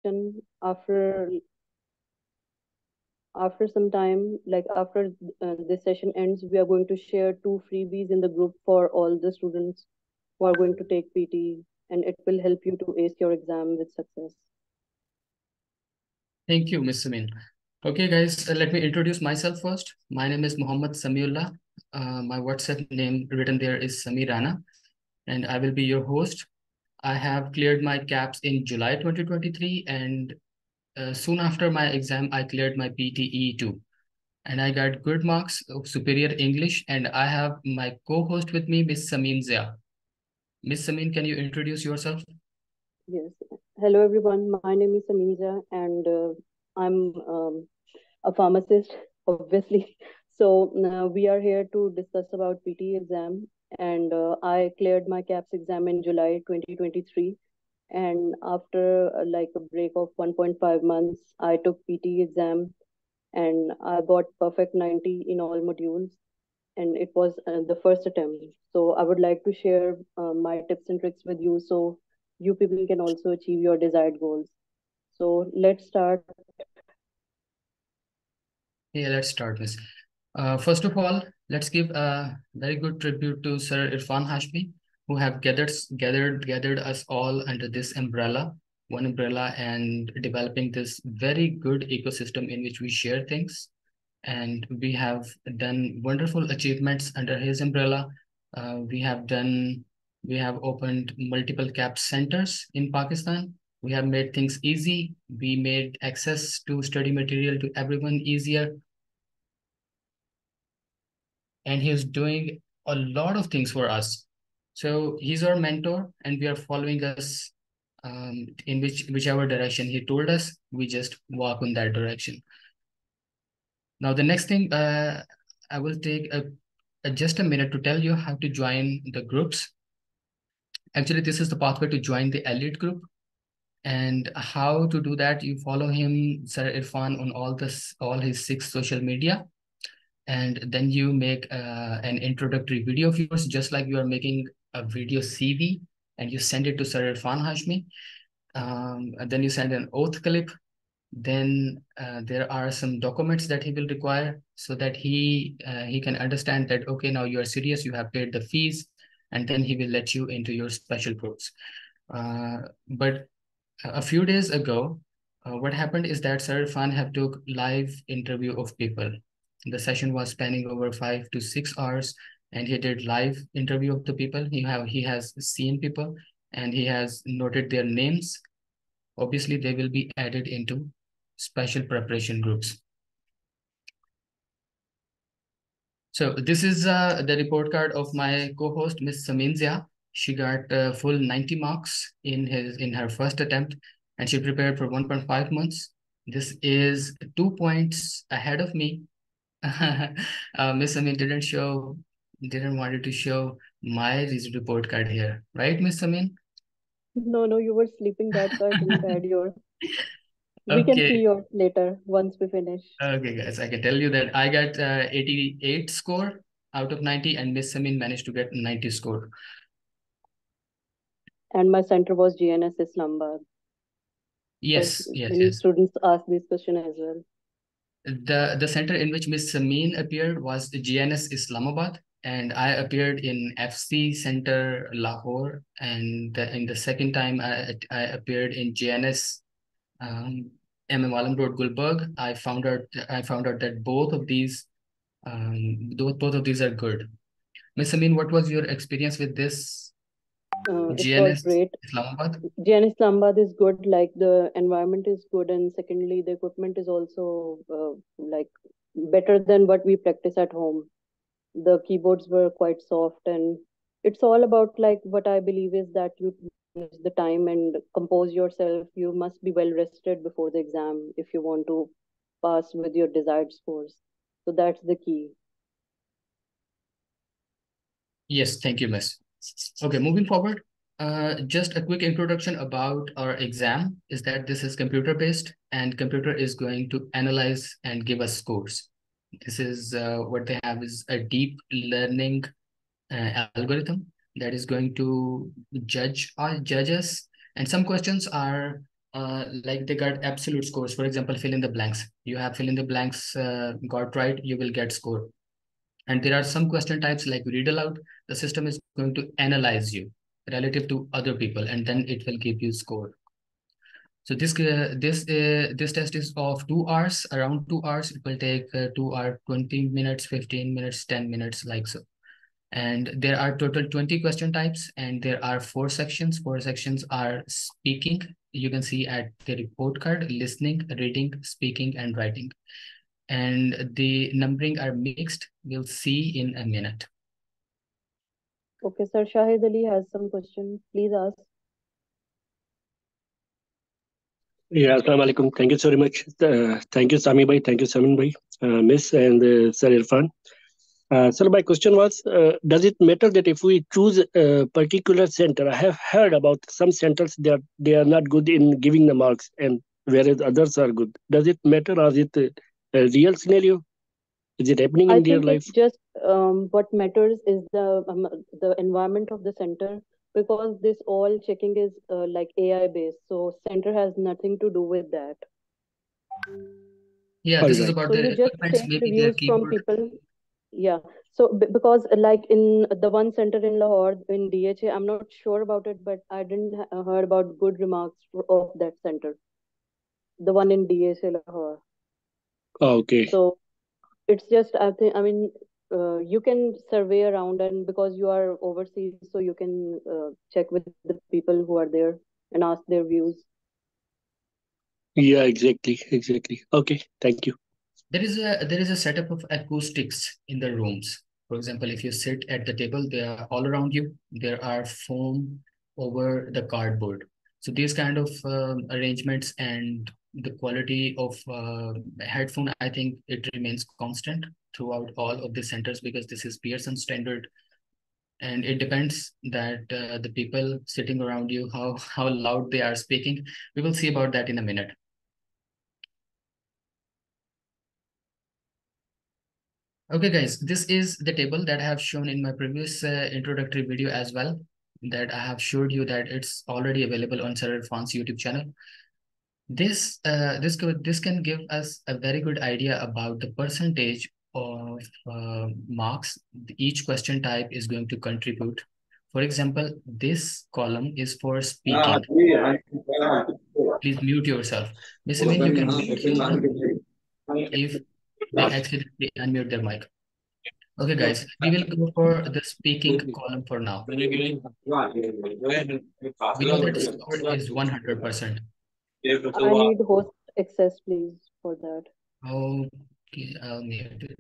session, after some time, like after this session ends, we are going to share 2 freebies in the group for all the students who are going to take PT, and it will help you to ace your exam with success. Thank you, Ms. Sameen. Okay, guys, let me introduce myself first. My name is Sami Ullah. My WhatsApp name written there is Sami Rana, and I will be your host. I have cleared my CAPS in July 2023, and soon after my exam, I cleared my PTE too. And I got good marks of superior English, and I have my co-host with me, Ms. Sameen Zia. Ms. Sameen, can you introduce yourself? Yes. Hello, everyone. My name is Sameen Zia, and I'm a pharmacist, obviously. So we are here to discuss about PT exam, and I cleared my CAPS exam in July 2023. And after like a break of 1.5 months, I took PT exam, and I got perfect 90 in all modules, and it was the first attempt. So I would like to share my tips and tricks with you, so you people can also achieve your desired goals. So let's start. Yeah, let's start this. First of all, let's give a very good tribute to Sir Irfan Hashmi, who have gathered us all under this umbrella, one umbrella, and developing this very good ecosystem in which we share things. And we have done wonderful achievements under his umbrella. We have opened multiple CAP centers in Pakistan. We have made things easy. We made access to study material to everyone easier. And he's doing a lot of things for us. So he's our mentor, and we are following us in whichever direction he told us. We just walk in that direction. Now, the next thing, I will take just a minute to tell you how to join the groups. Actually, this is the pathway to join the elite group. And how to do that, you follow him, Sir Irfan, on all his 6 social media. And then you make an introductory video of yours, just like you are making a video CV, and you send it to Sir Irfan Hashmi. And then you send an oath clip. Then there are some documents that he will require so that he can understand that, okay, now you are serious, you have paid the fees, and then he will let you into your special course. But a few days ago, what happened is that Sir Irfan have took live interview of people. The session was spanning over 5 to 6 hours, and he did live interview of the people. He has seen people, and he has noted their names. Obviously, they will be added into special preparation groups. So this is the report card of my co-host, Ms. Sameen Zia. She got full 90 marks in her first attempt, and she prepared for 1.5 months. This is 2 points ahead of me. Miss Sameen didn't wanted to show my report card here, right, Miss Sameen? No, you were sleeping. That's why I didn't add yours. We can see Okay. yours later once we finish. Okay, guys, I can tell you that I got 88 score out of 90, and Miss Sameen managed to get 90 score. And my center was GNS Islamabad. Yes. Many students ask this question as well. The center in which Miss Sameen appeared was the GNS Islamabad, and I appeared in FC Center Lahore, and in the second time I appeared in GNS MM Alam Road Gulberg. I found out that both of these are good. Miss Sameen, what was your experience with this It was GNS great. Islamabad? GNS Islamabad is good, like the environment is good, and secondly, the equipment is also like better than what we practice at home. The keyboards were quite soft, and it's all about, like, what I believe is that you use the time and compose yourself. You must be well rested before the exam if you want to pass with your desired scores. So that's the key. Yes, thank you, Miss. Okay, moving forward. Just a quick introduction about our exam is that this is computer-based, and computer is going to analyze and give us scores. This is what they have is a deep learning algorithm that is going to judge us. And some questions are like they got absolute scores. For example, fill in the blanks. You have fill in the blanks got right, you will get score. And there are some question types like read aloud. The system is going to analyze you relative to other people, and then it will give you score. So this test is of 2 hours, around 2 hours. It will take 2 hours, 20 minutes, 15 minutes, 10 minutes, like so. And there are total 20 question types, and there are 4 sections. 4 sections are speaking. You can see at the report card: listening, reading, speaking, and writing. And the numbering are mixed. We'll see in a minute. Okay, sir. Shahid Ali has some questions. Please ask. Yeah, Assalamu alaikum. Thank you so very much. Thank you, Sami bhai. Thank you, Sameen bhai, Miss and Sir Irfan. Sir, my question was, does it matter that if we choose a particular center? I have heard about some centers that they are not good in giving the marks, and whereas others are good. Does it matter, or is it a real scenario? Is it happening I in real think life? it's just what matters is the environment of the center, because this all checking is like AI based. So center has nothing to do with that. Yeah, All this is right. about So the you just equipments, take maybe their reviews from keyboard. people. Yeah. So because like in the one center in Lahore in DHA, I'm not sure about it, but I didn't heard about good remarks of that center, the one in DHA Lahore. Okay. So it's just I mean you can survey around, and because you are overseas, so you can check with the people who are there and ask their views. Yeah, exactly. Okay, thank you. There is a setup of acoustics in the rooms. For example, if you sit at the table, they are all around you. There are foam over the cardboard. So these kind of arrangements and the quality of headphone, I think it remains constant throughout all of the centers, because this is Pearson standard, and it depends that the people sitting around you, how loud they are speaking. We will see about that in a minute. Okay, guys, this is the table that I have shown in my previous introductory video as well, that I have showed you that it's already available on Sir Irfan's YouTube channel. This can give us a very good idea about the percentage of marks each question type is going to contribute. For example, this column is for speaking. Please mute yourself. Miss Amin, you can mute someone if they accidentally unmute their mic. Okay, guys, we will go for the speaking column for now. We know that score is 100%. I need host access, please, for that. Okay, I'll mute it.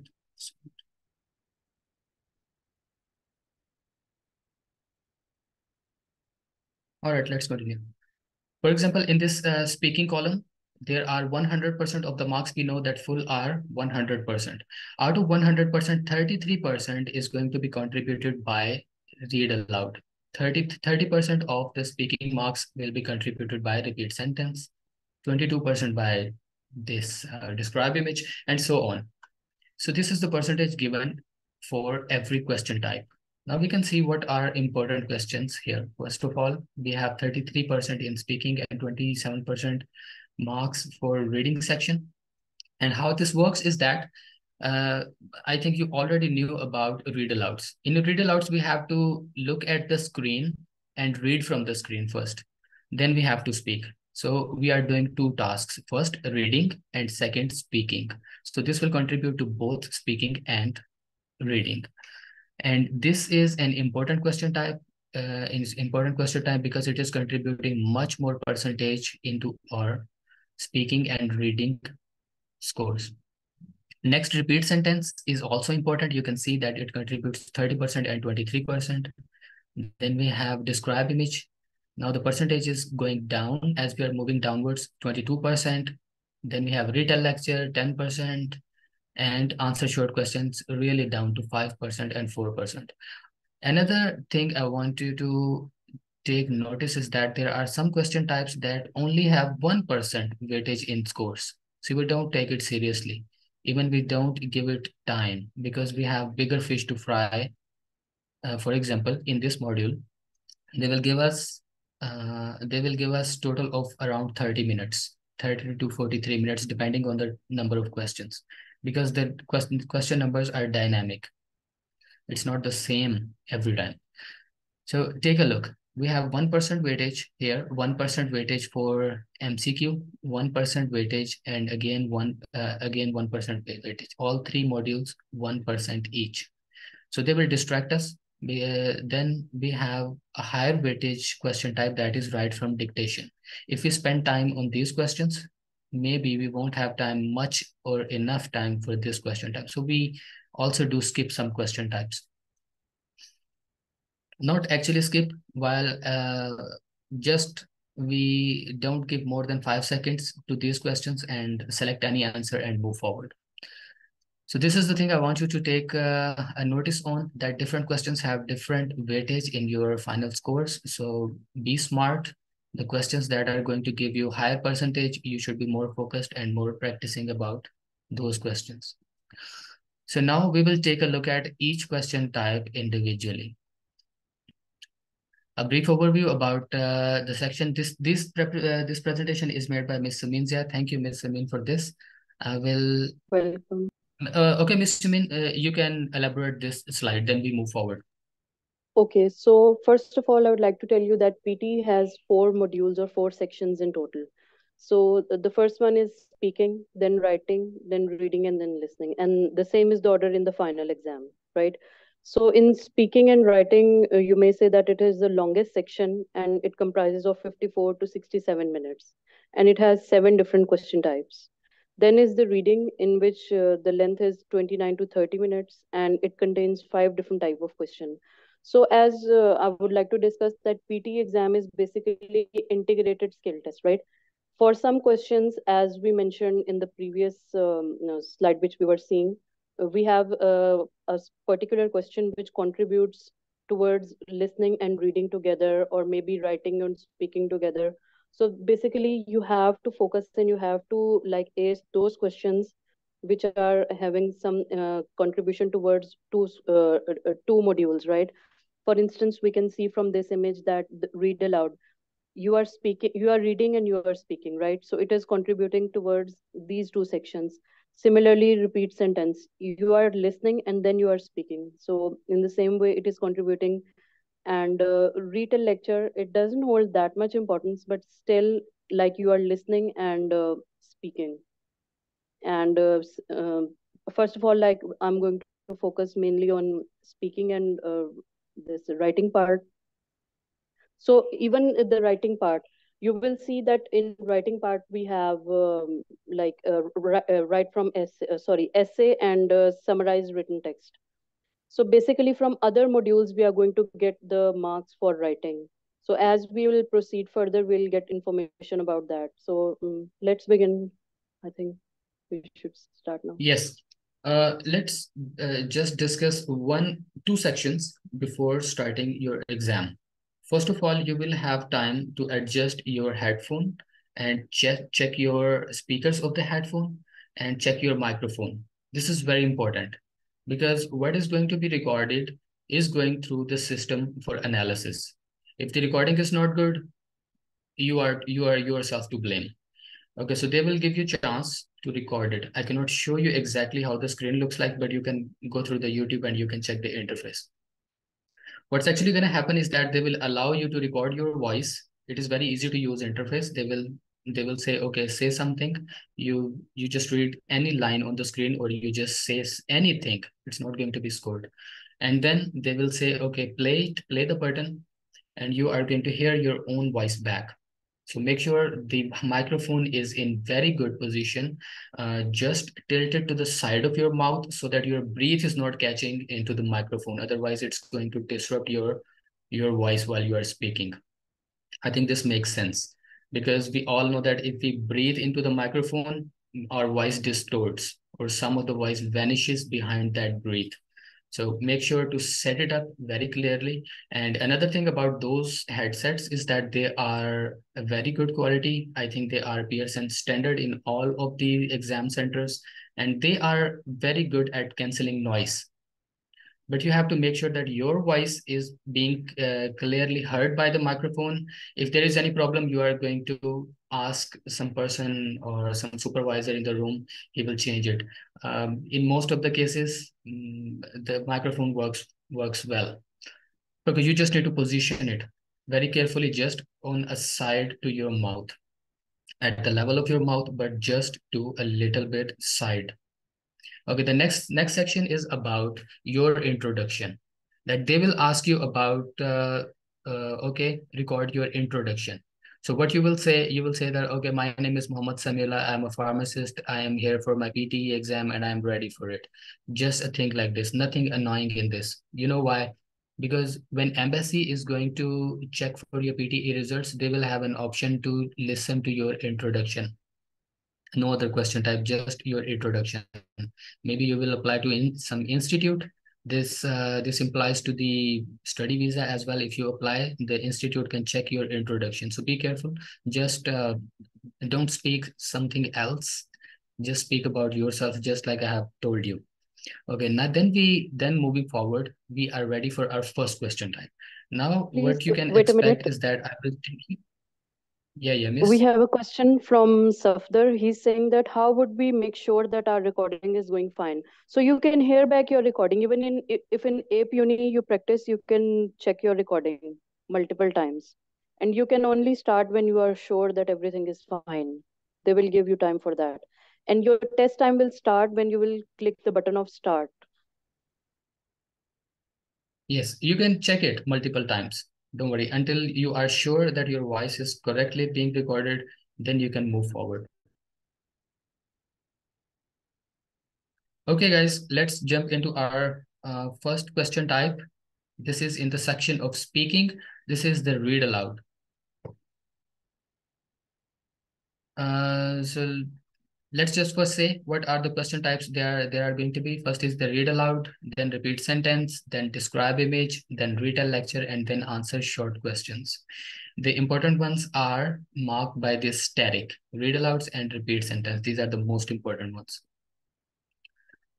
All right, let's continue. For example, in this speaking column, there are 100% of the marks. We know that full are 100%. Out of 100%, 33% is going to be contributed by read aloud. 30% of the speaking marks will be contributed by repeat sentence, 22% by this describe image, and so on. So this is the percentage given for every question type. Now we can see what are important questions here. First of all, we have 33% in speaking and 27% marks for reading section. And how this works is that I think you already knew about read alouds. In read alouds, we have to look at the screen and read from the screen first. Then we have to speak. So we are doing 2 tasks. First, reading, and second, speaking. So this will contribute to both speaking and reading. And this is an important question type. Because it is contributing much more percentage into our speaking and reading scores. Next, repeat sentence is also important. You can see that it contributes 30% and 23%. Then we have describe image. Now the percentage is going down as we are moving downwards, 22%. Then we have retell lecture, 10%, and answer short questions really down to 5% and 4%. Another thing I want you to take notice is that there are some question types that only have 1% weightage in scores. So we don't take it seriously. Even we don't give it time, because we have bigger fish to fry. For example, in this module, they will give us they will give us total of around 30 minutes, 30 to 43 minutes, depending on the number of questions, because the question numbers are dynamic. It's not the same every time. So take a look. We have 1% weightage here, 1% weightage for MCQ, 1% weightage, and again 1% weightage. All three modules, 1% each. So they will distract us. Then we have a higher weightage question type, that is right from dictation. If we spend time on these questions, maybe we won't have time much or enough time for this question type. So we also do skip some question types. Not actually skip, while just we don't give more than 5 seconds to these questions and select any answer and move forward. So this is the thing I want you to take a notice on, that different questions have different weightage in your final scores. So be smart. The questions that are going to give you higher percentage, you should be more focused and more practicing about those questions. So now we will take a look at each question type individually. A brief overview about the section. This presentation is made by Ms. Sameen Zia. Thank you, Ms. Sameen, for this. I will. Welcome. Okay, Ms. Sameen, you can elaborate this slide, then we move forward. Okay, so first of all, I would like to tell you that PT has 4 modules or 4 sections in total. So the first one is speaking, then writing, then reading, and then listening. And the same is the order in the final exam, right? So in speaking and writing, you may say that it is the longest section and it comprises of 54 to 67 minutes. And it has 7 different question types. Then is the reading, in which the length is 29 to 30 minutes and it contains 5 different type of question. So as I would like to discuss that PT exam is basically integrated skill test, right? For some questions, as we mentioned in the previous slide which we were seeing, we have a particular question which contributes towards listening and reading together, or maybe writing and speaking together. So basically, you have to focus and you have to like ace those questions which are having some contribution towards two modules, right? For instance, we can see from this image that read aloud, you are speaking, you are reading and you are speaking, right? So it is contributing towards these 2 sections. Similarly, repeat sentence, you are listening and then you are speaking, so in the same way it is contributing. And read a lecture, it doesn't hold that much importance, but still, like, you are listening and speaking. And first of all, like, I'm going to focus mainly on speaking and this writing part. So even the writing part, you will see that in writing part we have write from essay and summarize written text. So basically from other modules we are going to get the marks for writing. So as we will proceed further, we'll get information about that. So let's begin. I think we should start now. Yes. Let's just discuss 2 sections before starting your exam. First of all, you will have time to adjust your headphone and check your speakers of the headphone and check your microphone. This is very important because what is going to be recorded is going through the system for analysis. If the recording is not good, you are yourself to blame. Okay, so they will give you a chance to record it. I cannot show you exactly how the screen looks like, but you can go through the YouTube and you can check the interface. What's actually going to happen is that they will allow you to record your voice. It is very easy to use interface. They will say, okay, say something. You just read any line on the screen, or you just say anything. It's not going to be scored. And then they will say, okay, play the button, and you are going to hear your own voice back. So make sure the microphone is in very good position. Just tilt it to the side of your mouth so that your breath is not catching into the microphone. Otherwise, it's going to disrupt your voice while you are speaking. I think this makes sense because we all know that if we breathe into the microphone, our voice distorts or some of the voice vanishes behind that breath. So make sure to set it up very clearly. And another thing about those headsets is that they are a very good quality. I think they are PSN standard in all of the exam centers, and they are very good at canceling noise. but you have to make sure that your voice is being clearly heard by the microphone. If there is any problem, you are going to ask some person or some supervisor in the room, he will change it. In most of the cases, the microphone works well, because you just need to position it very carefully, just on a side to your mouth, at the level of your mouth, but just to a little bit side. Okay, the next section is about your introduction. That they will ask you about, okay, record your introduction. So what you will say that, okay, my name is Mohammed Sami Ullah, I'm a pharmacist, I am here for my PTE exam and I'm ready for it. Just a thing like this, nothing annoying in this. You know why? Because when embassy is going to check for your PTE results, they will have an option to listen to your introduction. No other question type, just your introduction. Maybe you will apply to some institute. This implies to the study visa as well. If you apply, the institute can check your introduction, so be careful. Just don't speak something else, just speak about yourself, just like I have told you. Okay, now then moving forward, we are ready for our first question type. Now Please what you can wait a minute. expect is that I will take you. Yeah, We miss. have a question from Safdar. He's saying that how would we make sure that our recording is going fine? So you can hear back your recording. Even if in Ape Uni you practice, you can check your recording multiple times. And you can only start when you are sure that everything is fine. They will give you time for that. And your test time will start when you will click the button of start. Yes, you can check it multiple times. Don't worry, until you are sure that your voice is correctly being recorded, then you can move forward. Okay, guys, let's jump into our first question type. This is in the section of speaking. This is the read aloud. So let's just first say what are the question types there are going to be. First is the read aloud, then repeat sentence, then describe image, then retell lecture, and then answer short questions. The important ones are marked by this static, read alouds and repeat sentence. These are the most important ones.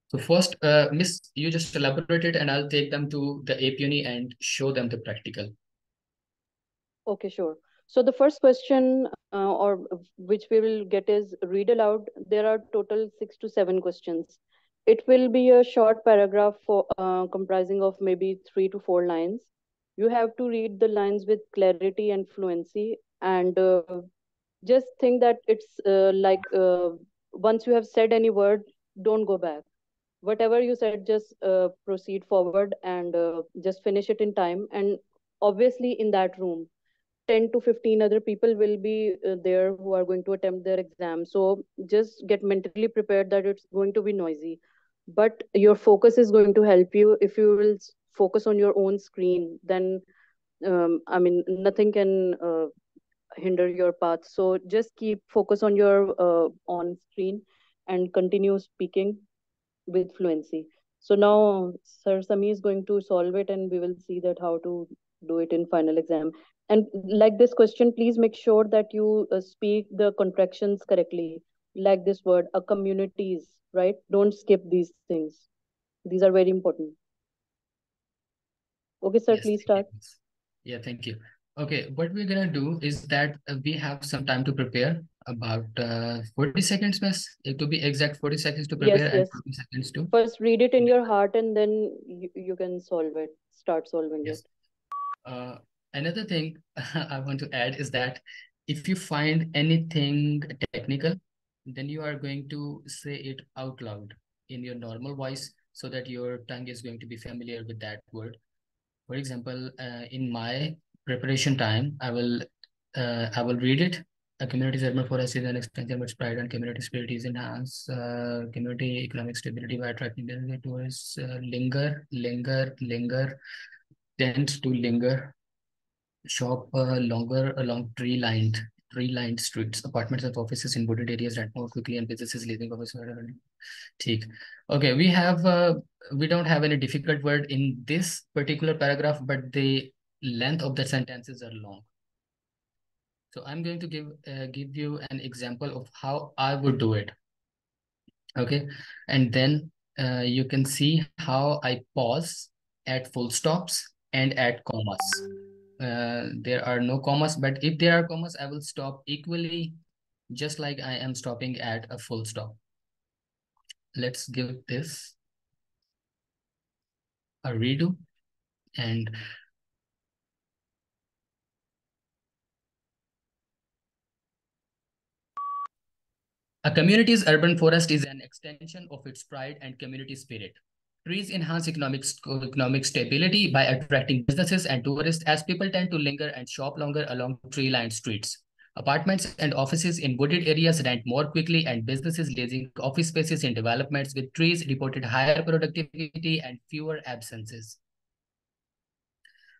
So first, Miss, you just elaborate it and I'll take them to the APUNI and show them the practical. Okay, sure. So the first question or which we will get is read aloud. There are total 6 to 7 questions. It will be a short paragraph for comprising of maybe 3 to 4 lines. You have to read the lines with clarity and fluency, and just think that it's once you have said any word, don't go back. Whatever you said, just proceed forward and just finish it in time. And obviously, in that room 10 to 15 other people will be there who are going to attempt their exam. So just get mentally prepared that it's going to be noisy. But your focus is going to help you. If you will focus on your own screen, then I mean, nothing can hinder your path. So just keep focus on your on screen and continue speaking with fluency. So now Sir Sami is going to solve it and we will see that how to do it in final exam. And like this question, please make sure that you speak the contractions correctly. Like this word, a communities, right? Don't skip these things. These are very important. Okay, sir, Yes, please thank you. start. Yeah, thank you. Okay, what we're gonna do is that we have some time to prepare, about 40 seconds, miss. To be exact, 40 seconds to Yes, prepare and yes. 40 seconds to. First read it in your heart and then you can solve it. Start solving it. Yes. Another thing I want to add is that if you find anything technical, then you are going to say it out loud in your normal voice so that your tongue is going to be familiar with that word. For example, in my preparation time, I will read it. A community segment for us is an extension which pride and community spirit is enhanced. Community economic stability by attracting business tourists. Linger, tends to linger. Shop longer along tree-lined streets. Apartments and offices in wooded areas rent more quickly, and businesses leaving office. ठीक. Okay, we don't have any difficult word in this particular paragraph, but the length of the sentences are long. So I'm going to give you an example of how I would do it. Okay, and then you can see how I pause at full stops and at commas. There are no commas, but if there are commas, I will stop equally, just like I am stopping at a full stop. Let's give this a redo. And a community's urban forest is an extension of its pride and community spirit. Trees enhance economic stability by attracting businesses and tourists, as people tend to linger and shop longer along tree-lined streets. Apartments and offices in wooded areas rent more quickly, and businesses leasing office spaces in developments with trees reported higher productivity and fewer absences.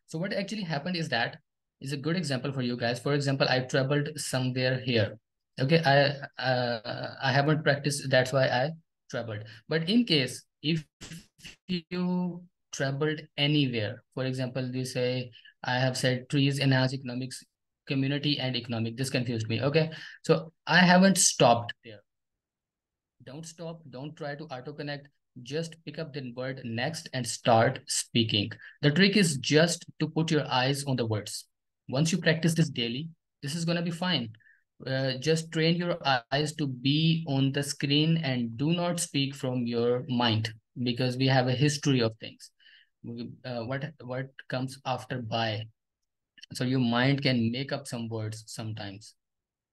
So what actually happened is that is a good example for you guys. For example, I traveled somewhere here. Okay, I haven't practiced, that's why I traveled. But in case if you traveled anywhere, for example, you say I have said trees enhance economics, community and economic. This confused me. Okay, so I haven't stopped there. Don't stop. Don't try to auto-connect. Just pick up the word next and start speaking. The trick is just to put your eyes on the words. Once you practice this daily, this is going to be fine. Just train your eyes to be on the screen and do not speak from your mind, because we have a history of things. What comes after by? So your mind can make up some words sometimes.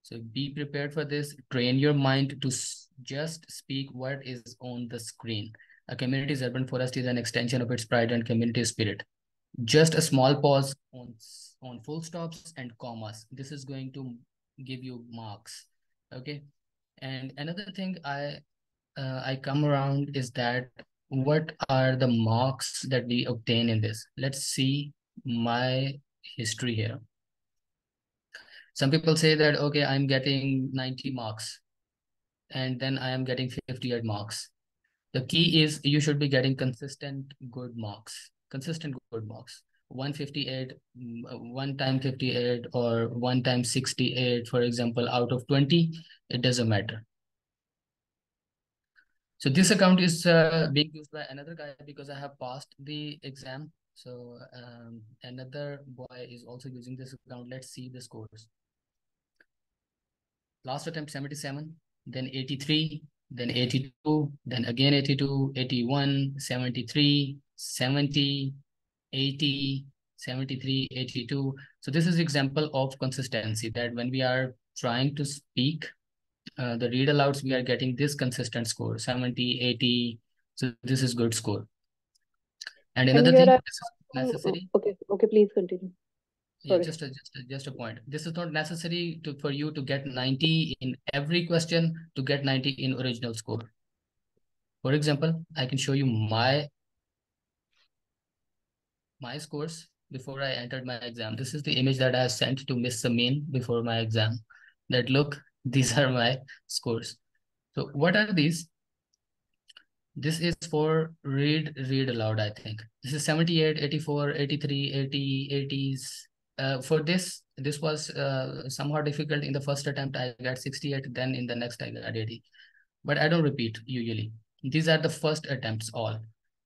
So be prepared for this. Train your mind to just speak what is on the screen. A community's urban forest is an extension of its pride and community spirit. Just a small pause on full stops and commas. This is going to give you marks. Okay. And another thing I come around is that what are the marks that we obtain in this? Let's see my history here. Some people say that, okay, I'm getting 90 marks and then I am getting 58 marks. The key is you should be getting consistent good marks, 158, 1 time 58 or 1 time 68, for example, out of 20, it doesn't matter. So this account is being used by another guy because I have passed the exam. So another boy is also using this account. Let's see the scores. Last attempt 77, then 83, then 82, then again 82, 81, 73, 70, 80, 73, 82. So this is example of consistency, that when we are trying to speak the read alouds, we are getting this consistent score, 70, 80. So this is good score. And another thing, this is necessary. Okay, please continue. Yeah, Sorry. just a point. This is not necessary for you to get 90 in every question to get 90 in original score. For example, I can show you my scores before I entered my exam. This is the image that I sent to Miss Sameen before my exam. That look, these are my scores. So what are these? This is for read aloud, I think. This is 78, 84, 83, 80, 80s. For this was somehow difficult. In the first attempt, I got 68. Then in the next, I got 80. But I don't repeat usually. These are the first attempts all.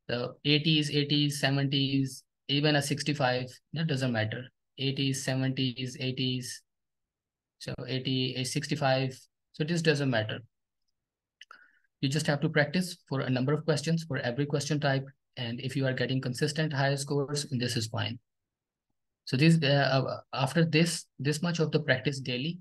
The 80s, 80s, 70s, even a 65, that doesn't matter. 80s, 70s, 80s, so 80, 65. So this doesn't matter. You just have to practice for a number of questions for every question type. And if you are getting consistent higher scores, this is fine. So this after this much of the practice daily,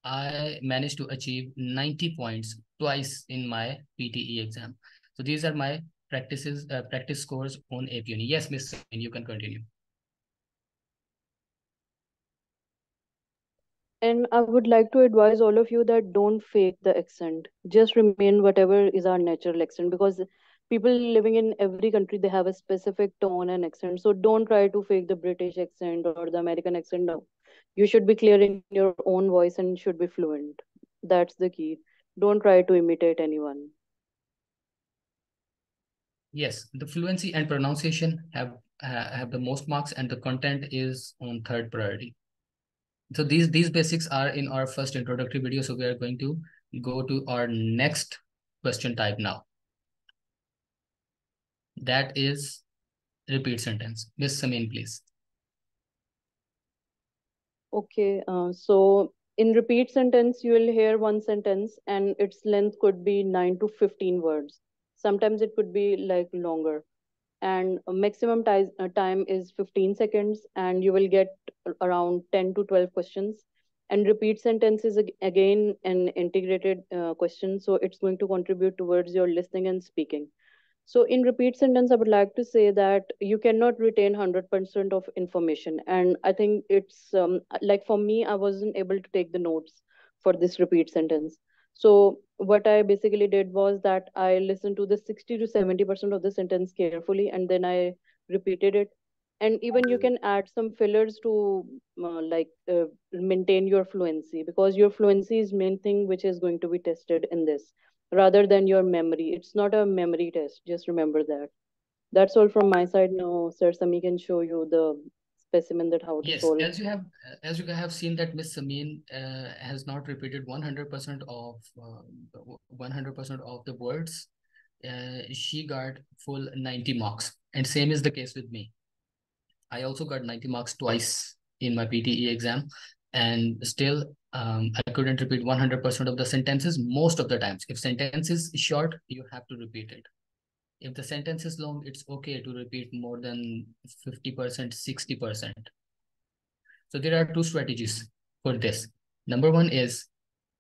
I managed to achieve 90 points twice in my PTE exam. So these are my practice scores on AP Uni. Yes, Miss, you can continue. And I would like to advise all of you that don't fake the accent. Just remain whatever is our natural accent, because people living in every country, they have a specific tone and accent. So don't try to fake the British accent or the American accent. No, you should be clear in your own voice and should be fluent. That's the key. Don't try to imitate anyone. Yes, the fluency and pronunciation have the most marks, and the content is on third priority. So these basics are in our first introductory video. So we are going to go to our next question type now. That is repeat sentence. Miss Sameen, please. Okay, so in repeat sentence, you will hear one sentence and its length could be 9 to 15 words. Sometimes it could be like longer. And a maximum time is 15 seconds, and you will get around 10 to 12 questions. And repeat sentence is again an integrated question, so it's going to contribute towards your listening and speaking. So in repeat sentence, I would like to say that you cannot retain 100% of information. And I think it's like for me, I wasn't able to take the notes for this repeat sentence. So what I basically did was that I listened to the 60 to 70% of the sentence carefully, and then I repeated it. And even you can add some fillers to maintain your fluency, because your fluency is main thing which is going to be tested in this, rather than your memory. It's not a memory test. Just remember that. That's all from my side. Now, Sir Sami can show you the specimen that how to Yes, solve. as you have seen that Miss Sameen has not repeated 100% of 100% of the words. She got full 90 marks, and same is the case with me. I also got 90 marks twice in my PTE exam, and still I couldn't repeat 100% of the sentences most of the times. If sentence is short, you have to repeat it. If the sentence is long, it's okay to repeat more than 50%, 60%. So there are two strategies for this. Number one is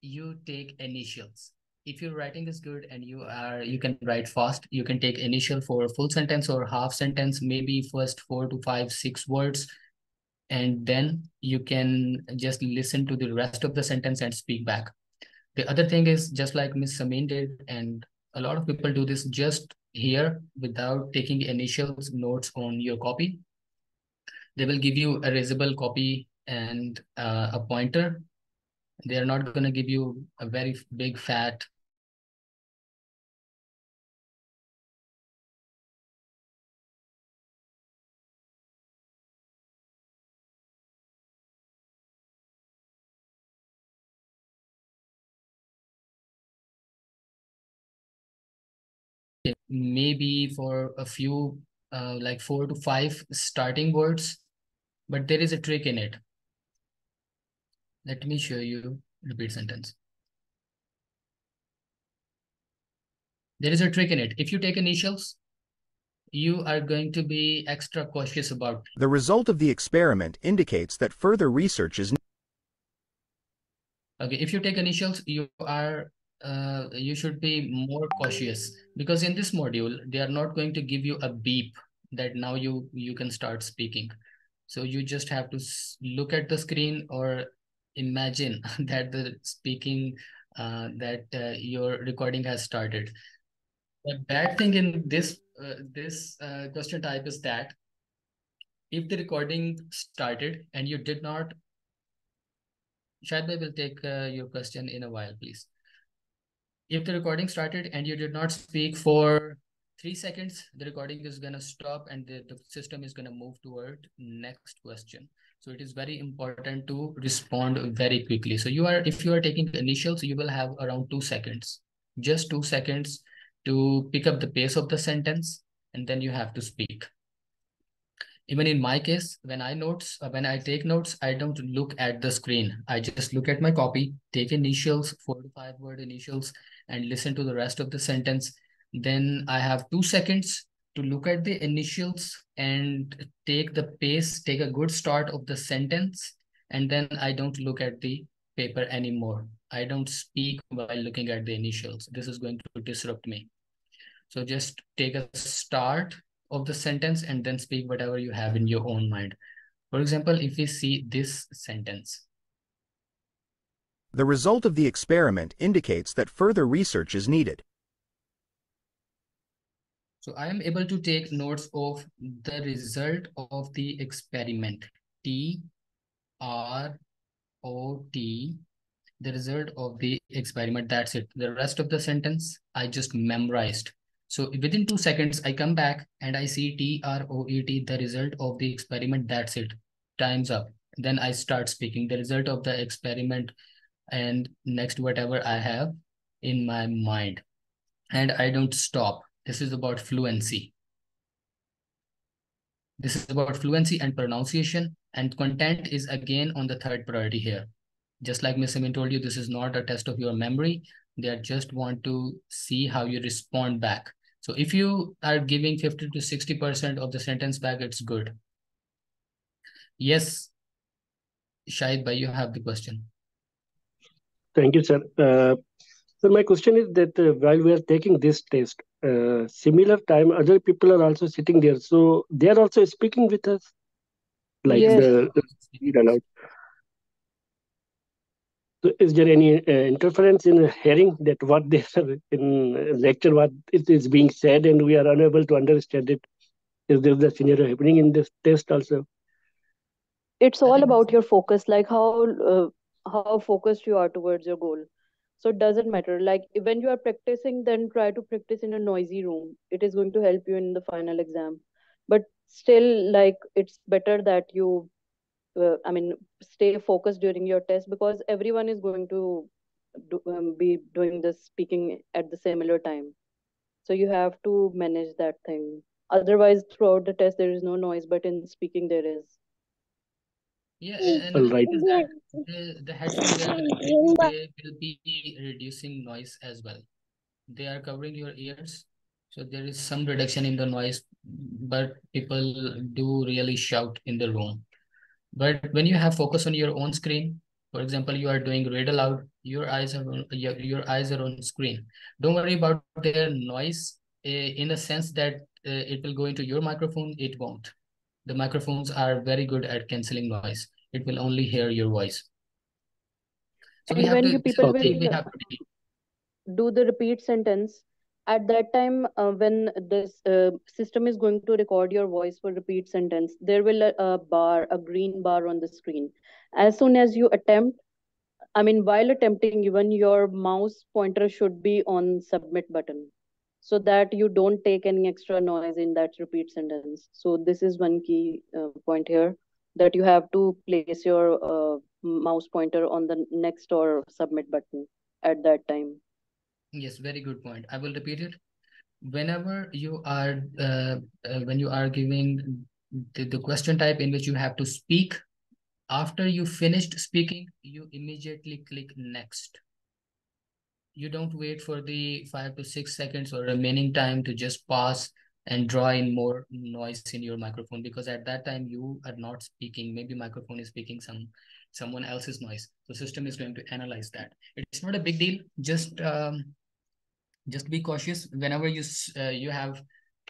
you take initials. If your writing is good and you can write fast, you can take initial for a full sentence or half sentence, maybe first 4 to 5, 6 words, and then you can just listen to the rest of the sentence and speak back. The other thing is, just like Ms. Sameen did, and a lot of people do this, just here without taking initials notes on your copy. They will give you a erasable copy and a pointer. They are not going to give you a very big fat maybe for a few like 4 to 5 starting words, but there is a trick in it. Let me show you repeat sentence. There is a trick in it. If you take initials, you are going to be extra cautious about. The result of the experiment indicates that further research is. Okay, if you take initials, you should be more cautious, because in this module, they are not going to give you a beep that now you can start speaking. So you just have to look at the screen or imagine that the speaking, your recording has started. The bad thing in this question type is that if the recording started and you did not, Shahid will take your question in a while, please. If the recording started and you did not speak for 3 seconds, the recording is going to stop and the system is going to move toward next question. So it is very important to respond very quickly. So if you are taking initials, you will have around 2 seconds, just 2 seconds to pick up the pace of the sentence, and then you have to speak. Even in my case, when I take notes, I don't look at the screen. I just look at my copy, take initials, 4 to 5 word initials, and listen to the rest of the sentence. Then I have 2 seconds to look at the initials and take the pace, take a good start of the sentence. And then I don't look at the paper anymore. I don't speak while looking at the initials. This is going to disrupt me. So just take a start of the sentence and then speak whatever you have in your own mind. For example, if we see this sentence. The result of the experiment indicates that further research is needed. So I am able to take notes of the result of the experiment. TROT, the result of the experiment. That's it. The rest of the sentence I just memorized. So within 2 seconds, I come back and I see TROET, the result of the experiment. That's it. Time's up. Then I start speaking the result of the experiment and next whatever I have in my mind. And I don't stop. This is about fluency. This is about fluency and pronunciation, and content is again on the third priority here. Just like Ms. Amin told you, this is not a test of your memory. They just want to see how you respond back. So if you are giving 50 to 60% of the sentence back, it's good. Yes, Shahid Bhai, you have the question. Thank you, sir. So my question is that while we are taking this test, similar time, other people are also sitting there. So they are also speaking with us, like Yes. the read aloud. So is there any interference in hearing that what they are in lecture, what it is being said, and we are unable to understand it? Is there the scenario happening in this test also? It's I all think about your focus, like how focused you are towards your goal. So it doesn't matter. Like when you are practicing, then try to practice in a noisy room. It is going to help you in the final exam. But still, like it's better that you, I mean, stay focused during your test because everyone is going to be doing this speaking at the similar time. So you have to manage that thing. Otherwise, throughout the test, there is no noise, but in speaking, there is. yeah, All another right. thing is that the headphone they are wearing, they will be reducing noise as well. They are covering your ears, so there is some reduction in the noise, but people do really shout in the room. But when you have focus on your own screen, for example, you are doing read aloud, your eyes are on, your eyes are on screen. Don't worry about their noise in the sense that it will go into your microphone. It won't. The microphones are very good at canceling noise. It will only hear your voice. So we And have when to, you this people is the Okay. thing we will have to be. do the repeat sentence, at that time, when this system is going to record your voice for repeat sentence, there will a green bar on the screen. As soon as you attempt, I mean, while attempting, even your mouse pointer should be on submit button so that you don't take any extra noise in that repeat sentence. So this is one key point here, that you have to place your mouse pointer on the next or submit button at that time. Yes, very good point. I will repeat it. Whenever you are, when you are giving the question type in which you have to speak, after you finished speaking, you immediately click next. You don't wait for the 5 to 6 seconds or remaining time to just pause and draw in more noise in your microphone, because at that time you are not speaking. Maybe microphone is speaking someone else's noise. The system is going to analyze that. It's not a big deal. Just be cautious. Whenever you have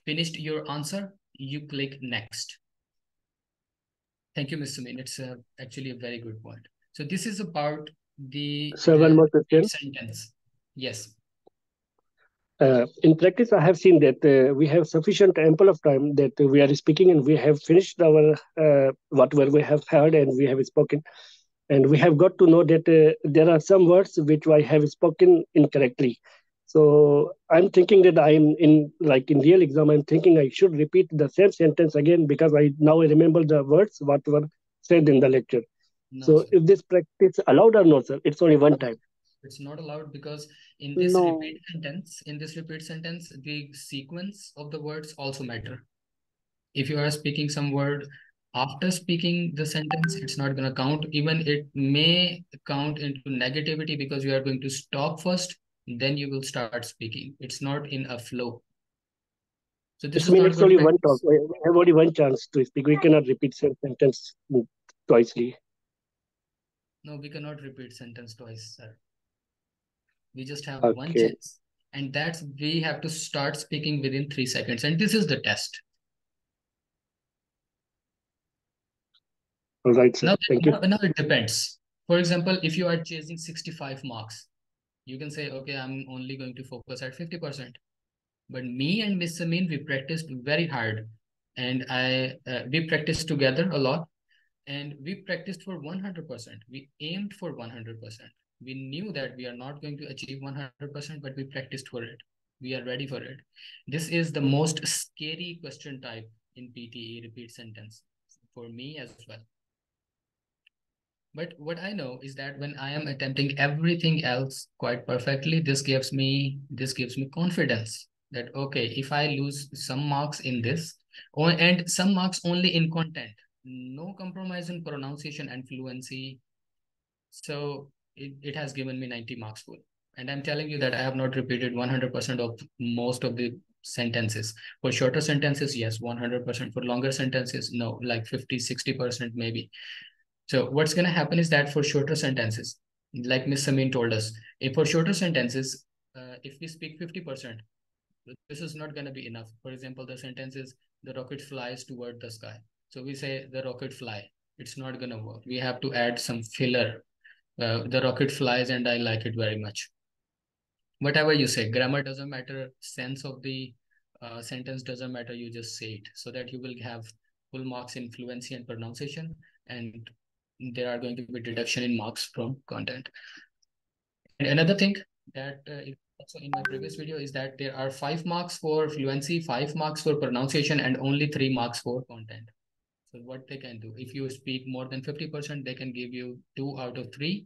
finished your answer, you click next. Thank you, Mr. Min. It's actually a very good point. So this is about the So one more question. sentence. Yes. In practice, I have seen that we have sufficient ample of time that we are speaking and we have finished our whatever we have heard and we have spoken, and we have got to know that there are some words which I have spoken incorrectly. So I'm thinking that I'm in like in real exam. I'm thinking I should repeat the same sentence again because I remember the words what were said in the lecture. No, So sir. if this practice allowed or not, sir, it's only one time. It's not allowed because in No. this repeat sentence, the sequence of the words also matter. If you are speaking some word after speaking the sentence, it's not going to count. Even it may count into negativity because you are going to stop first, then you will start speaking. It's not in a flow. So this It's is mean not it's good only one talk. practice. We have only one chance to speak. We cannot repeat same sentence twicely. No, we cannot repeat sentence twice, sir. We just have one Okay. chance. And that's we have to start speaking within 3 seconds. And this is the test. All right, sir. Now, Thank you. now it depends. For example, if you are chasing 65 marks, you can say, okay, I'm only going to focus at 50%. But me and Miss Sameen, we practiced very hard. And we practiced together a lot. And we practiced for 100%. We aimed for 100%. We knew that we are not going to achieve 100%, but we practiced for it. We are ready for it. This is the most scary question type in PTE, repeat sentence, for me as well. But what I know is that when I am attempting everything else quite perfectly, this gives me confidence. that, okay, if I lose some marks in this, and some marks only in content, no compromise in pronunciation and fluency, so it has given me 90 marks full. And I'm telling you that I have not repeated 100% of most of the sentences. For shorter sentences, yes, 100%. For longer sentences, no, like 50, 60% maybe. So what's going to happen is that for shorter sentences, like Ms. Sameen told us, if for shorter sentences, if we speak 50%, this is not going to be enough. For example, the sentence is, the rocket flies toward the sky. So we say the rocket fly. It's not going to work. We have to add some filler. The rocket flies and I like it very much. Whatever you say, grammar doesn't matter, sense of the sentence doesn't matter, you just say it, so that you will have full marks in fluency and pronunciation, and there are going to be deduction in marks from content. And another thing that also in my previous video is that there are 5 marks for fluency, 5 marks for pronunciation, and only 3 marks for content. So what they can do, if you speak more than 50%, they can give you 2 out of 3.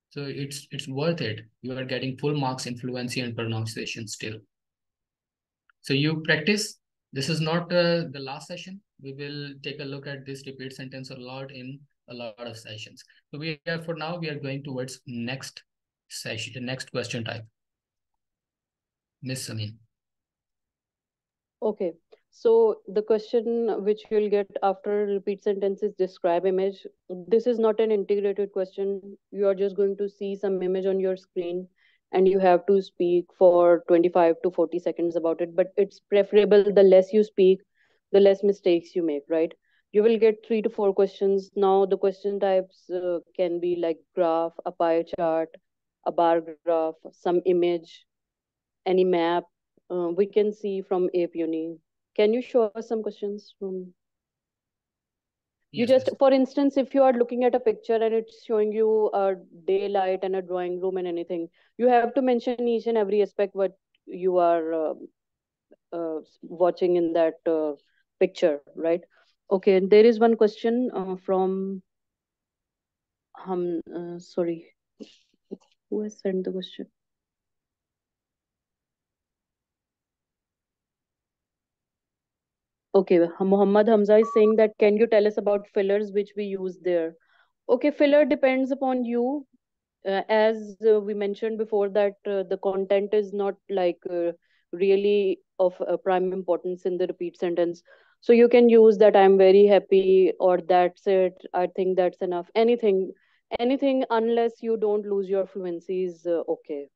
So it's worth it. You are getting full marks in fluency and pronunciation still. So you practice. This is not the last session. We will take a look at this repeat sentence a lot in a lot of sessions. So we are, for now, we are going towards next session, next question type. Miss Sameen. Okay, so the question which you'll get after repeat sentence is describe image. This is not an integrated question. You are just going to see some image on your screen and you have to speak for 25 to 40 seconds about it. But it's preferable the less you speak, the less mistakes you make, right? You will get 3 to 4 questions. Now, the question types can be like graph, a pie chart, a bar graph, some image, any map we can see from Ape Uni. Can you show us some questions from? You Yes, just, miss. for instance, if you are looking at a picture and it's showing you a daylight and a drawing room and anything, you have to mention each and every aspect what you are watching in that picture, right? Okay, there is one question from sorry, who has sent the question? Okay, Muhammad Hamza is saying that can you tell us about fillers which we use there? Okay, filler depends upon you. As we mentioned before, that the content is not like really of prime importance in the repeat sentence. So you can use that I'm very happy or that's it. I think that's enough. Anything unless you don't lose your fluency is okay.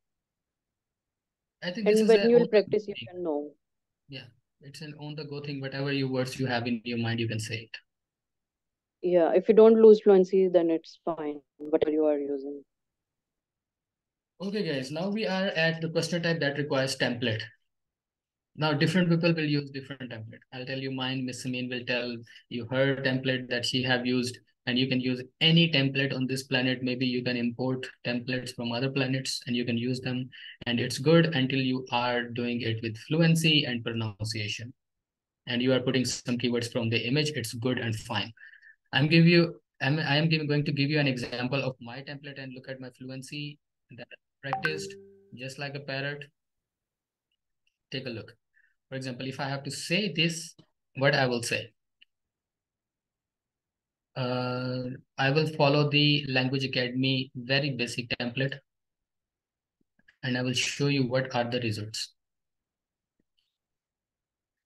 I think this And is when a you'll on the go practice, you thing. can know. Yeah, it's an on the go thing. Whatever you words you have in your mind, you can say it. Yeah, if you don't lose fluency, then it's fine, whatever you are using. Okay, guys, now we are at the question type that requires template. Now, different people will use different template. I'll tell you mine. Miss Sameen will tell you her template that she have used, and you can use any template on this planet. Maybe you can import templates from other planets and you can use them. And it's good until you are doing it with fluency and pronunciation. And you are putting some keywords from the image. It's good and fine. Going to give you an example of my template and look at my fluency that I practiced just like a parrot. Take a look. For example, if I have to say this, what I will say? I will follow the Language Academy very basic template, and I will show you what are the results.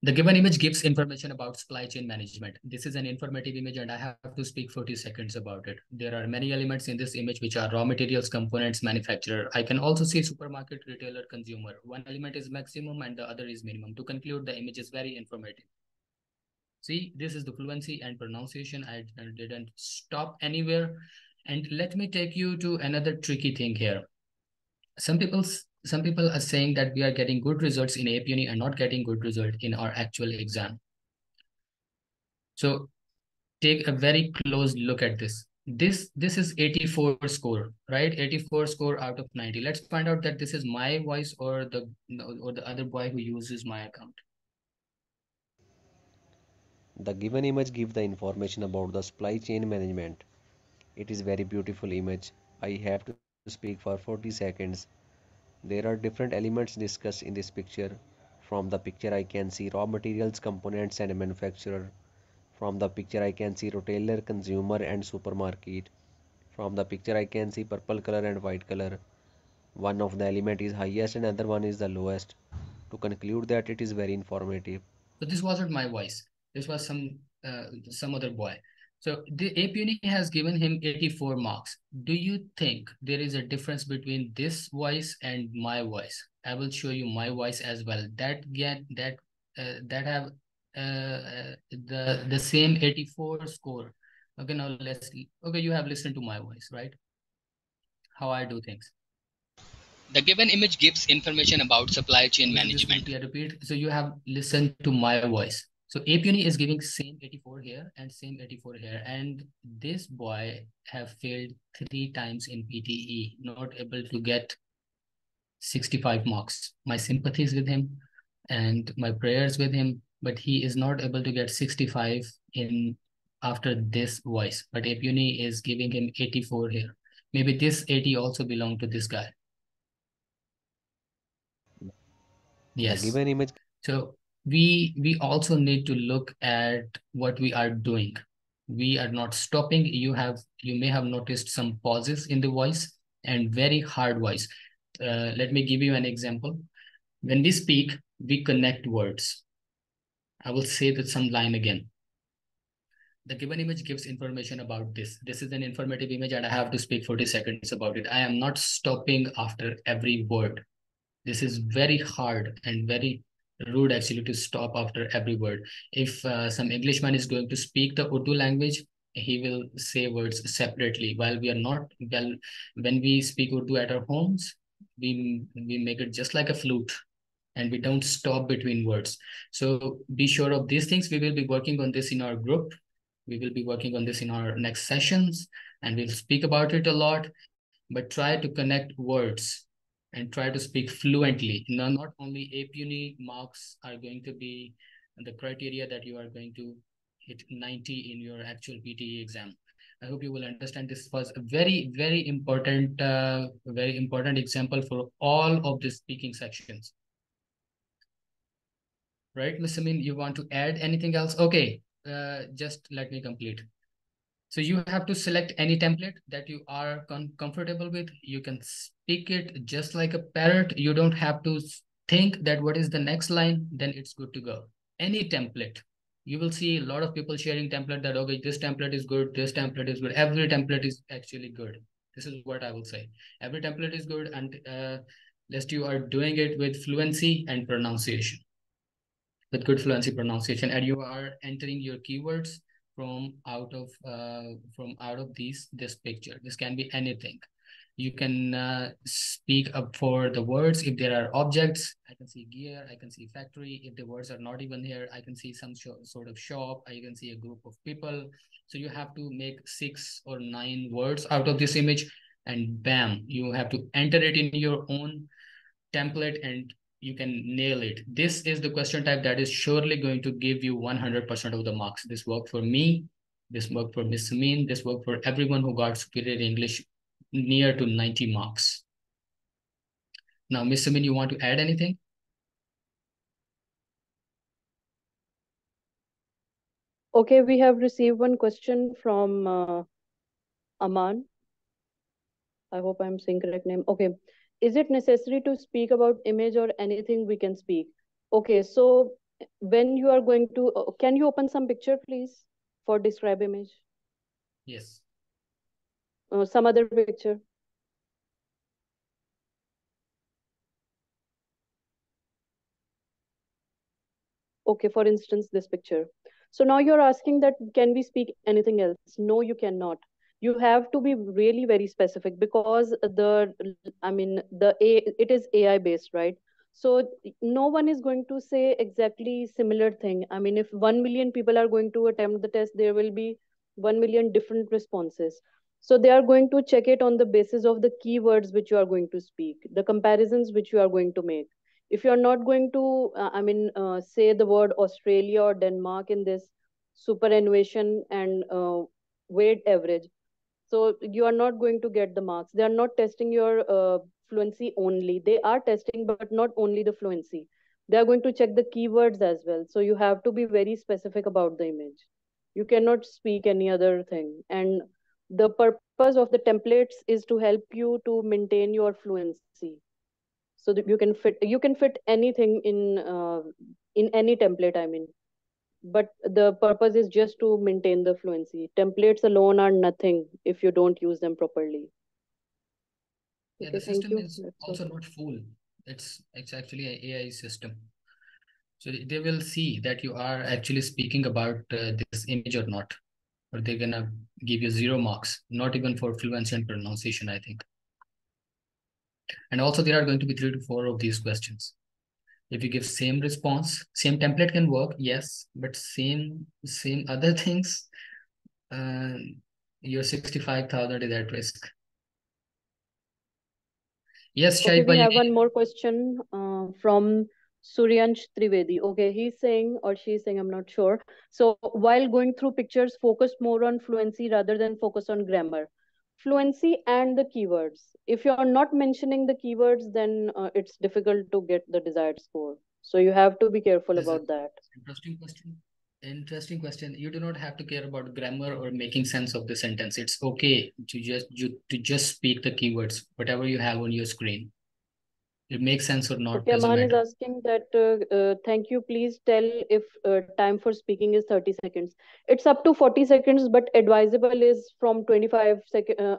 The given image gives information about supply chain management. This is an informative image and I have to speak 40 seconds about it. There are many elements in this image which are raw materials, components, manufacturer. I can also see supermarket, retailer, consumer. One element is maximum and the other is minimum. To conclude, the image is very informative. See, this is the fluency and pronunciation. I didn't stop anywhere. And let me take you to another tricky thing here. Some people are saying that we are getting good results in AP Uni and not getting good result in our actual exam. So take a very close look at this. This is 84 score, right? 84 score out of 90. Let's find out that this is my voice or the other boy who uses my account. The given image gives the information about the supply chain management. It is very beautiful image. I have to speak for 40 seconds. There are different elements discussed in this picture. From the picture I can see raw materials, components and manufacturer. From the picture I can see retailer, consumer and supermarket. From the picture I can see purple color and white color. One of the element is highest and other one is the lowest. To conclude that it is very informative. So this wasn't my voice. This was some other boy. So the APUNI has given him 84 marks. Do you think there is a difference between this voice and my voice? I will show you my voice as well. That have the same 84 score. Okay, now okay, you have listened to my voice, right? How I do things. The given image gives information about supply chain management. Repeat. So you have listened to my voice. So APUNI is giving same 84 here and same 84 here. And this boy have failed 3 times in PTE, not able to get 65 marks. My sympathies with him and my prayers with him, but he is not able to get 65 in after this voice. But APUNI is giving him 84 here. Maybe this 80 also belong to this guy. Yes. The given image. So we also need to look at what we are doing. We are not stopping. You may have noticed some pauses in the voice and very hard voice. Let me give you an example. When we speak, we connect words. I will say that some line again. The given image gives information about this. This is an informative image and I have to speak 40 seconds about it. I am not stopping after every word. This is very hard and very rude actually to stop after every word. If some Englishman is going to speak the Urdu language, he will say words separately. While we are not, when we speak Urdu at our homes, we make it just like a flute and we don't stop between words. So be sure of these things. We will be working on this in our group. We will be working on this in our next sessions and we'll speak about it a lot, but try to connect words and try to speak fluently. Now, not only APUNI marks are going to be the criteria that you are going to hit 90 in your actual PTE exam. I hope you will understand this was a very, very important example for all of the speaking sections. Right, Ms. Sameen, you want to add anything else? Okay, just let me complete. So you have to select any template that you are comfortable with. You can speak it just like a parrot. You don't have to think that what is the next line, then it's good to go. Any template. You will see a lot of people sharing template that, okay, this template is good, this template is good. Every template is actually good. This is what I will say. Every template is good and lest you are doing it with fluency and pronunciation. With good fluency pronunciation and you are entering your keywords from out of this picture. This can be anything. You can speak up for the words. If there are objects, I can see gear, I can see factory. If the words are not even here, I can see some sort of shop. I can see a group of people. So you have to make 6 or 9 words out of this image and bam, you have to enter it in your own template and you can nail it. This is the question type that is surely going to give you 100% of the marks. This worked for me. This worked for Ms. Sameen. This worked for everyone who got superior English near to 90 marks. Now, Ms. Sameen, you want to add anything? Okay, we have received one question from Aman. I hope I'm saying correct name. Okay. Is it necessary to speak about image or anything we can speak? Okay, so when you are going to, can you open some picture, please, for describe image? Yes. Some other picture. Okay, for instance, this picture. So now you're asking that can we speak anything else? No, you cannot. You have to be really very specific because it is AI based, right? So no one is going to say exactly similar thing. I mean, if 1 million people are going to attempt the test, there will be 1 million different responses. So they are going to check it on the basis of the keywords which you are going to speak, the comparisons which you are going to make. If you're not going to say the word Australia or Denmark in this superannuation and weight average, so you are not going to get the marks. They are not testing your fluency only. They are testing, but not only the fluency. They are going to check the keywords as well. So you have to be very specific about the image. You cannot speak any other thing. And the purpose of the templates is to help you to maintain your fluency, so that you can fit anything in any template, I mean. But the purpose is just to maintain the fluency. Templates alone are nothing if you don't use them properly. Yeah, Okay, the thank system you. is That's all. also not full. It's actually an AI system. So they will see that you are actually speaking about this image or not, or they're gonna give you 0 marks, not even for fluency and pronunciation, I think. And also there are going to be 3 to 4 of these questions. If you give same response, same template can work, yes, but same other things, uh, your 65,000 is at risk. Yes, Okay, Shahid we bhai, have one more question from Suryansh Trivedi. Okay, he's saying, or she's saying, I'm not sure. So while going through pictures, focus more on fluency rather than focus on grammar. Fluency and the keywords. If you're not mentioning the keywords, then it's difficult to get the desired score. So you have to be careful this is about that. interesting question. Interesting question. You do not have to care about grammar or making sense of the sentence. It's okay to just speak the keywords, whatever you have on your screen. It makes sense or not, Okay, doesn't Aman is matter. asking that, thank you. Please tell if time for speaking is 30 seconds. It's up to 40 seconds, but advisable is from 25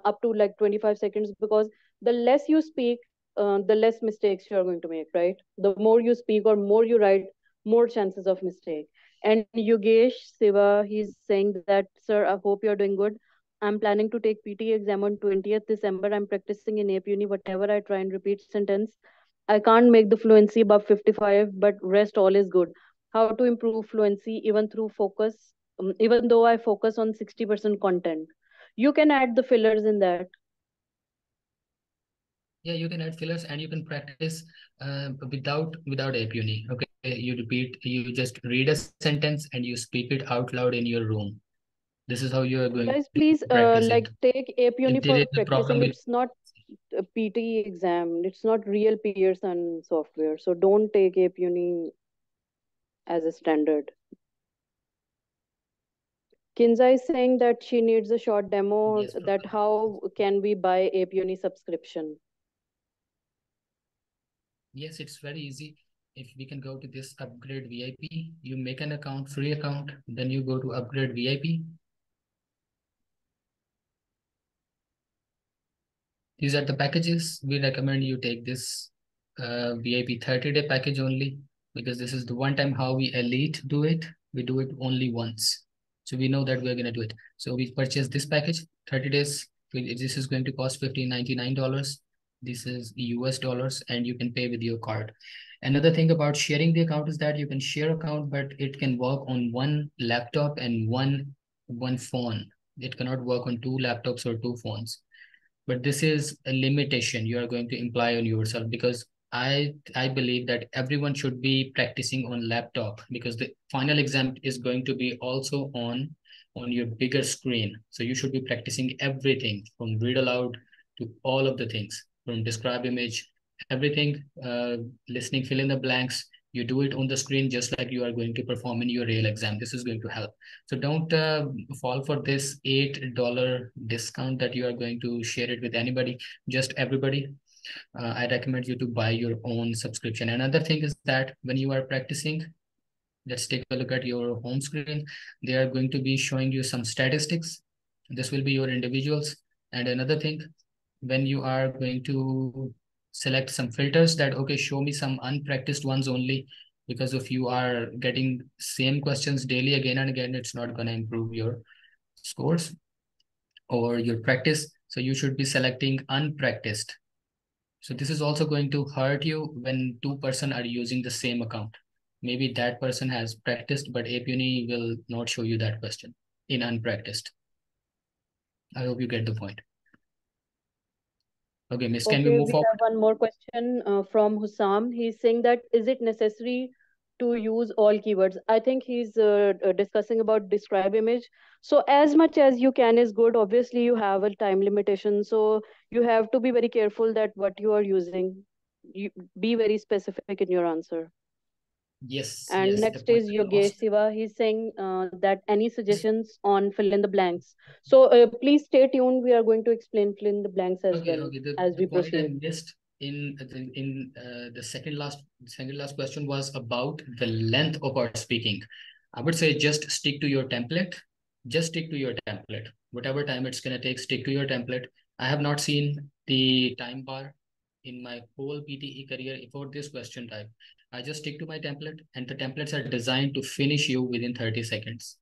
up to like 25 seconds, because the less you speak, the less mistakes you are going to make, right? The more you speak or more you write, more chances of mistake. And Yogesh Siva, he's saying that, sir, I hope you're doing good. I'm planning to take PT exam on 20th December. I'm practicing in AP Uni. Whatever I try and repeat sentence, I can't make the fluency above 55, but rest all is good. How to improve fluency even though I focus on 60% content. You can add the fillers in that. Yeah, you can add fillers and you can practice without AP Uni. Okay, you just read a sentence and you speak it out loud in your room. This is how you are going Guys, to please practice it. like take AP If Uni there is for a problem practicing. with, It's not a PTE exam. It's not real Pearson software. So don't take AP Uni as a standard. Kinza is saying that she needs a short demo. yes, That how can we buy AP Uni subscription? yes, it's very easy. If we can go to this upgrade VIP, you make an account, free account, then you go to upgrade VIP. These are the packages. We recommend you take this VIP 30-day package only, because this is the one time how we elite do it. We do it only once. So we know that we're going to do it. So we purchase this package, 30 days. This is going to cost $1,599. This is US dollars, and you can pay with your card. Another thing about sharing the account is that you can share account, but it can work on one laptop and one phone. It cannot work on 2 laptops or 2 phones. But this is a limitation you are going to imply on yourself, because I believe that everyone should be practicing on laptop, because the final exam is going to be also on your bigger screen. So you should be practicing everything from read aloud to all of the things, from describe image, everything, listening, fill in the blanks. You do it on the screen just like you are going to perform in your real exam. This is going to help. So don't fall for this $8 discount that you are going to share it with anybody, just everybody. I recommend you to buy your own subscription. Another thing is that when you are practicing, let's take a look at your home screen. They are going to be showing you some statistics. This will be your individuals. And another thing, when you are going to select some filters, that, okay, show me some unpracticed ones only, because if you are getting same questions daily again and again, it's not going to improve your scores or your practice. So you should be selecting unpracticed. So this is also going to hurt you when 2 person are using the same account. Maybe that person has practiced, but APUNI will not show you that question in unpracticed. I hope you get the point. Okay, Miss, can we Okay, move we forward? have one more question from Hussam. He's saying that, is it necessary to use all keywords? I think he's discussing about describe image. So as much as you can is good. Obviously, you have a time limitation, so you have to be very careful that what you are using. You be very specific in your answer. Yes, And yes, the next point is I Yogesh lost. Siva. He's saying that any Yes. suggestions on fill in the blanks. So please stay tuned. We are going to explain fill in the blanks as Okay, well okay. as The we point I proceed. missed in the second last question was about the length of our speaking. I would say just stick to your template. Just stick to your template. Whatever time it's gonna take, stick to your template. I have not seen the time bar in my whole PTE career for this question type. I just stick to my template, and the templates are designed to finish you within 30 seconds,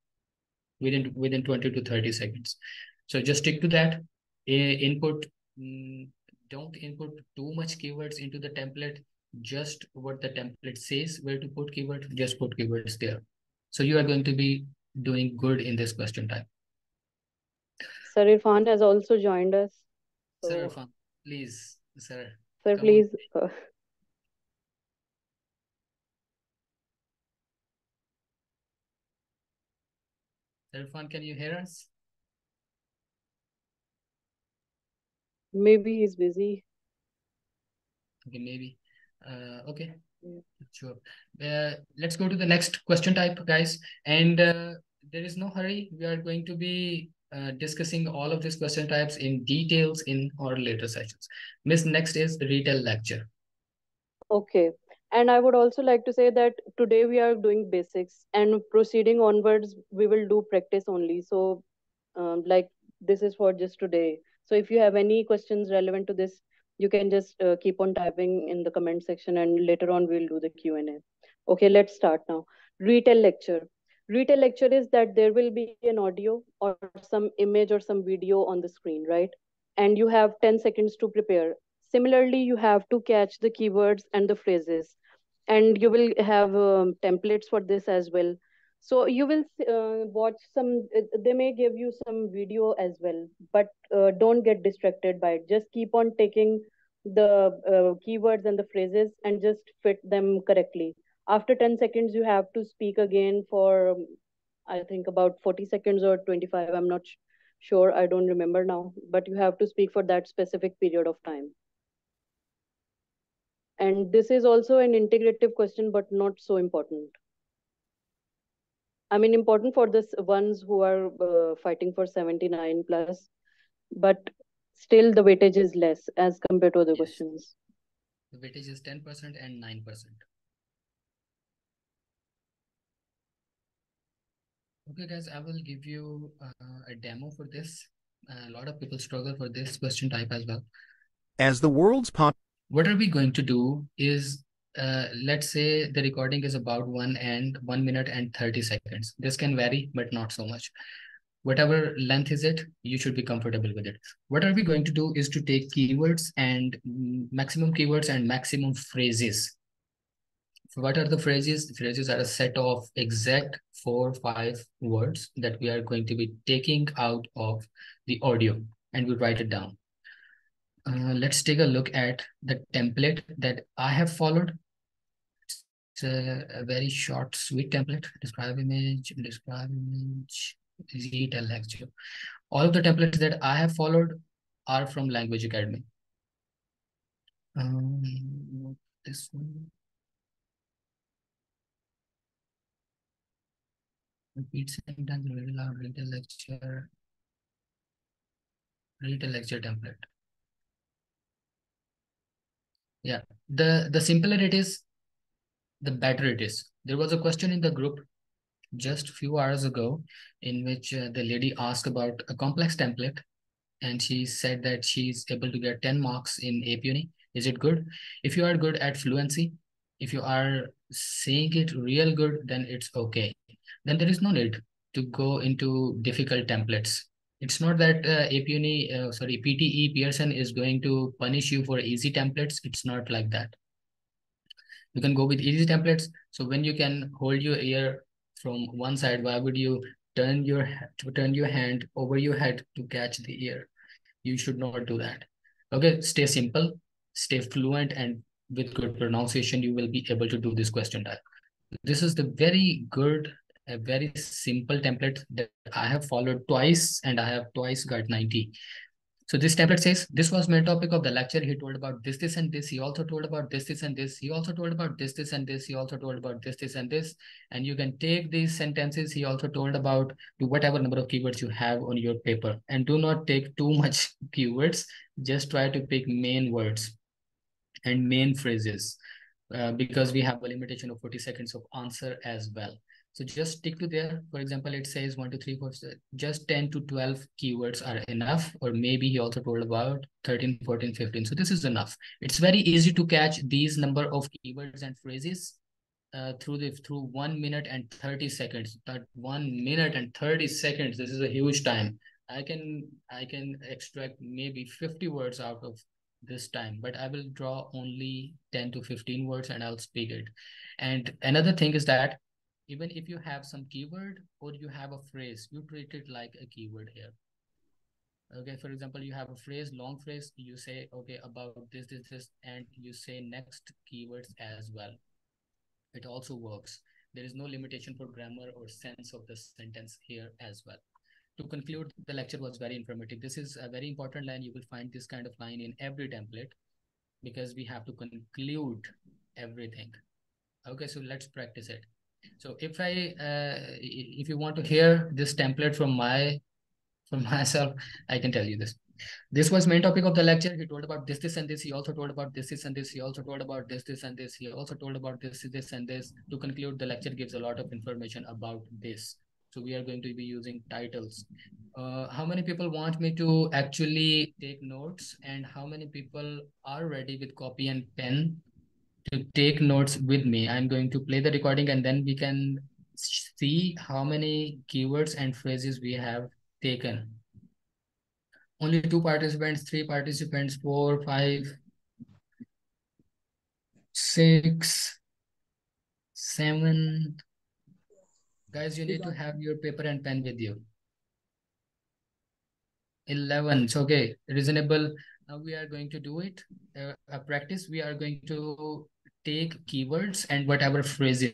within 20 to 30 seconds. So just stick to that. Input, don't input too much keywords into the template. Just what the template says where to put keywords, just put keywords there. So you are going to be doing good in this question type. Sir Irfan has also joined us. Sir So, Irfan, please, sir, sir, come on. please. Sir Irfan, can you hear us? Maybe he's busy. Okay, maybe. Okay, Yeah. sure. Let's go to the next question type, guys. And there is no hurry. We are going to be discussing all of these question types in details in our later sessions. Miss, next is retail lecture. Okay. And I would also like to say that today we are doing basics and proceeding onwards, we will do practice only. So, like, this is for just today. So, if you have any questions relevant to this, you can just keep on typing in the comment section, and later on we'll do the Q&A. Okay, let's start now. Retail lecture. Retail lecture is that there will be an audio or some image or some video on the screen, right? And you have 10 seconds to prepare. Similarly, you have to catch the keywords and the phrases, and you will have templates for this as well. So you will watch some, they may give you some video as well, but don't get distracted by it. Just keep on taking the keywords and the phrases and just fit them correctly. After 10 seconds, you have to speak again for, I think, about 40 seconds or 25. I'm not sure. I don't remember now, but you have to speak for that specific period of time. And this is also an integrative question, but not so important. I mean, important for the ones who are fighting for 79 plus, but still the weightage is less as compared to other Yes. questions. The weightage is 10% and 9%. Okay, guys, I will give you a demo for this. A lot of people struggle for this question type as well. As the world's What are we going to do is, let's say the recording is about 1 minute and 30 seconds. This can vary, but not so much. Whatever length is it, you should be comfortable with it. What are we going to do is to take keywords and maximum keywords and maximum phrases. What are the phrases? The phrases are a set of exact 4 or 5 words that we are going to be taking out of the audio, and we write it down. Let's take a look at the template that I have followed. It's a very short, sweet template. Describe image, retail lecture. All of the templates that I have followed are from Language Academy. This one. Repeat sentence, retail lecture template. Yeah, the simpler it is, the better it is. There was a question in the group just a few hours ago in which the lady asked about a complex template, and she said that she's able to get 10 marks in AP Uni. Is it good? If you are good at fluency, if you are saying it real good, then it's okay. Then there is no need to go into difficult templates. It's not that PTE Pearson is going to punish you for easy templates. It's not like that. You can go with easy templates. So when you can hold your ear from one side, why would you turn your hand over your head to catch the ear? You should not do that. Okay, stay simple, stay fluent, and with good pronunciation, you will be able to do this question type. This is the very good, a very simple template that I have followed twice, and I have twice got 90. So this template says, this was main topic of the lecture. He told about this, and this. He also told about this, and this. He also told about this, and this. He also told about this, and this. And you can take these sentences. He also told about to whatever number of keywords you have on your paper. And do not take too much keywords. Just try to pick main words and main phrases because we have a limitation of 40 seconds of answer as well. So just stick to there. For example, it says 1, 2, 3, 4, just 10 to 12 keywords are enough. Or maybe he also told about 13, 14, 15. So this is enough. It's very easy to catch these number of keywords and phrases through 1 minute and 30 seconds. That 1 minute and 30 seconds, this is a huge time. I can extract maybe 50 words out of this time, but I will draw only 10 to 15 words and I'll speak it. And another thing is that even if you have some keyword or you have a phrase, you treat it like a keyword here. Okay, for example, you have a phrase, long phrase, you say, okay, about this, and you say next keywords as well. It also works. There is no limitation for grammar or sense of the sentence here as well. To conclude, the lecture was very informative. This is a very important line. You will find this kind of line in every template because we have to conclude everything. Okay, so let's practice it. So if you want to hear this template from myself, I can tell you this. This was main topic of the lecture. He told about this, and this. He also told about this, and this. He also told about this, and this. He also told about this, and this. To conclude, the lecture gives a lot of information about this. So we are going to be using titles. How many people want me to actually take notes, and how many people are ready with copy and pen to take notes with me? I'm going to play the recording and then we can see how many keywords and phrases we have taken. Only 2 participants, 3 participants, 4, 5, 6, 7. Guys, you need to have your paper and pen with you. 11. It's okay, reasonable. Now we are going to do it. A practice. We are going to take keywords and whatever phrases.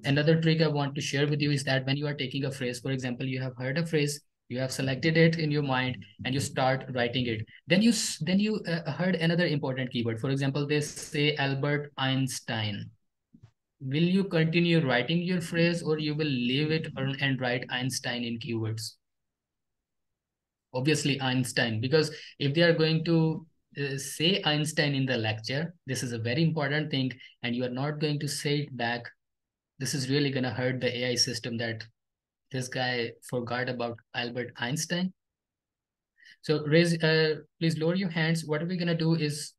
Another trick I want to share with you is that when you are taking a phrase, for example, you have heard a phrase, you have selected it in your mind and you start writing it. Then you heard another important keyword. For example, they say Albert Einstein. Will you continue writing your phrase or you will leave it and write Einstein in keywords? Obviously Einstein, because if they are going to say Einstein in the lecture, this is a very important thing and you are not going to say it back. This is really going to hurt the AI system that this guy forgot about Albert Einstein. So please lower your hands. What we're going to do is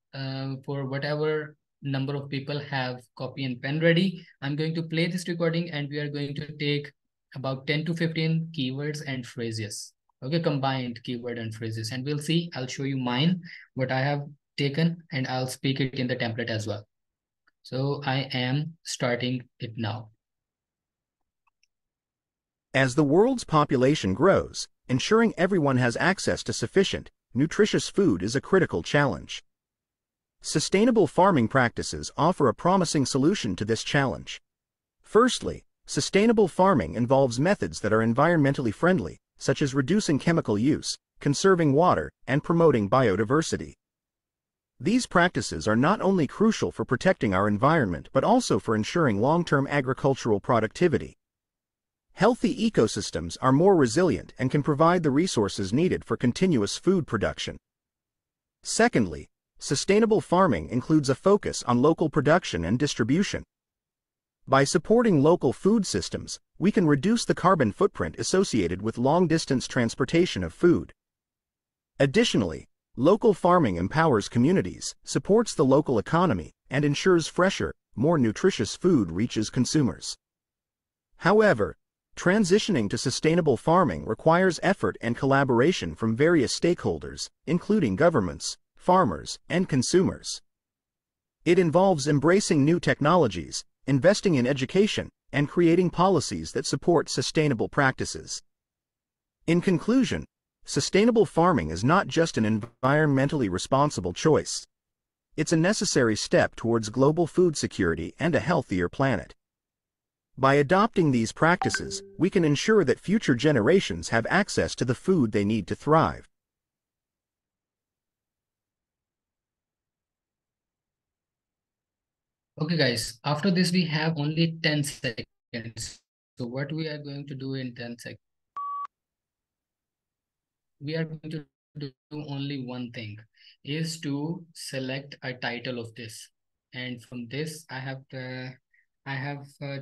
for whatever number of people have copy and pen ready, I'm going to play this recording and we are going to take about 10 to 15 keywords and phrases. Okay, combined keyword and phrases. And we'll see, I'll show you mine, what I have taken, and I'll speak it in the template as well. So I am starting it now. As the world's population grows, ensuring everyone has access to sufficient, nutritious food is a critical challenge. Sustainable farming practices offer a promising solution to this challenge. Firstly, sustainable farming involves methods that are environmentally friendly, such as reducing chemical use, conserving water, and promoting biodiversity. These practices are not only crucial for protecting our environment but also for ensuring long-term agricultural productivity. Healthy ecosystems are more resilient and can provide the resources needed for continuous food production. Secondly, sustainable farming includes a focus on local production and distribution. By supporting local food systems, we can reduce the carbon footprint associated with long-distance transportation of food. Additionally, local farming empowers communities, supports the local economy, and ensures fresher, more nutritious food reaches consumers. However, transitioning to sustainable farming requires effort and collaboration from various stakeholders, including governments, farmers, and consumers. It involves embracing new technologies, investing in education, and creating policies that support sustainable practices. In conclusion, sustainable farming is not just an environmentally responsible choice. It's a necessary step towards global food security and a healthier planet. By adopting these practices, we can ensure that future generations have access to the food they need to thrive. Okay, guys, after this, we have only 10 seconds. So what we are going to do in 10 seconds, we are going to do only one thing, is to select a title of this. And from this, I have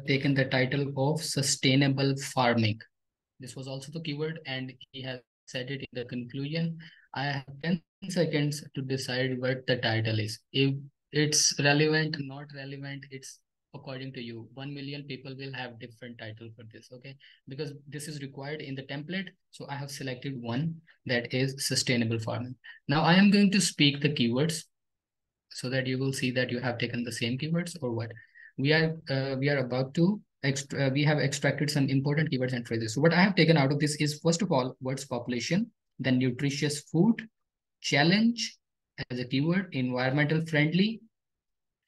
taken the title of sustainable farming. This was also the keyword, and he has said it in the conclusion. I have 10 seconds to decide what the title is. If it's relevant, not relevant, it's according to you. 1 million people will have different title for this, okay? Because this is required in the template. So I have selected one, that is sustainable farming. Now I am going to speak the keywords so that you will see that you have taken the same keywords or what. We are about to we have extracted some important keywords and phrases. So what I have taken out of this is, first of all, words population, then nutritious food, challenge as a keyword, environmental friendly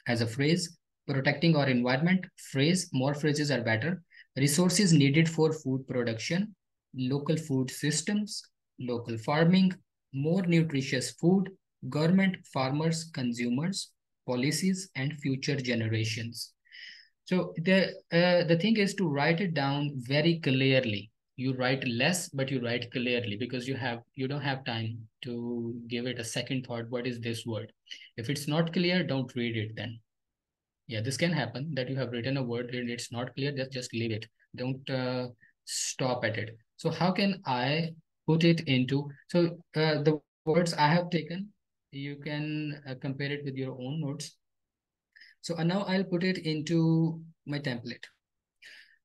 as a phrase, protecting our environment phrase, more phrases are better, resources needed for food production, local food systems, local farming, more nutritious food, government, farmers, consumers, policies, and future generations. So the thing is to write it down very clearly. You write less, but you write clearly, because you don't have time to give it a second thought. What is this word? If it's not clear, don't read it then. Yeah, this can happen, that you have written a word and it's not clear. Just leave it. Don't stop at it. So how can I put it into? So the words I have taken, you can compare it with your own notes. So now I'll put it into my template.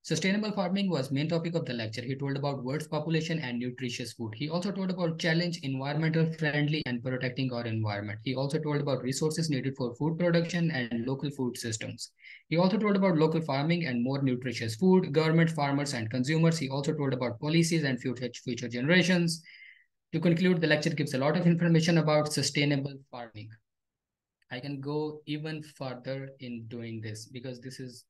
Sustainable farming was main topic of the lecture. He told about world's population and nutritious food. He also told about challenge, environmental friendly, and protecting our environment. He also told about resources needed for food production and local food systems. He also told about local farming and more nutritious food, government, farmers, and consumers. He also told about policies and future generations. To conclude, the lecture gives a lot of information about sustainable farming. I can go even further in doing this, because this is,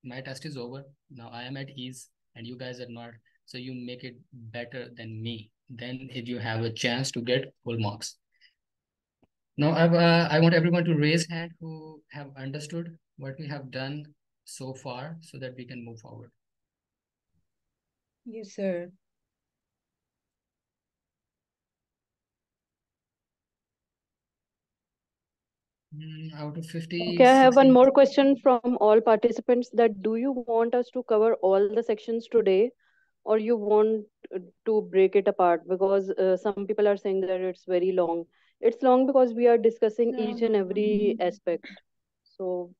my test is over. Now I am at ease and you guys are not. So you make it better than me. Then if you have a chance to get full marks. Now I want everyone to raise hand who have understood what we have done so far, so that we can move forward. Yes, sir. Out of 50, Okay, I have 60. one more question from all participants, that do you want us to cover all the sections today, or you want to break it apart? Because some people are saying that it's very long. It's long because we are discussing No, each and no, no. every aspect. So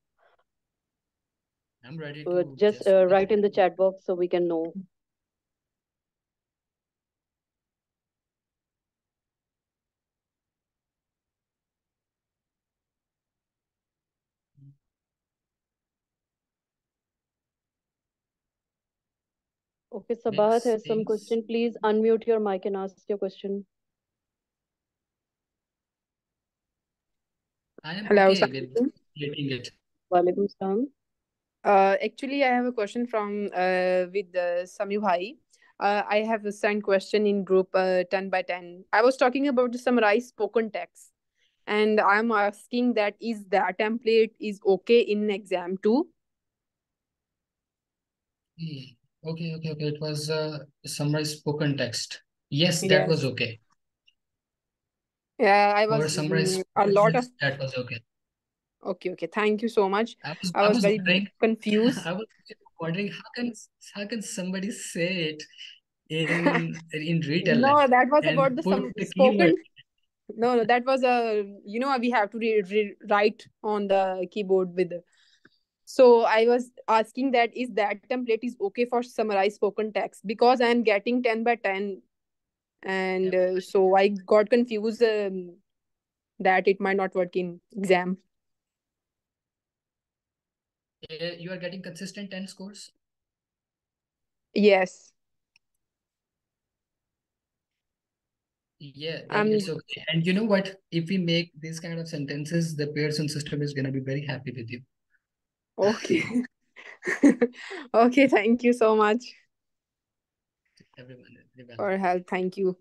I'm ready to just just write in the chat box so we can know. Okay, Sabahat mix has some things. question. Please unmute your mic and ask your question. I am Hello, okay with Sami. creating it. Walaikum salam. Actually, I have a question from with Sami Bhai. I have a sent question in group 10 by 10. I was talking about the summarized spoken text, and I'm asking that is that template is okay in exam too? Okay. It was summarized spoken text. Yes, that was Yes. okay. Yeah, I For was summarized a spoken lot of. text, that was okay. Okay, okay. Thank you so much. I was I I was was very wondering, confused. I was wondering how can somebody say it in written No, language that was about and the put some the keyword. spoken. No, no, that was a, we have to write on the keyboard with. So I was asking that is that template is okay for summarized spoken text, because I am getting 10 by 10, and Yeah, so I got confused that it might not work in exam. you are getting consistent 10 scores. Yes. Yeah, then I'm it's okay. And you know what? If we make these kind of sentences, the Pearson system is gonna be very happy with you. okay. Okay, thank you so much Everyone is welcome. for help. Thank you.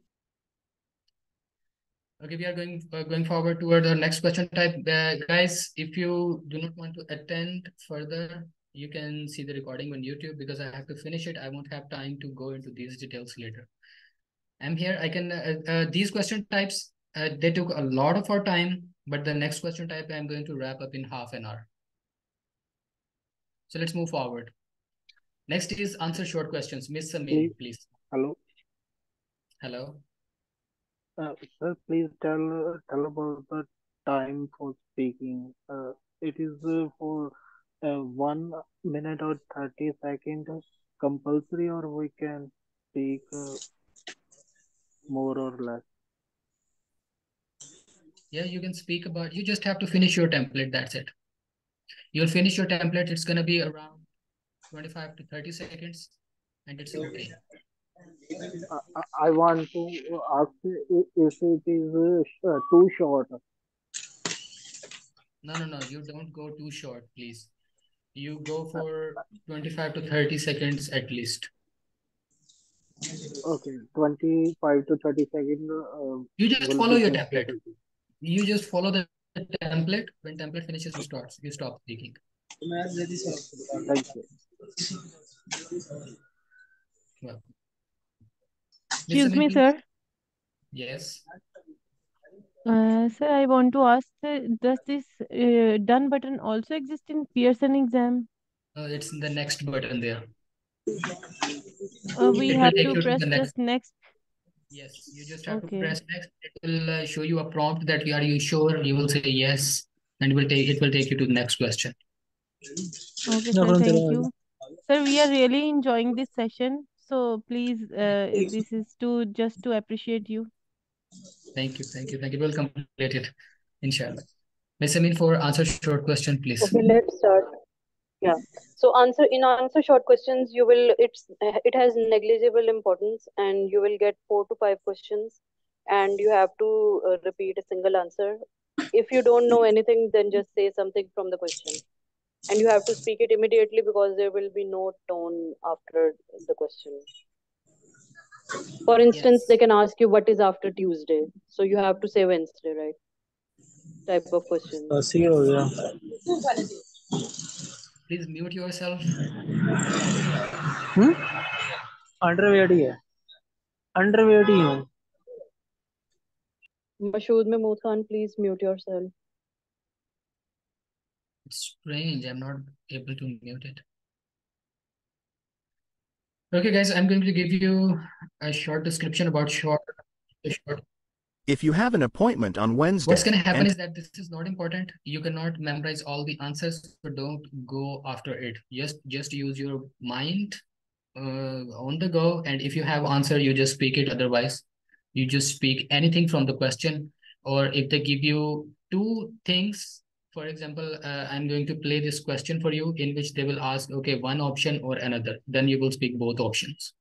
Okay, we are going forward toward the next question type. Guys, if you do not want to attend further, you can see the recording on YouTube because I have to finish it. I won't have time to go into these details later. I'm here. I can these question types. They took a lot of our time, but the next question type I'm going to wrap up in half an hour. So let's move forward. Next is answer short questions. Miss Sameen, please. Hello. Hello. Sir, please tell about the time for speaking. It is for 1 minute or 30 seconds compulsory, or we can speak more or less. Yeah, you can speak about. You just have to finish your template. That's it. You'll finish your template. It's gonna be around 25 to 30 seconds, and it's okay. I want to ask if it is too short. No. You don't go too short, please. You go for 25 to 30 seconds at least. Okay, 25 to 30 seconds. You just will follow be your good. template. You just follow the template. When template finishes, you stop speaking. Thank you. Well, Excuse me, sir. Yes. Sir, I want to ask, does this done button also exist in Pearson exam? It's in the next button there. We have to press just next. Yes, you just have to press next. It will show you a prompt that are you sure? You will say yes, and it will take you to the next question. Okay, sir. Thank you. Sir, we are really enjoying this session. So please, this is just to appreciate you. Thank you. We'll complete it, inshallah. Ms. Amin, for answer short question, please. Okay, let's start. Yeah. So answer short questions, it has negligible importance, and you will get 4 to 5 questions, and you have to repeat a single answer. If you don't know anything, then just say something from the question, and you have to speak it immediately because there will be no tone after the question. For instance, they can ask you what is after Tuesday, so you have to say Wednesday, right? Type of question. Please mute yourself. Mashood Mahmood Khan, please mute yourself. It's strange. I'm not able to mute it. Okay, guys, I'm going to give you a short description about short. If you have an appointment on Wednesday, what's going to happen is that this is not important. You cannot memorize all the answers, so don't go after it. Just use your mind on the go, and if you have answer, you just speak it. Otherwise, you just speak anything from the question, or if they give you two things. For example, I'm going to play this question for you in which they will ask, okay, one option or another. Then you will speak both options.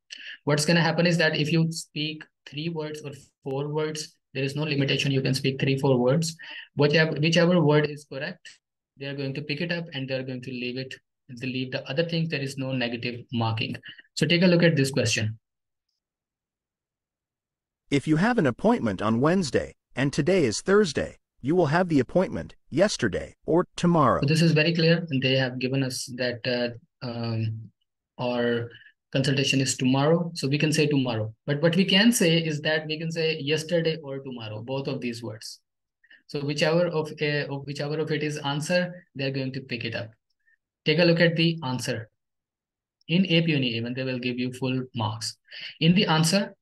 What's going to happen is that if you speak 3 words or 4 words, there is no limitation. You can speak 3, 4 words. Whichever word is correct, they are going to pick it up and they're going to leave it. They leave the other things. There is no negative marking. So take a look at this question. If you have an appointment on Wednesday and today is Thursday, you will have the appointment yesterday or tomorrow. So this is very clear, and they have given us that our consultation is tomorrow, so we can say tomorrow. But what we can say is that we can say yesterday or tomorrow, both of these words. So whichever of it is answer, they're going to pick it up. Take a look at the answer. In APUNI even, they will give you full marks. In the answer,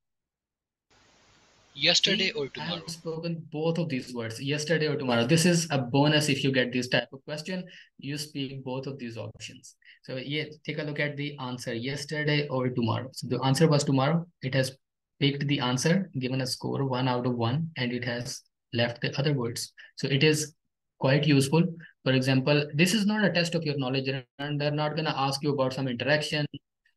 yesterday or tomorrow. I have spoken both of these words, yesterday or tomorrow. This is a bonus if you get this type of question. You speak both of these options. So yeah, take a look at the answer, yesterday or tomorrow. So the answer was tomorrow. It has picked the answer, given a score 1 out of 1, and it has left the other words. So it is quite useful. For example, this is not a test of your knowledge, and they're not going to ask you about some interaction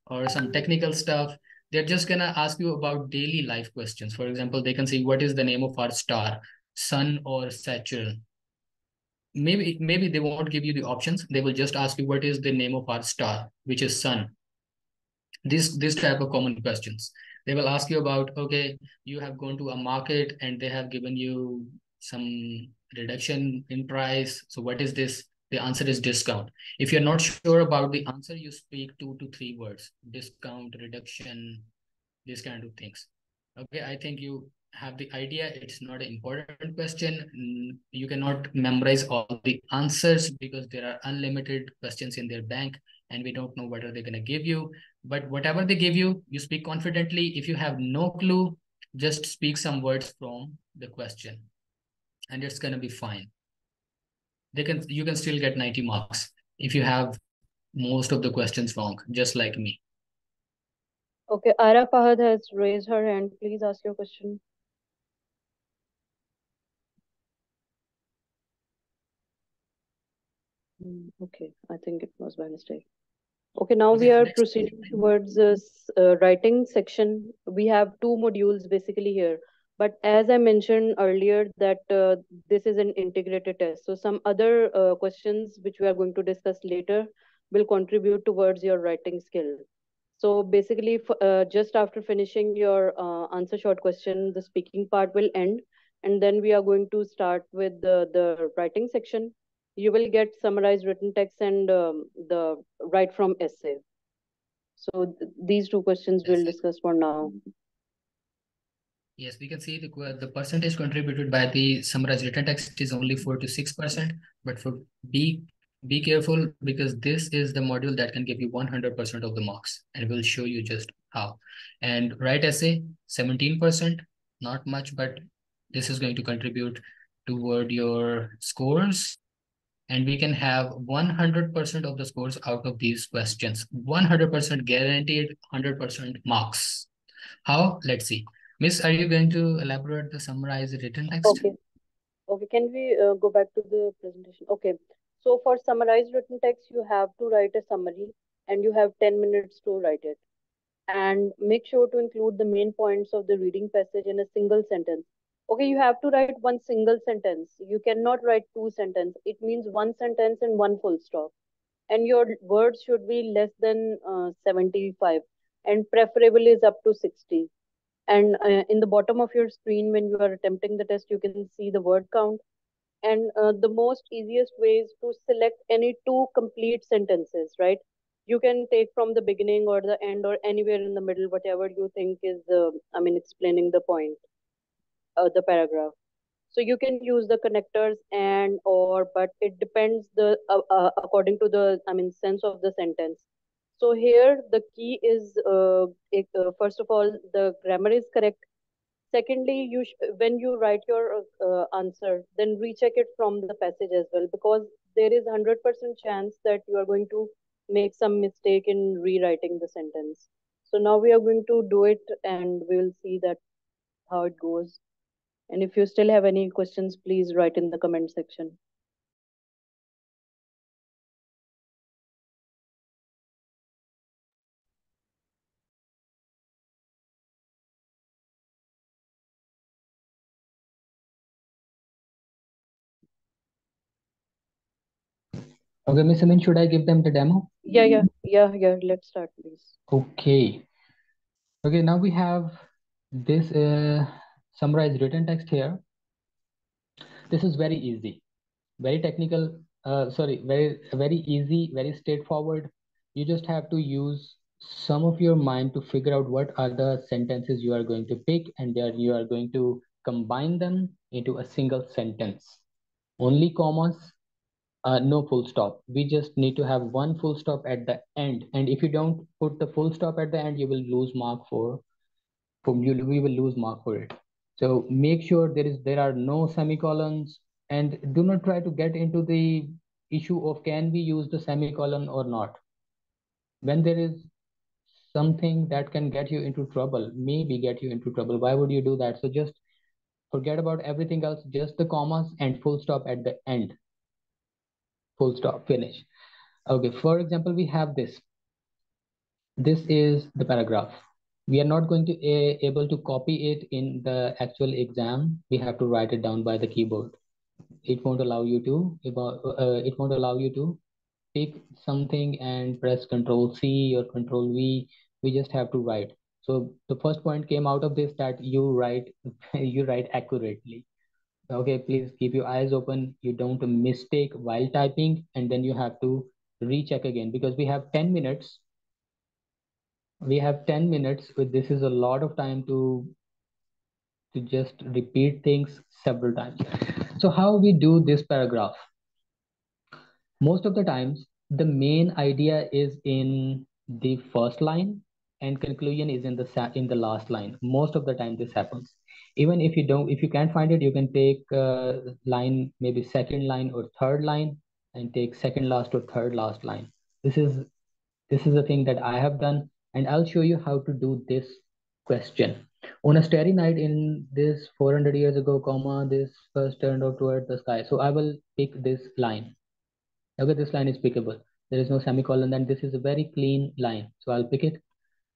or some technical stuff. They're just gonna ask you about daily life questions. For example, they can say, what is the name of our star, Sun or Saturn? Maybe they won't give you the options. They will just ask you, what is the name of our star, which is Sun? This type of common questions. They will ask you about, okay, you have gone to a market and they have given you some reduction in price. So what is this? The answer is discount. If you're not sure about the answer, you speak 2 to 3 words: discount, reduction, these kind of things. Okay, I think you have the idea. It's not an important question. You cannot memorize all the answers because there are unlimited questions in their bank and we don't know what are they going to give you. But whatever they give you, you speak confidently. If you have no clue, just speak some words from the question and it's going to be fine. You can still get 90 marks if you have most of the questions wrong, just like me. Okay, Ara Fahad has raised her hand. Please ask your question. Okay, I think it was by mistake. Okay, now we are proceeding towards this writing section. We have 2 modules basically here. But as I mentioned earlier that this is an integrated test. So some other questions which we are going to discuss later will contribute towards your writing skill. So basically, just after finishing your answer short question, the speaking part will end. And then we are going to start with the writing section. You will get summarized written text and the write from essay. So these 2 questions we'll discuss for now. Yes, we can see the percentage contributed by the summarized written text is only 4 to 6%. But for be careful because this is the module that can give you 100% of the marks, and we'll show you just how. And write essay 17%, not much, but this is going to contribute toward your scores. And we can have 100% of the scores out of these questions. 100% guaranteed, 100% marks. How? Let's see. Miss, are you going to elaborate the summarized written text? Okay. Okay, can we go back to the presentation? Okay. So for summarized written text, you have to write a summary and you have 10 minutes to write it. And make sure to include the main points of the reading passage in a single sentence. Okay, you have to write one single sentence. You cannot write 2 sentences. It means 1 sentence and 1 full stop. And your words should be less than 75 and preferable is up to 60. And in the bottom of your screen, when you are attempting the test, you can see the word count. And the most easiest way is to select any 2 complete sentences, right? You can take from the beginning or the end or anywhere in the middle, whatever you think is, explaining the point, the paragraph. So you can use the connectors and or, but it depends the according to the, sense of the sentence. So here the key is, first of all, the grammar is correct. Secondly, when you write your answer, then recheck it from the passage as well, because there is 100% chance that you are going to make some mistake in rewriting the sentence. So now we are going to do it and we will see that how it goes. And if you still have any questions, please write in the comment section. Okay, Miss Amin, should I give them the demo? Yeah. Let's start, please. Okay. Okay, now we have this summarized written text here. This is very easy, very technical, very easy, very straightforward. You just have to use some of your mind to figure out what are the sentences you are going to pick, and then you are going to combine them into a single sentence. Only commas, no full stop. We just need to have 1 full stop at the end. And if you don't put the full stop at the end, you will lose mark we will lose mark for it. So make sure there are no semicolons, and do not try to get into the issue of can we use the semicolon or not. When there is something that can get you into trouble, maybe get you into trouble, why would you do that? So just forget about everything else, just the commas and full stop at the end. Full stop, finish. Okay, for example, we have this. This is the paragraph. We are not going to able to copy it in the actual exam. We have to write it down by the keyboard. It won't allow you to pick something and press Control C or Control V. We just have to write. So the first point came out of this, that you write you write accurately. Okay, please keep your eyes open. You don't mistake while typing, and then you have to recheck again, because we have 10 minutes. We have 10 minutes. This is a lot of time to just repeat things several times. So how we do this paragraph? Most of the times, the main idea is in the first line, and conclusion is in the last line. Most of the time, this happens. Even if you can't find it, you can take line, maybe second line or third line, and take second last or third last line. This is the thing that I have done, and I'll show you how to do this question. On a starry night in this 400 years ago, comma, this first turned out toward the sky. So I will pick this line. Okay, this line is pickable. There is no semicolon, and this is a very clean line. So I'll pick it.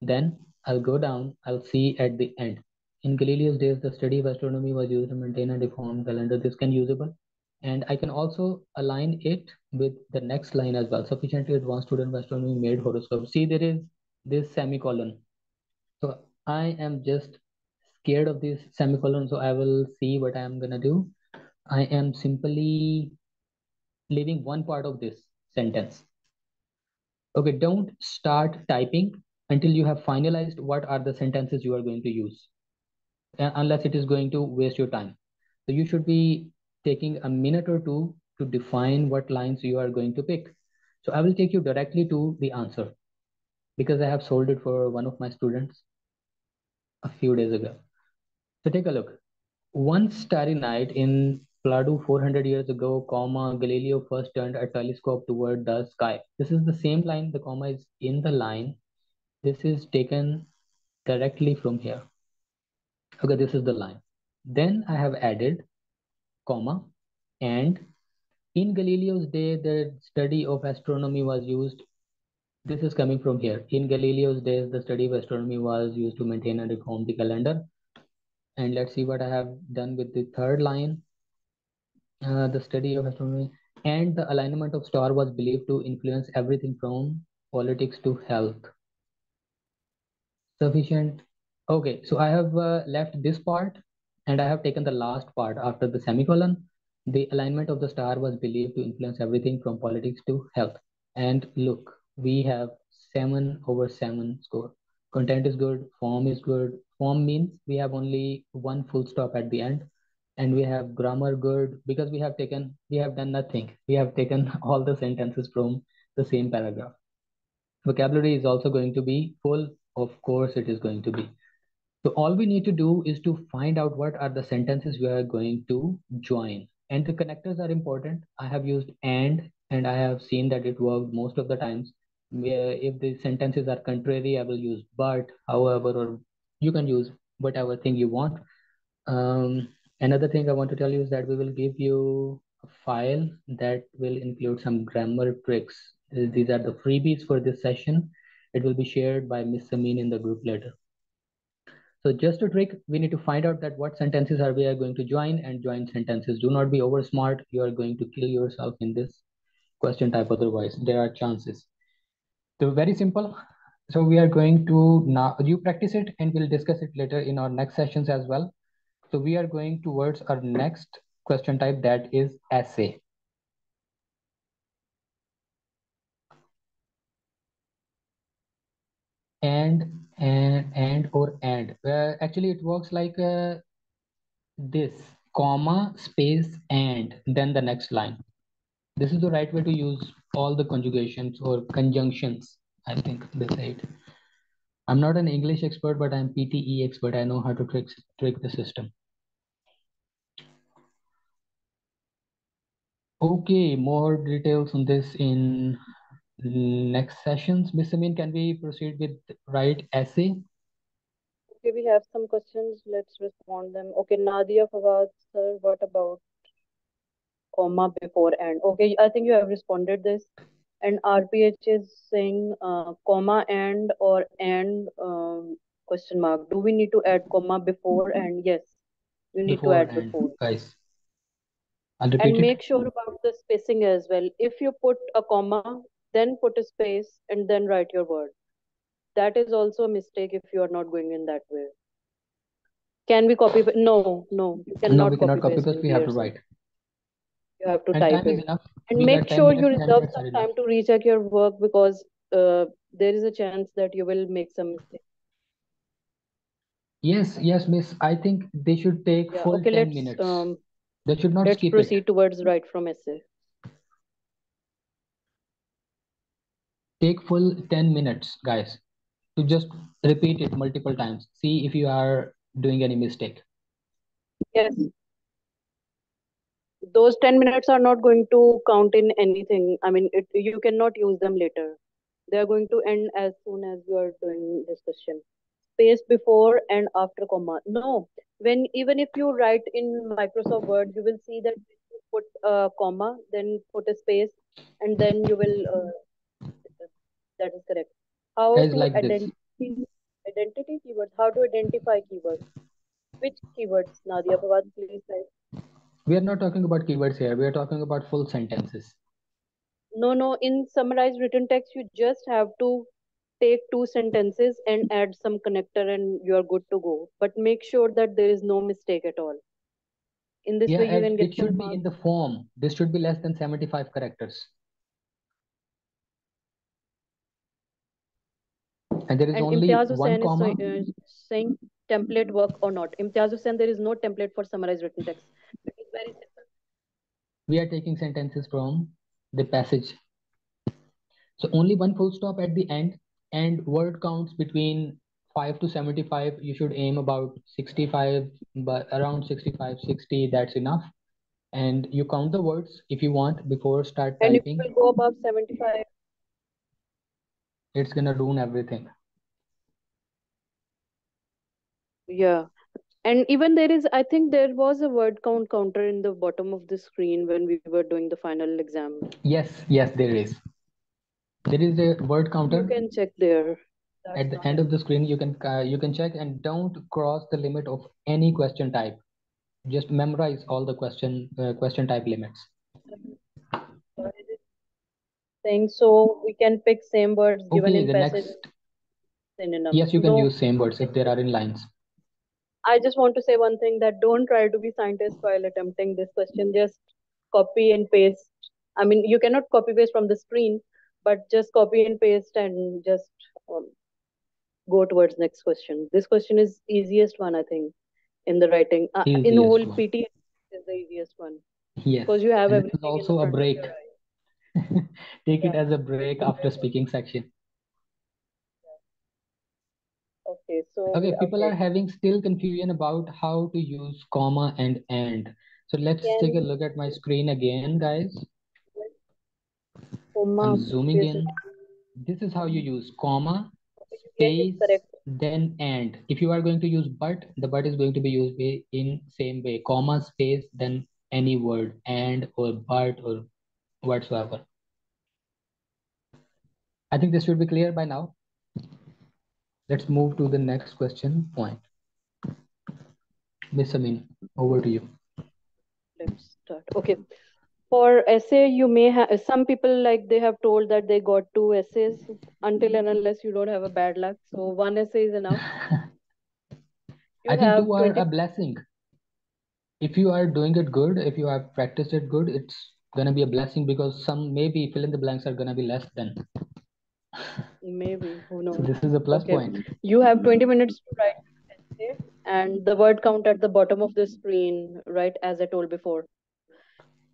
Then I'll go down. I'll see at the end. In Galileo's days, the study of astronomy was used to maintain a deformed calendar. This can usable. And I can also align it with the next line as well. Sufficiently advanced student of astronomy made horoscope. See, there is this semicolon. So I am just scared of this semicolon. So I will see what I am gonna do. I am simply leaving one part of this sentence. Okay, don't start typing until you have finalized what are the sentences you are going to use, unless it is going to waste your time. So you should be taking a minute or two to define what lines you are going to pick. So I will take you directly to the answer, because I have sold it for one of my students a few days ago. So take a look. One starry night in Pladu 400 years ago, comma, Galileo first turned a telescope toward the sky. This is the same line, the comma is in the line. This is taken directly from here. Okay, this is the line. Then I have added comma, and in Galileo's day, the study of astronomy was used. This is coming from here. In Galileo's days, the study of astronomy was used to maintain and reform the calendar. And let's see what I have done with the third line. The study of astronomy and the alignment of star was believed to influence everything from politics to health. Sufficient. Okay, so I have left this part, and I have taken the last part after the semicolon. The alignment of the star was believed to influence everything from politics to health. And look, we have 7/7 score. Content is good, form is good. Form means we have only one full stop at the end, and we have grammar good, because we have done nothing. We have taken all the sentences from the same paragraph. Vocabulary is also going to be full. Of course, it is going to be. So all we need to do is to find out what are the sentences we are going to join. And the connectors are important. I have used and I have seen that it worked most of the times. If the sentences are contrary, I will use but, however, or you can use whatever thing you want. Another thing I want to tell you is that we will give you a file that will include some grammar tricks. These are the freebies for this session. It will be shared by Ms. Sameen in the group later. So just a trick, we need to find out that what sentences are we are going to join, and join sentences. Do not be over smart. You are going to kill yourself in this question type. Otherwise, there are chances. So very simple. So we are going to now, you practice it and we'll discuss it later in our next sessions as well. So we are going towards our next question type, that is essay. And or and. Actually, it works like this, comma, space, and then the next line. This is the right way to use all the conjugations or conjunctions, I think they say it. I'm not an English expert, but I'm PTE expert. I know how to trick the system. Okay, more details on this in next sessions. Ms. Amin, can we proceed with write essay? Okay, we have some questions. Let's respond them. Okay, Nadia Fawad, sir, what about comma before and? Okay, I think you have responded this. And RPH is saying comma and or and question mark. Do we need to add comma before and? Yes, you need to Before add and, before. guys. I'll repeat And it. make sure about the spacing as well. If you put a comma, then put a space and then write your word. that is also a mistake if you are not going in that way. Can we copy? No, no, you No, cannot we cannot copy paste paste. in We have clear to sense. write. You have to And type time is it. enough. And We make got 10 sure you minutes. 10 reserve minutes are some enough. time to recheck your work, because there is a chance that you will make some mistake. Yes, yes, Miss. I think they should take Yeah, full okay, 10 minutes. They should not let's skip it. proceed towards write from essay. Take full 10 minutes, guys, to just repeat it multiple times. See if you are doing any mistake. Yes, those 10 minutes are not going to count in anything. I mean, you cannot use them later. They are going to end as soon as you are doing this question. Space before and after comma. No, when even if you write in Microsoft Word, you will see that you put a comma, then put a space, and then you will. That is correct. How Guys, to like this. identity keywords? How to identify keywords? Which keywords, Nadia? Fawad, please type. We are not talking about keywords here. We are talking about full sentences. No. In summarized written text, you just have to take two sentences and add some connector, and you are good to go. But make sure that there is no mistake at all. In this Yeah, way, you can and get it full should be in marks. the form. This should be less than 75 characters. And there is And only Imtiaz one Hussain is comma. saying template work or not. Imtiaz Hussain, there is no template for summarized written text. It is very simple. We are taking sentences from the passage. So only one full stop at the end, and word counts between 5 to 75. You should aim about 65, but around 65, 60, that's enough. And you count the words if you want before start And if you typing. will go above 75, It's gonna ruin everything. yeah. And even there is, I think there was a word count counter in the bottom of the screen when we were doing the final exam. Yes, there is. There is a word You counter can check there. That's at the not end an of the issue. screen. You can check, and don't cross the limit of any question type. Just memorize all the question type limits. Saying so, we can pick same words given Okay, in the passage next. synonyms. Yes, you can No, use same words if there are in lines. I just want to say one thing, that don't try to be scientist while attempting this question. Just copy and paste. I mean, you cannot copy paste from the screen, but just copy and paste and just um, go towards next question. This question is easiest one, I think, in the writing. In Easiest whole one. PTE is the easiest one, Yes, because you have and this is everything in the also a front of break. your eye. Take it Yeah. as a break after speaking section. Okay, so Okay, people okay. are having still confusion about how to use comma and and. So let's take a Can look at my screen again, guys. comma I'm zooming space? in. This is how you use comma, Okay, you get it space, correct. then and. If you are going to use but, the but is going to be used in same way. Comma, space, then any word, and or but or whatsoever. I think this should be clear by now. Let's move to the next question point. Miss Amin, over to you. Let's start. Okay. For essay, you may have some people, like, they have told that they got two essays, until and unless you don't have a bad luck. So one essay is enough. You I think have two are 20. a blessing. If you are doing it good, if you have practiced it good, it's gonna be a blessing, because some maybe fill in the blanks are gonna be less than. Maybe, who So knows? this is a plus Okay. point. You have 20 minutes to write your essay, and the word count at the bottom of the screen, right, as I told before.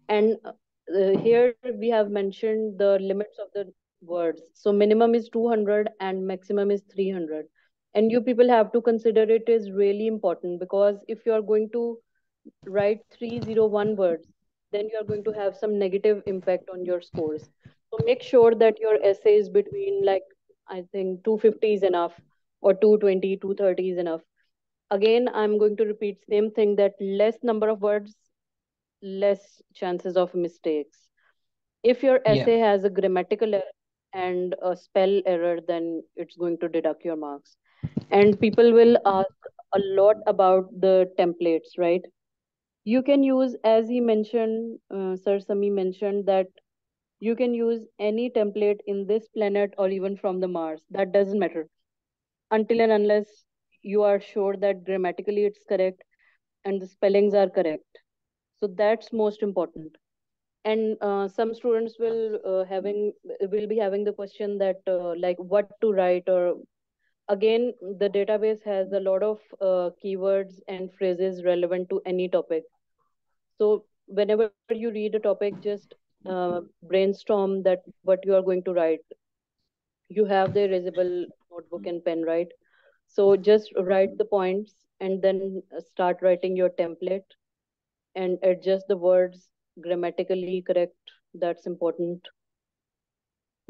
And here we have mentioned the limits of the words. So minimum is 200 and maximum is 300. And you people have to consider it is really important, because if you are going to write 301 words, then you are going to have some negative impact on your scores. So make sure that your essay is between, like, I think 250 is enough, or 220, 230 is enough. Again, I'm going to repeat same thing, that less number of words, less chances of mistakes. If your Yeah. essay has a grammatical error and a spell error, then it's going to deduct your marks. And people will ask a lot about the templates, right? You can use, as he mentioned, Sir Sami mentioned, that you can use any template in this planet or even from the Mars. That doesn't matter. until and unless you are sure that grammatically it's correct and the spellings are correct. So that's most important. And some students will be having the question that like what to write, or again the database has a lot of keywords and phrases relevant to any topic. So whenever you read a topic, just brainstorm that what you are going to write. You have the erasable notebook and pen, right? So just write the points and then start writing your template and adjust the words grammatically correct. That's important,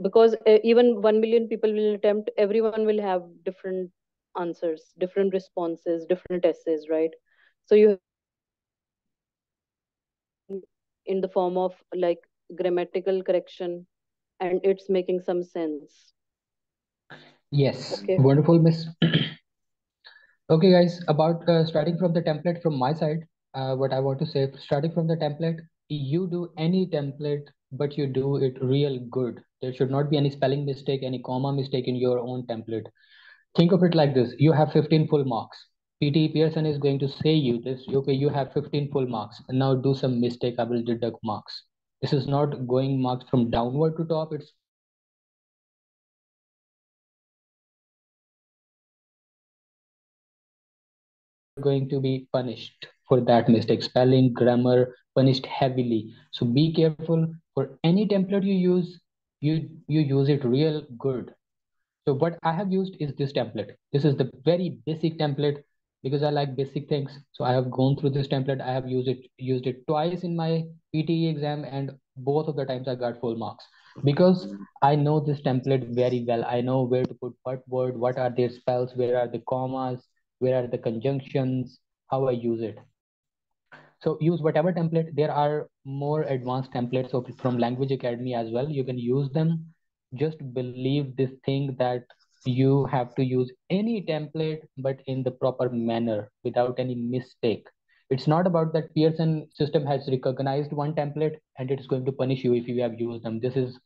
because even 1 million people will attempt, everyone will have different answers, different responses, different essays, right? So you have to make sure that everything in the form of like grammatical correction and it's making some sense. Yes, Okay. wonderful, Miss. Okay, guys, about starting from the template from my side, what I want to say, starting from the template, you do any template, but you do it real good. There should not be any spelling mistake, any comma mistake in your own template. Think of it like this: you have 15 full marks. PTE Pearson is going to say you this, okay, you have 15 full marks. And now do some mistake, I will deduct marks. This is not going marks from downward to top, it's going to be upward to top. If you have made any mistake in your template, you are going to be punished for that mistake. Spelling, grammar, punished heavily. So be careful for any template you use. You use it real good. So what I have used is this template. This is the very basic template because I like basic things. So I have gone through this template. I have used it twice in my PTE exam, and both of the times I got full marks because I know this template very well. I know where to put what word, what are their spells, where are the commas, where are the conjunctions, how I use it. So use whatever template. There are more advanced templates from Language Academy as well. You can use them. Just believe this thing that you have to use any template, but in the proper manner without any mistake. It's not about that Pearson system has recognized one template and it's going to punish you if you have used them. This is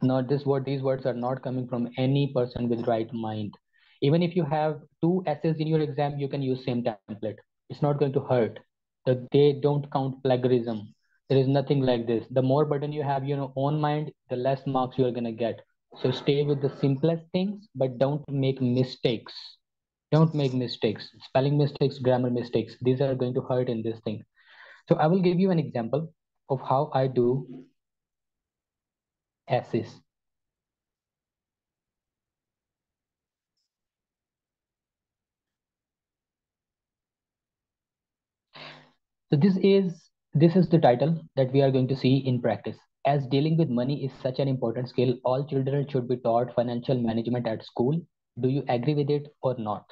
not this word. These words are not coming from any person with right mind. Even if you have two essays in your exam, you can use same template. It's not going to hurt. They don't count plagiarism. There is nothing like this. The more burden you have your own mind, the less marks you are going to get. So stay with the simplest things, but don't make mistakes. Don't make mistakes. Spelling mistakes, grammar mistakes, these are going to hurt in this thing. So I will give you an example of how I do essays. So this is the title that we are going to see in practice. As dealing with money is such an important skill, all children should be taught financial management at school. Do you agree with it or not?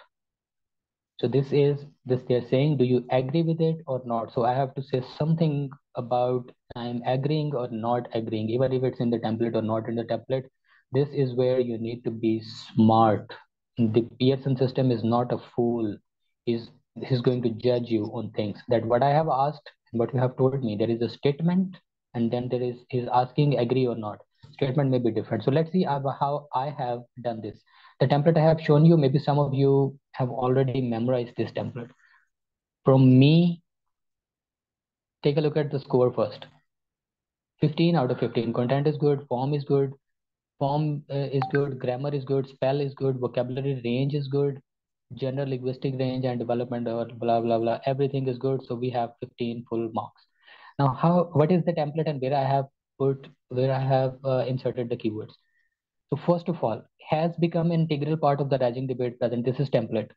So this they're saying, do you agree with it or not? So I have to say something about I'm agreeing or not agreeing, even if it's in the template or not in the template. This is where you need to be smart. The Pearson system is not a fool. He's going to judge you on things that what I have asked and what you have told me. There is a statement, and then there is he's asking agree or not. Statement may be different. So let's see how I have done this. The template I have shown you, maybe some of you have already memorized this template. From me, take a look at the score first. 15 out of 15. Content is good, form is good, is good, grammar is good, spell is good, vocabulary range is good, general linguistic range and development or blah blah blah. Everything is good. So we have 15 full marks. Now, what is the template and where I have inserted the keywords? So first of all, has become an integral part of the rising debate present. This is template.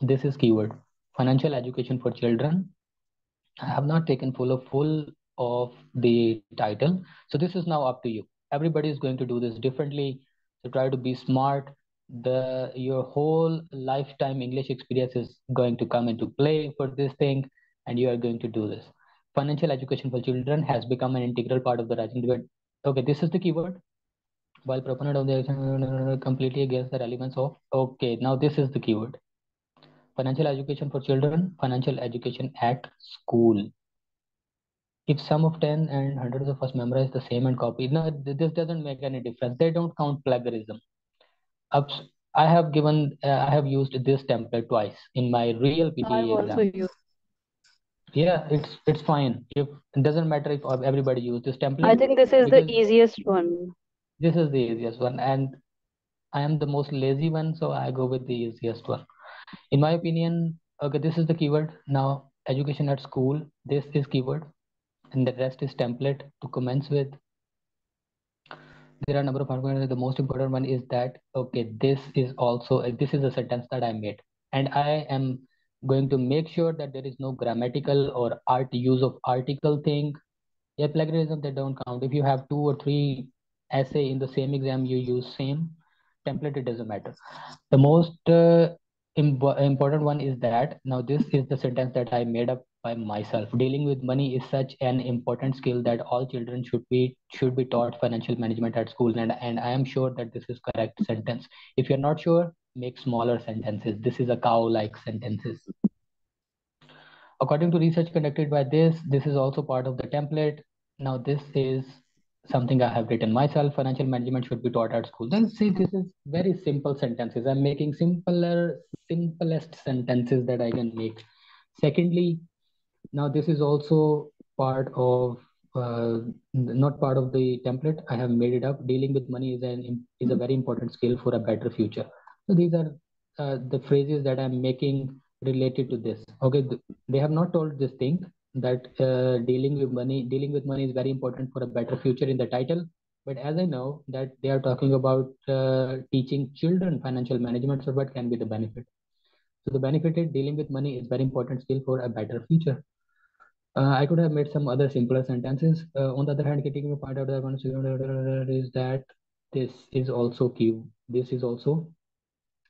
This is keyword. Financial education for children. I have not taken full of the title. So this is now up to you. Everybody is going to do this differently. So try to be smart. Your whole lifetime English experience is going to come into play for this thing, and you are going to do this. Financial education for children has become an integral part of the rising debate. Okay, this is the keyword. While proponent of the action completely against the relevance of. Okay, now this is the keyword. Financial education for children, financial education at school. If some of 10 and hundreds of us memorize the same and copy, no, this doesn't make any difference. They don't count plagiarism. Up, I have used this template twice in my real I've PTE also exam. used. Yeah, it's fine. If it doesn't matter if everybody use this I template, think this is the because easiest one. this is the easiest one, and I am the most lazy one, so I go with the easiest one. In my opinion, okay, this is the keyword. Now, education at school, this is keyword, and the rest is template to commence with. There are a number of arguments. The most important one is that, okay, this is a sentence that I made, and I am going to make sure that there is no grammatical or use of article thing. Yeah, plagiarism, they don't count. If you have 2 or 3 essay in the same exam, you use same template, it doesn't matter. The most important one is that now this is the sentence that I made up by myself. Dealing with money is such an important skill that all children should be taught financial management at school. And I am sure that this is correct sentence. If you're not sure, make smaller sentences. This is a cow-like sentences. According to research conducted by this is also part of the template. Now, this is something I have written myself. Financial management should be taught at school. Then see, this is very simple sentences. I'm making simplest sentences that I can make. Secondly, now this is also part of not part of the template. I have made it up. Dealing with money is a very important skill for a better future. So these are the phrases that I'm making related to this. Okay, they have not told this thing that dealing with money is very important for a better future in the title. But as I know that they are talking about teaching children financial management, so what can be the benefit? So the benefit is dealing with money is very important skill for a better future. I could have made some other simpler sentences. On the other hand, getting a point out that I want to say is that this is also key. This is also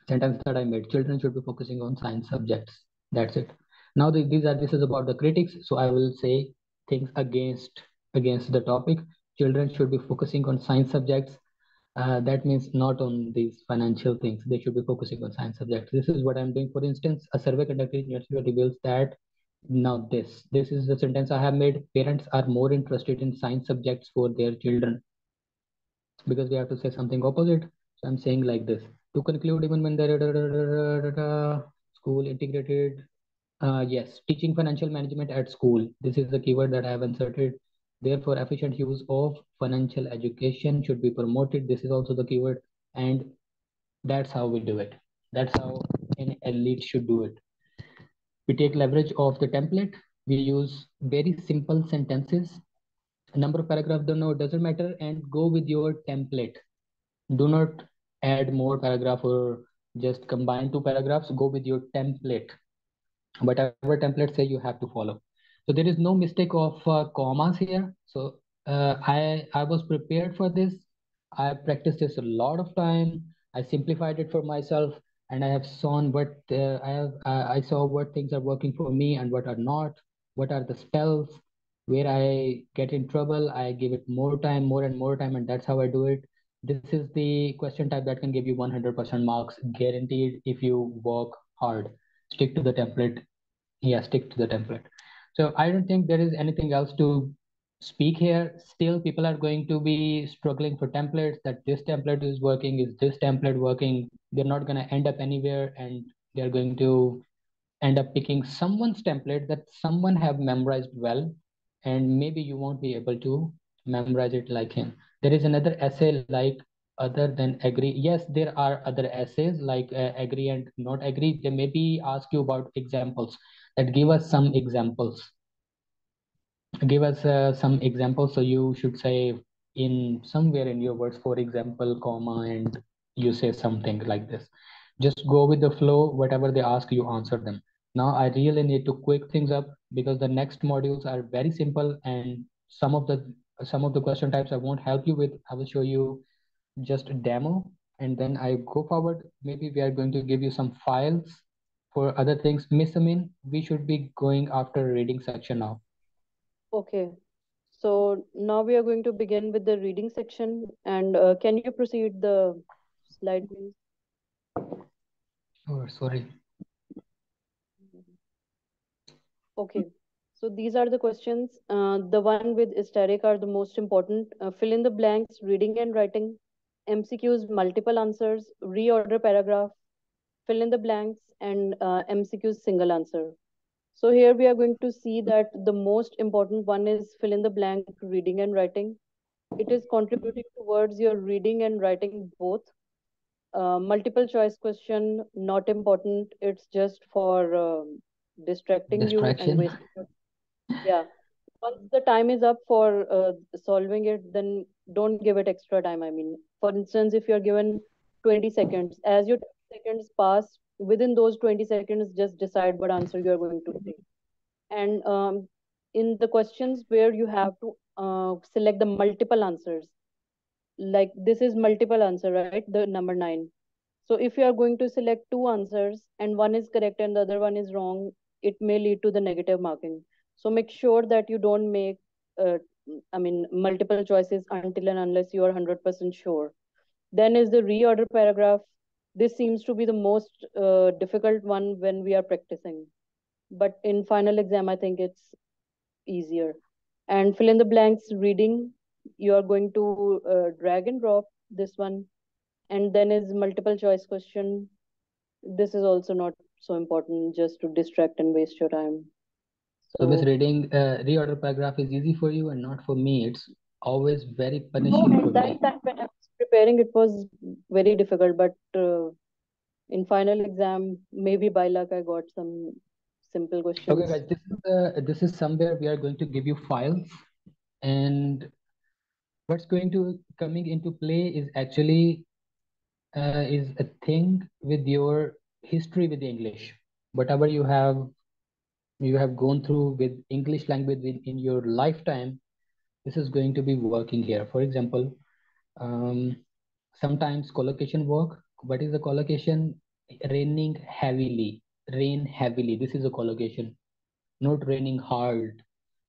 sentence that I made. Children should be focusing on science subjects. That's it. Now this is about the critics. So I will say things against the topic. Children should be focusing on science subjects. That means not on these financial things. They should be focusing on science subjects. This is what I'm doing. For instance, a survey conducted in university reveals that now this is the sentence I have made. Parents are more interested in science subjects for their children because we have to say something opposite. So I'm saying like this. To conclude, even when the school integrated, yes, teaching financial management at school. This is the keyword that I have inserted. Therefore, efficient use of financial education should be promoted. This is also the keyword, and that's how we do it. That's how an elite should do it. We take leverage of the template. We use very simple sentences. Number of paragraphs, don't know, doesn't matter, and go with your template. Do not add more paragraph or just combine 2 paragraphs. Go with your template. Whatever template say, you have to follow. So there is no mistake of commas here. So I was prepared for this. I practiced this a lot of time. I simplified it for myself, and I have shown what I saw what things are working for me and what are not. What are the spells where I get in trouble? I give it more time, more and more time, and that's how I do it. This is the question type that can give you 100% marks guaranteed if you work hard. Stick to the template. Yeah, stick to the template. So I don't think there is anything else to speak here. Still, people are going to be struggling for templates, that this template is working, is this template working? They're not going to end up anywhere, and they're going to end up picking someone's template that someone have memorized well, and maybe you won't be able to memorize it like him. There is another essay like other than agree. Yes, there are other essays like agree and not agree. They maybe ask you about examples, that give us some examples. Give us some examples. So you should say in somewhere in your words, for example, comma, and you say something like this. Just go with the flow. Whatever they ask you, answer them. Now I really need to quick things up because the next modules are very simple, and some of the question types I won't help you with. I will show you just a demo, and then I go forward. Maybe we are going to give you some files for other things. Miss Amin, we should be going after reading section now. Okay. So now we are going to begin with the reading section. And can you proceed the slide, please? Oh, sorry. Okay. So these are the questions. The one with asterisk are the most important. Fill in the blanks, reading and writing. MCQs, multiple answers, reorder paragraph, fill in the blanks, and MCQs, single answer. So here we are going to see that the most important one is fill in the blank, reading and writing. It is contributing towards your reading and writing both. Multiple choice question, not important. It's just for distracting you and Distraction. wasting your. Yeah. Once the time is up for solving it, then don't give it extra time. I mean, for instance, if you're given 20 seconds, as your 20 seconds pass, within those 20 seconds, just decide what answer you're going to say. And in the questions where you have to select the multiple answers, like this is multiple answer, right? The number 9. So if you are going to select two answers and one is correct and the other one is wrong, it may lead to the negative marking. So make sure that you don't make, uh, multiple choices until and unless you are 100% sure. Then is the reorder paragraph. This seems to be the most difficult one when we are practicing. But in final exam, I think it's easier. And fill in the blanks reading. You are going to drag and drop this one. And then is multiple choice question. This is also not so important, just to distract and waste your time. So Miss So reading reorder paragraph is easy for you and not for me. It's always very no, punishing at for that me. time when I was preparing, it was very difficult. But in final exam, maybe by luck, I got some simple Okay, questions. guys, this is somewhere we are going to give you files, and what's going to coming into play is actually is a thing with your history with English. Whatever you have gone through with English language in your lifetime, this is going to be working here. For example, um, sometimes collocation work. What is the collocation? Raining heavily. Rain heavily. This is a collocation. Not raining hard.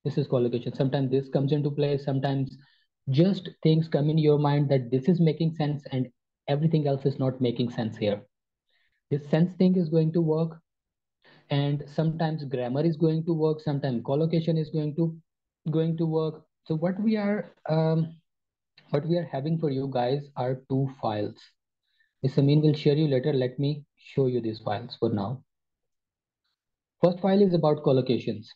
This is collocation. Sometimes this comes into play. Sometimes just things come in your mind that this is making sense and everything else is not making sense here. This sense thing is going to work, and sometimes grammar is going to work. Sometimes collocation is going to work. So what we are having for you guys are two files. Miss Sameen will share you later. Let me show you these files for now. First file is about collocations.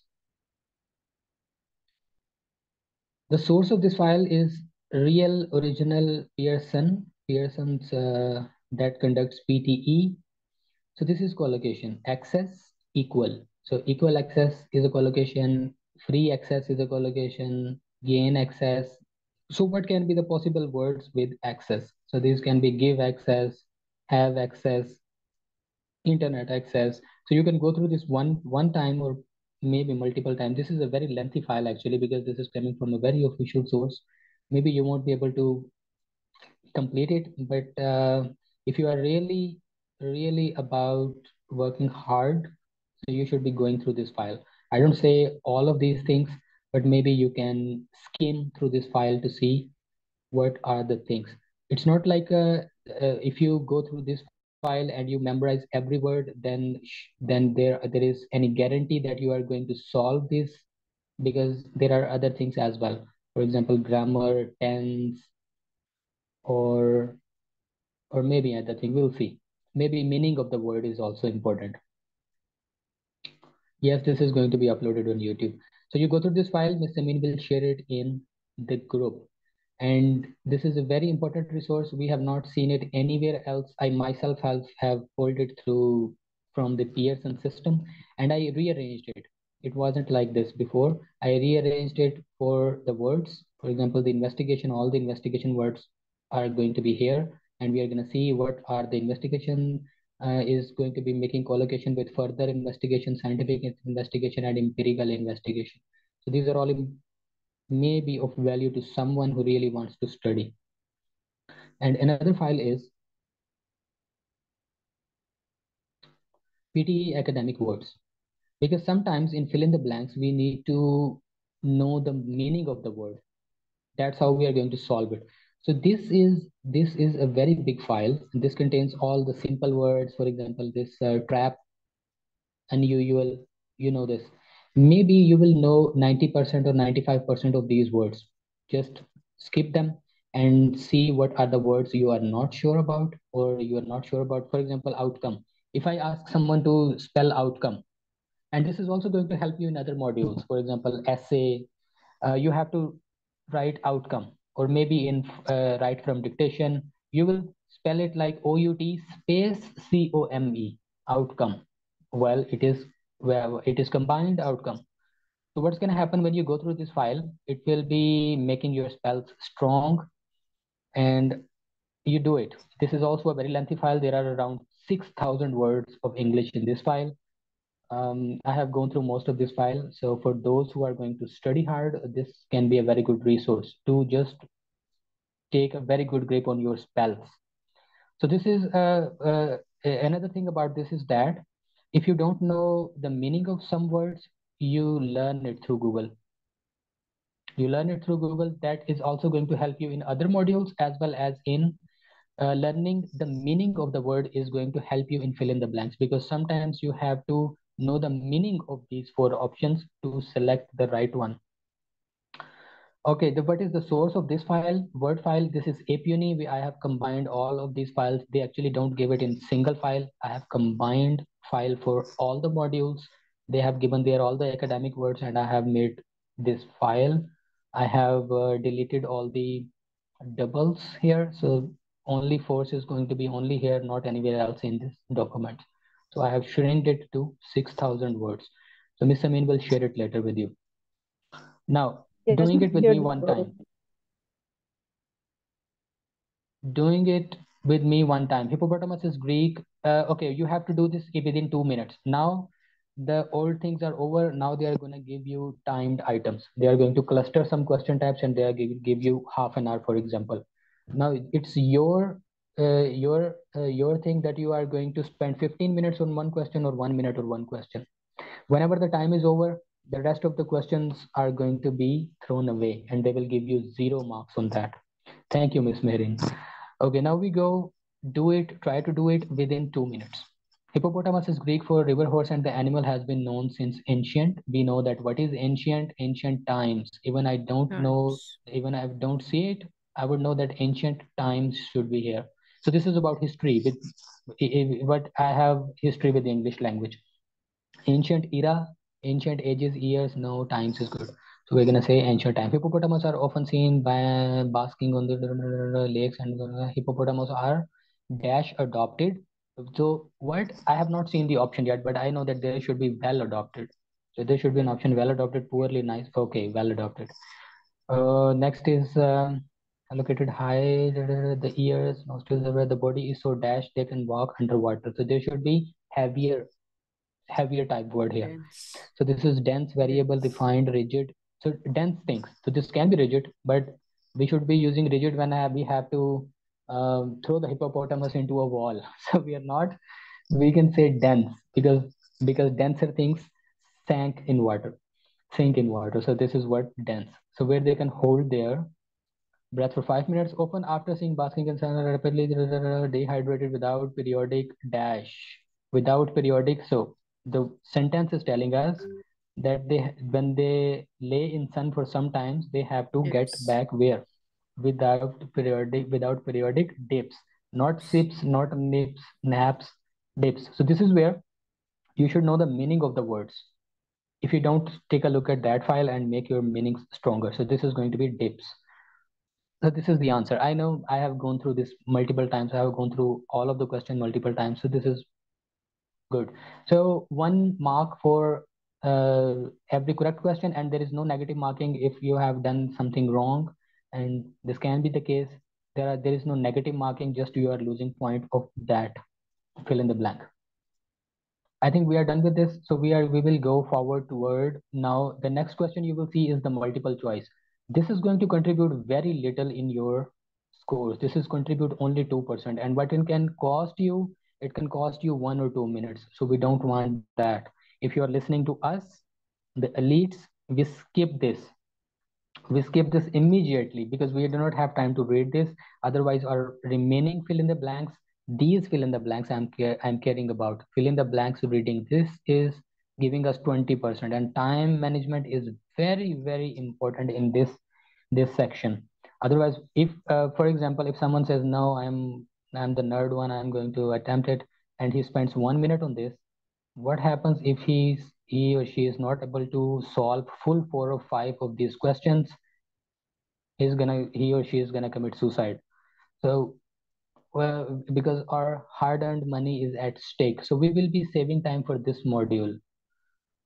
The source of this file is real original Pearson's that conducts PTE. So this is collocation. Access equal. So equal access is a collocation. Free access is a collocation. Gain access. So what can be the possible words with access? So these can be give access, have access, internet access. So you can go through this one time or maybe multiple times. This is a very lengthy file actually, because this is coming from a very official source. Maybe you won't be able to complete it, but if you are really about working hard, so you should be going through this file. I don't say all of these things, but maybe you can skim through this file to see what are the things. It's not like if you go through this file and you memorize every word, then there is any guarantee that you are going to solve this, because there are other things as well. For example, grammar, tense, or maybe other thing. We'll see. Maybe meaning of the word is also important. Yes, this is going to be uploaded on YouTube. So you go through this file, Ms. Sameen will share it in the group. And this is a very important resource. We have not seen it anywhere else. I myself have pulled it through from the Pearson system, and I rearranged it. It wasn't like this before. I rearranged it for the words. For example, the investigation, all the investigation words are going to be here, and we are going to see what are the investigation is going to be making collocation with further investigation, scientific investigation, and empirical investigation. So these are all may be of value to someone who really wants to study. And another file is PTE academic words, because sometimes in fill in the blanks, we need to know the meaning of the word. That's how we are going to solve it. So this is a very big file. This contains all the simple words. For example, this trap, unusual, you know this. Maybe you will know 90% or 95% of these words. Just skip them and see what are the words you are not sure about or you are not sure about. For example, outcome. If I ask someone to spell outcome, and this is also going to help you in other modules. For example, essay, you have to write outcome, or maybe in write from dictation, you will spell it like OUT space COME, outcome. Well, it is combined outcome. So what's going to happen when you go through this file? It will be making your spells strong, and you do it. This is also a very lengthy file. There are around 6,000 words of English in this file. I have gone through most of this file. So for those who are going to study hard, this can be a very good resource to just take a very good grip on your spells. So this is another thing about this is that if you don't know the meaning of some words, you learn it through Google. You learn it through Google. That is also going to help you in other modules, as well as in learning the meaning of the word is going to help you in fill in the blanks, because sometimes you have to know the meaning of these four options to select the right one. Okay, what is the source of this file? Word file. This is APUNI. I have combined all of these files. They actually don't give it in single file. I have combined file for all the modules. They have given there all the academic words, and I have made this file. I have deleted all the doubles here. So only force is going to be only here, not anywhere else in this document. So I have shrinked it to 6,000 words. So Ms. Sameen will share it later with you. Now, Yes, doing it with here me one time. Doing it with me one time. Hippopotamus is Greek. Okay, you have to do this within 2 minutes. Now, the old things are over. Now they are going to give you timed items. They are going to cluster some question types, and they are going to give you half an hour, for example. Now it's your thing that you are going to spend 15 minutes on one question, or 1 minute or one question. Whenever the time is over, the rest of the questions are going to be thrown away, and they will give you 0 marks on that. Thank you, Miss Merin. Okay, now we go try to do it within 2 minutes. Hippopotamus is Greek for river horse, and the animal has been known since ancient. We know that what is ancient? Ancient times. Even I don't know, even I don't see it, I would know that ancient times should be here. So this is about history what I have history with the English language. Ancient era, ancient ages, years, no, times is good. So we're gonna say ancient time. Hippopotamus are often seen by basking on the lakes, and hippopotamus are dash adopted. So what? I have not seen the option yet, but I know that there should be well adopted. So there should be an option well adopted, poorly nice. Okay, well adopted. Next is allocated high, the ears, nostrils, where the body is so dash they can walk underwater. So there should be heavier type word here. Dense. So this is dense, variable, Dense. refined, rigid. So dense things. So this can be rigid, but we should be using rigid when we have to throw the hippopotamus into a wall. So we are not. We can say dense because denser things sank in water, sink in water. So this is what dense. So where they can hold their breath for 5 minutes, open after seeing basking in sun, rapidly dehydrated without periodic dash. Without periodic. So the sentence is telling us that when they lay in sun for some times, they have to get Yes. back where? Without periodic dips. Not sips, not nips, naps, dips. So this is where you should know the meaning of the words. If you don't, take a look at that file and make your meanings stronger. So this is going to be dips. So this is the answer. I know I have gone through this multiple times. I have gone through all of the question multiple times. So this is good. So 1 mark for every correct question, and there is no negative marking if you have done something wrong. And this can be the case. There is no negative marking, just you are losing point of that. Fill in the blank. I think we are done with this. So we will go forward toward now. The next question you will see is the multiple choice. This is going to contribute very little in your scores. This is contribute only 2%. And what it can cost you, it can cost you 1 or 2 minutes. So we don't want that. If you are listening to us, the elites, we skip this immediately because we do not have time to read this. Otherwise, our remaining fill in the blanks, these fill in the blanks I'm caring about. Fill in the blanks reading this is giving us 20%, and time management is very, very important in this section. Otherwise, if for example, if someone says no, I'm the nerd one, I'm going to attempt it, and he spends 1 minute on this, what happens if he or she is not able to solve full 4 or 5 of these questions? He or she is gonna commit suicide. So well, because our hard-earned money is at stake, so we will be saving time for this module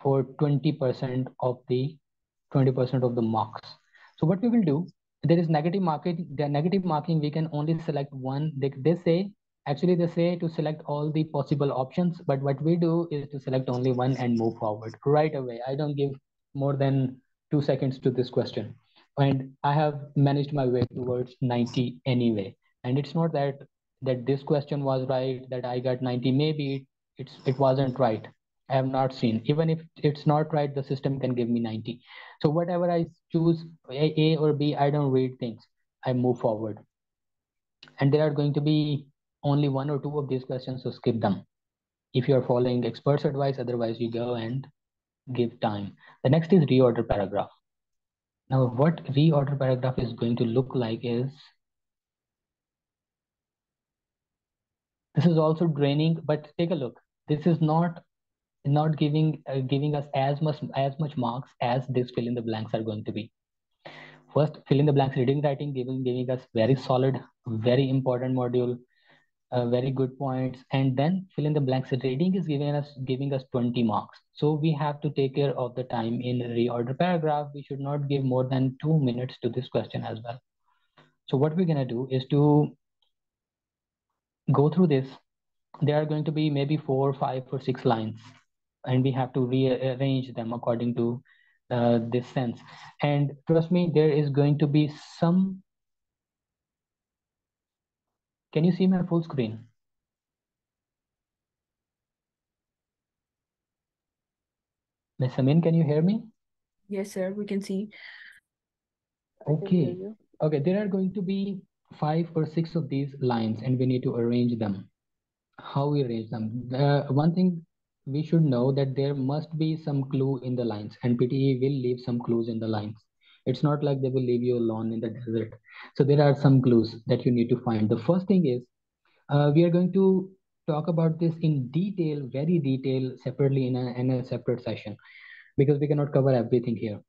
for 20% of the marks. So what we will do, there is negative marking. The negative marking, we can only select one. They say, actually they say to select all the possible options, but what we do is to select only one and move forward right away. I don't give more than 2 seconds to this question. And I have managed my way towards 90 anyway. And it's not that this question was right, that I got 90. Maybe it wasn't right. I have not seen. Even if it's not right, the system can give me 90. So whatever I choose, A or B, I don't read things. I move forward. And there are going to be only 1 or 2 of these questions, so skip them. If you're following experts' advice, otherwise you go and give time. The next is reorder paragraph. Now, what reorder paragraph is going to look like is, this is also draining, but take a look. This is not giving us as much marks as this fill in the blanks are going to be. First, fill in the blanks reading writing, giving us very solid, very important module, very good points, and then fill in the blanks reading is giving us 20 marks. So we have to take care of the time in reorder paragraph. We should not give more than 2 minutes to this question as well. So what we're gonna do is to go through this. There are going to be maybe 4, 5, or 6 lines, and we have to rearrange them according to this sense. And trust me, there is going to be some. Can you see my full screen? Ms. Sameen, can you hear me? Yes, sir, we can see. I can hear Okay. you. Okay, there are going to be 5 or 6 of these lines, and we need to arrange them. How we arrange them? One thing we should know, that there must be some clue in the lines, and PTE will leave some clues in the lines. It's not like they will leave you alone in the desert. So there are some clues that you need to find. The first thing is, we are going to talk about this in detail, very detail, separately in a separate session, because we cannot cover everything here.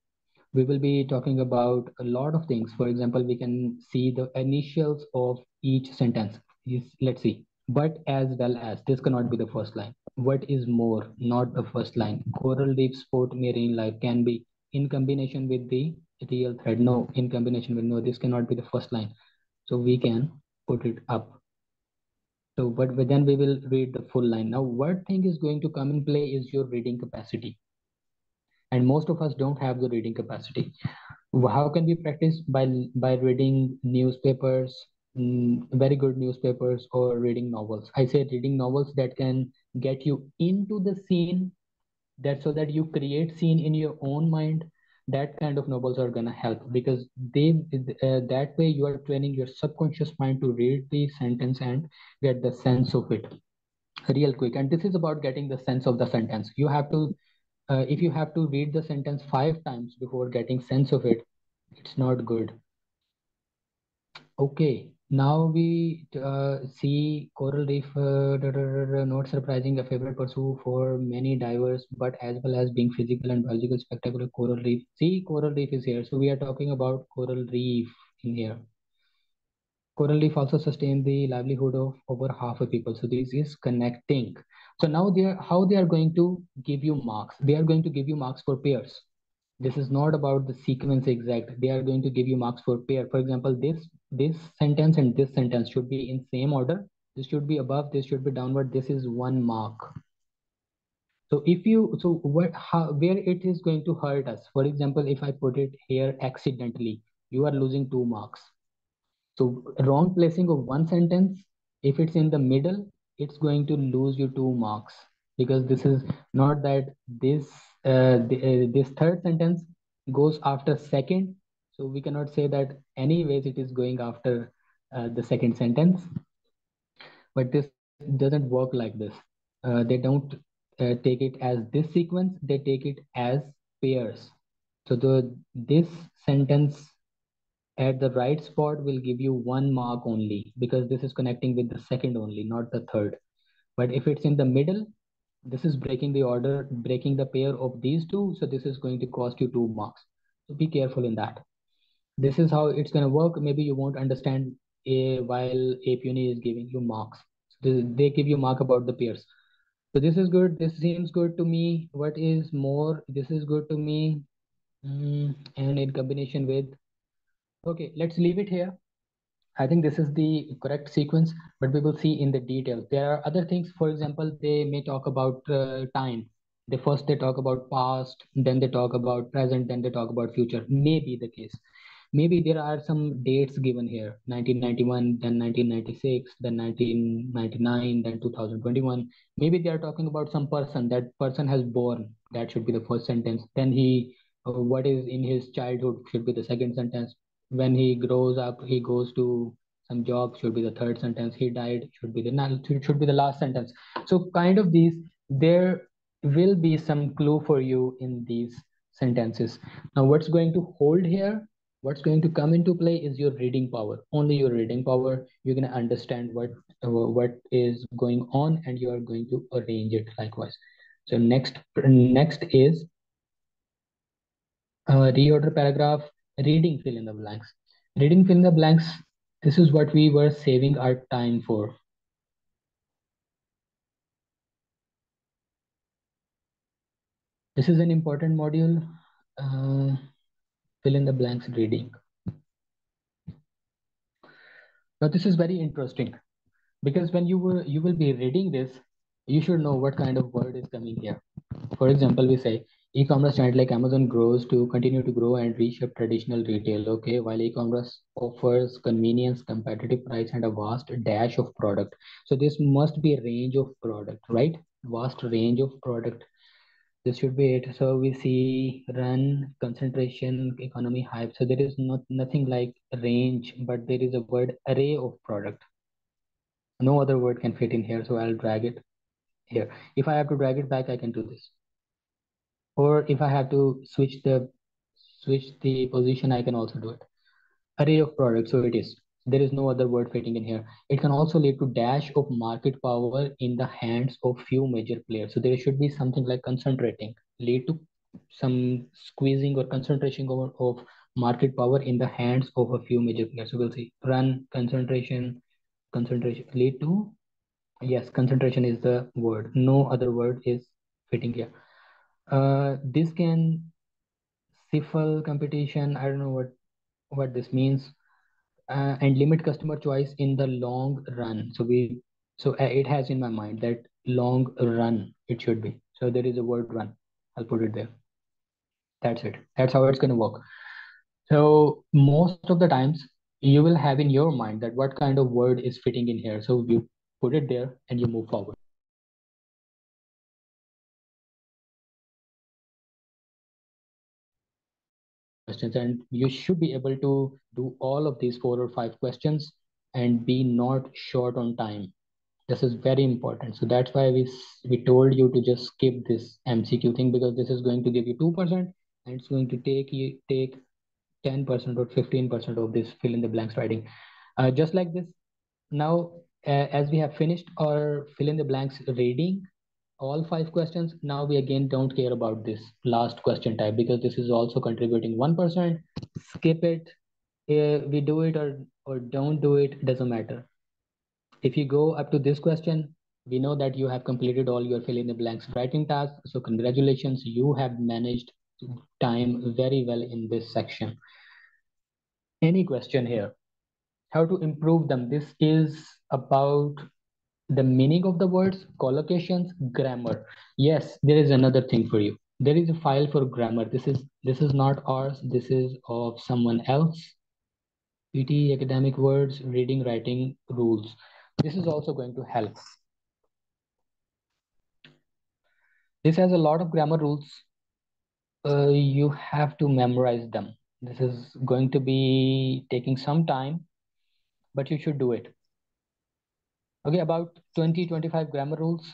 We will be talking about a lot of things. For example, we can see the initials of each sentence. Let's see. But as well as, this cannot be the first line. What is more, not the first line. Coral reef, sport, marine life can be in combination with the real thread. No, in combination with no, this cannot be the first line. So we can put it up. So, but then we will read the full line. Now, what thing is going to come in play is your reading capacity. And most of us don't have the reading capacity. How can we practice? By reading newspapers, very good newspapers, or reading novels. I say reading novels that can get you into the scene, that so that you create scene in your own mind. That kind of novels are gonna help, because that way you are training your subconscious mind to read the sentence and get the sense of it real quick. And this is about getting the sense of the sentence. You have to if you have to read the sentence 5 times before getting sense of it, it's not good. Okay, now we see coral reef, not surprising, a favorite pursuit for many divers, but as well as being physical and biological spectacular. Coral reef. See, coral reef is here. So we are talking about coral reef in here. Coral reef also sustain the livelihood of over half of people. So this is connecting. So now how they are going to give you marks. They are going to give you marks for pairs. This is not about the sequence exact. They are going to give you marks for pair. For example, this sentence and this sentence should be in same order. This should be above, this should be downward. This is 1 mark. So where it is going to hurt us? For example, if I put it here accidentally, you are losing 2 marks. So wrong placing of one sentence, if it's in the middle, it's going to lose you 2 marks, because this is not that this third sentence goes after second. So we cannot say that anyways it is going after the second sentence. But this doesn't work like this. They don't take it as this sequence. They take it as pairs. So this sentence At the right spot will give you 1 mark only, because this is connecting with the second only, not the third. But if it's in the middle, this is breaking the order, breaking the pair of these two, so this is going to cost you 2 marks. So be careful in that. This is how it's going to work. Maybe you won't understand while APUNI is giving you marks. So they give you mark about the pairs. So this is good. This seems good to me. What is more? This is good to me. And in combination with, okay, let's leave it here. I think this is the correct sequence, but we will see in the details. There are other things. For example, they may talk about time. They talk about past, then they talk about present, then they talk about future. Maybe the case. Maybe there are some dates given here: 1991, then 1996, then 1999, then 2021. Maybe they are talking about some person. That person has born. That should be the first sentence. Then what is in his childhood should be the second sentence. When he grows up, he goes to some job, should be the third sentence. He died, should be the last sentence. So kind of these, there will be some clue for you in these sentences. Now what's going to hold here, what's going to come into play is your reading power. Only your reading power. You're going to understand what is going on, and you are going to arrange it likewise. So next is reorder paragraph, reading fill in the blanks. Reading fill in the blanks, this is what we were saving our time for. This is an important module. Fill in the blanks reading. Now this is very interesting, because when you will be reading this, you should know what kind of word is coming here. For example, we say e-commerce giant like Amazon grows to continue to grow and reshape traditional retail. Okay, while e-commerce offers convenience, competitive price, and a vast dash of product. So this must be a range of product, right? Vast range of product. This should be it. So we see run, concentration, economy, hype. So there is nothing like range, but there is a word array of product. No other word can fit in here, so I'll drag it here. If I have to drag it back, I can do this. Or if I have to switch the position, I can also do it. Array of products, so it is. There is no other word fitting in here. It can also lead to dash of market power in the hands of few major players. So there should be something like concentrating, lead to some squeezing or concentration of market power in the hands of a few major players. So we'll see run, concentration, lead to, yes, concentration is the word. No other word is fitting here. This can stifle competition. I don't know what this means. And limit customer choice in the long run. So it has in my mind that long run it should be. So there is a word run. I'll put it there. That's it. That's how it's going to work. So most of the times you will have in your mind that what kind of word is fitting in here. So you put it there and you move forward. Questions, and you should be able to do all of these 4 or 5 questions and be not short on time. This is very important. So that's why we told you to just skip this MCQ thing, because this is going to give you 2% and it's going to take 10% or 15% of this fill in the blanks writing. Just like this. Now, as we have finished our fill in the blanks reading, all 5 questions, now we again don't care about this last question type, because this is also contributing 1%. Skip it. We do it or don't do it, doesn't matter. If you go up to this question, we know that you have completed all your fill in the blanks writing task. So congratulations, you have managed time very well in this section. Any question here? How to improve them? This is about the meaning of the words, collocations, grammar. Yes, there is another thing for you. There is a file for grammar. This is not ours. This is of someone else. PTE academic words, reading, writing rules. This is also going to help. This has a lot of grammar rules. You have to memorize them. This is going to be taking some time, but you should do it. Okay, about 20-25 grammar rules.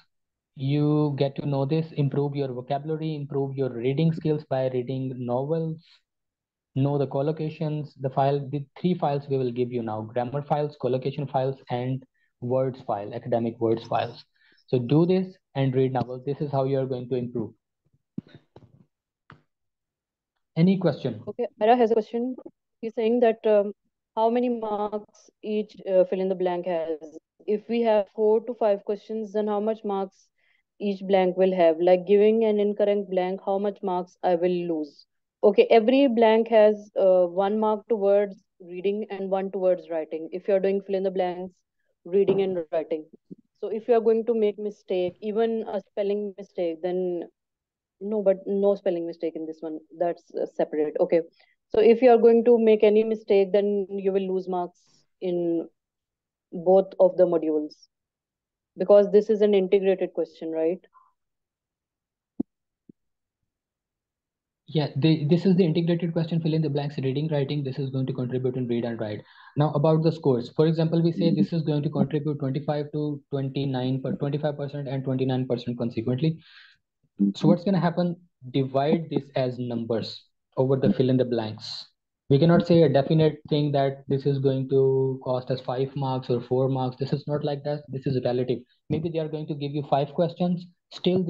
You get to know this, improve your vocabulary, improve your reading skills by reading novels, know the collocations, the 3 files we will give you now: grammar files, collocation files, and words file, academic words files. So do this and read novels. This is how you are going to improve. Any question? Okay, Ira has a question. He's saying that how many marks each fill in the blank has? If we have 4 to 5 questions, then how much marks each blank will have? Like giving an incorrect blank, how much marks I will lose? Okay, every blank has 1 mark towards reading and 1 towards writing. If you're doing fill in the blanks, reading and writing. So if you're going to make mistake, even a spelling mistake, then no, but no spelling mistake in this one. That's separate. Okay. So if you are going to make any mistake, then you will lose marks in both of the modules because this is an integrated question, right? Yeah, this is the integrated question, fill in the blanks, reading, writing. This is going to contribute in read and write. Now about the scores. For example, we say this is going to contribute 25 to 29 for 25% and 29% consequently. So what's going to happen? Divide this as numbers over the fill in the blanks. We cannot say a definite thing that this is going to cost us 5 marks or 4 marks. This is not like that. This is relative. Maybe they are going to give you 5 questions. Still,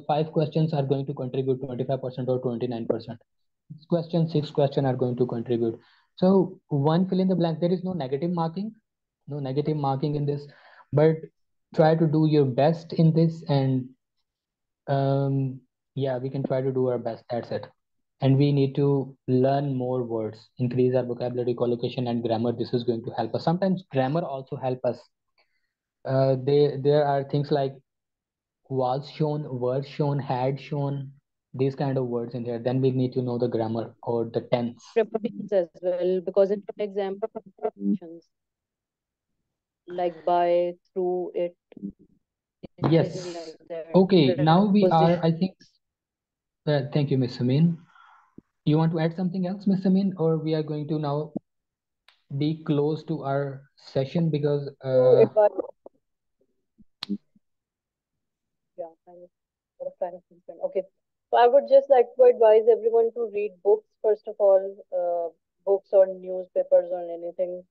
5 questions are going to contribute 25% or 29%. 6 questions are going to contribute. So one fill in the blank, there is no negative marking, in this, but try to do your best in this, and yeah, we can try to do our best. That's it. And we need to learn more words, increase our vocabulary, collocation, and grammar. This is going to help us. Sometimes grammar also help us. There are things like was shown, were shown, had shown, these kind of words in there. Then we need to know the grammar or the tense. Prepositions as well, because in exam prepositions like by, through, it. Yes. Like that. Okay. Now we are, I Preposition. think. Thank you, Miss Sameen. You want to add something else, Miss Sameen, or we are going to now be close to our session because So if I, yeah, kind of different. Okay. So I would just like to advise everyone to read books first of all, books or newspapers or anything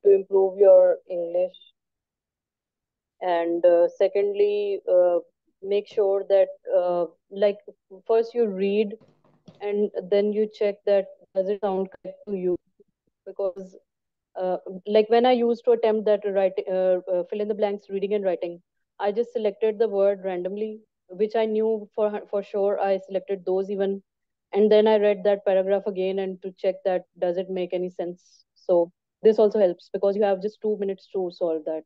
to improve your English. And secondly, make sure that like first you read and then you check that does it sound correct to you, because uh, like when I used to attempt that fill in the blanks reading and writing, I just selected the word randomly, which I knew for sure. I selected those even, and then I read that paragraph again and to check that does it make any sense. So this also helps because you have just 2 minutes to solve that.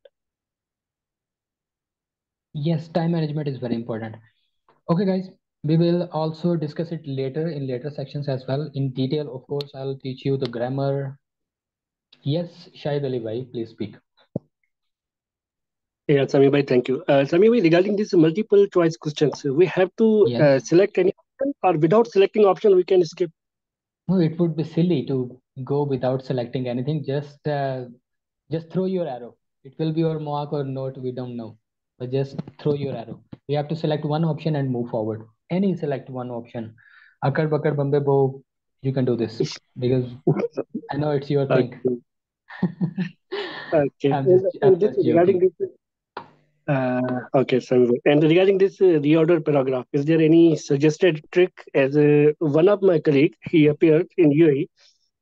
yes, time management is very important. Okay, guys, we will also discuss it later in later sections as well in detail. Of course, I'll teach you the grammar. Yes, Shahid Ali bhai, please speak. Yeah, Sami bhai, thank you. Sami bhai, regarding these multiple choice questions, we have to Yes. select any option, or without selecting option, we can skip. No, it would be silly to go without selecting anything. Just throw your arrow. It will be your mark or not, we don't know. But just throw your arrow. You have to select one option and move forward. Any select one option. Akkad Bakkad Bambe Bo, you can do this because I know it's your thing. Okay. I'm And this just regarding joking. this, okay, Sami bhai. And regarding this reorder paragraph, is there any suggested trick? As one of my colleague, he appeared in UAE,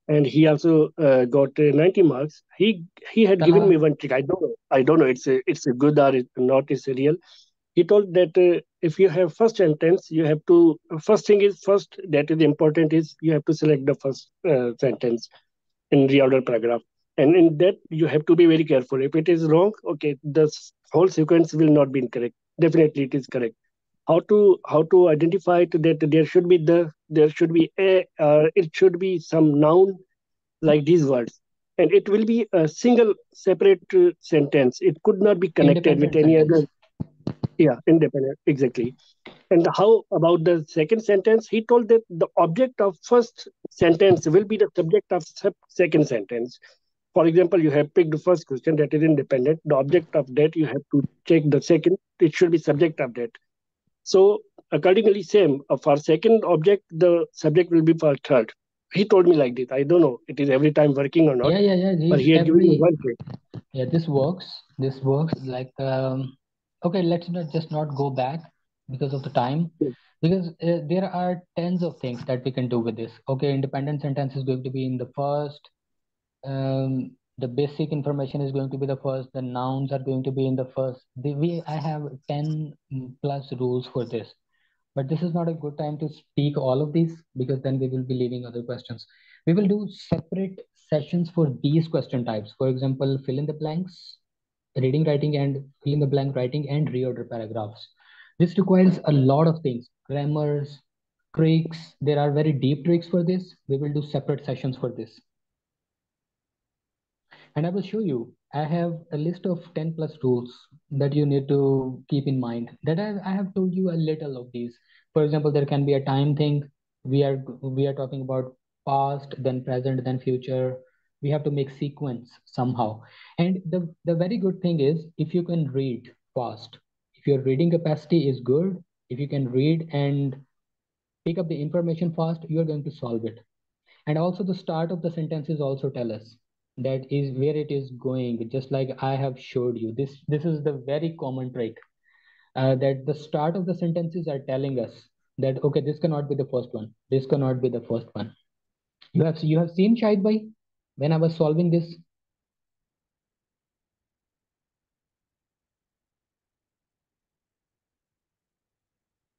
and he also got 90 marks. He had given me one trick. I don't know. It's a good or it's not. It's a real. He told that if you have first sentence, you have to first thing is first. That is important. Is you have to select the first sentence in reorder paragraph, and in that you have to be very careful. If it is wrong, okay, the whole sequence will not be incorrect. Definitely, it is correct. How to identify it, that there should be a it should be some noun like these words, and it will be a single separate sentence. It could not be connected with Independent any sentence. other. Yeah, independent, exactly. And how about the second sentence? He told that the object of first sentence will be the subject of second sentence. For example, you have picked the first question that is independent. The object of that you have to check the second. It should be subject of that. So accordingly, same for second object, the subject will be for third. He told me like this. I don't know it is every time working or not, Yeah. but he had given me one thing. Yeah, this works. This works. Like, okay, let's not go back because of the time. Because there are tens of things that we can do with this. Okay, independent sentence is going to be in the first. The basic information is going to be the first. The nouns are going to be in the first. I have 10 plus rules for this. But this is not a good time to speak all of these because then we will be leaving other questions. We will do separate sessions for these question types. For example, fill in the blanks, reading, writing, and fill in the blank writing and reorder paragraphs. This requires a lot of things, grammars, tricks. There are very deep tricks for this. We will do separate sessions for this. And I will show you, I have a list of 10 plus rules that you need to keep in mind that I have told you a little of these. For example, there can be a time thing. We are talking about past, then present, then future. We have to make sequence somehow. And the very good thing is if you can read fast, if your reading capacity is good, if you can read and pick up the information fast, you are going to solve it. And also the start of the sentences also tell us that is where it is going, just like I have showed you. This is the very common trick, that the start of the sentences are telling us that okay, this cannot be the first one, this cannot be the first one. You have seen Shahid bhai when I was solving this.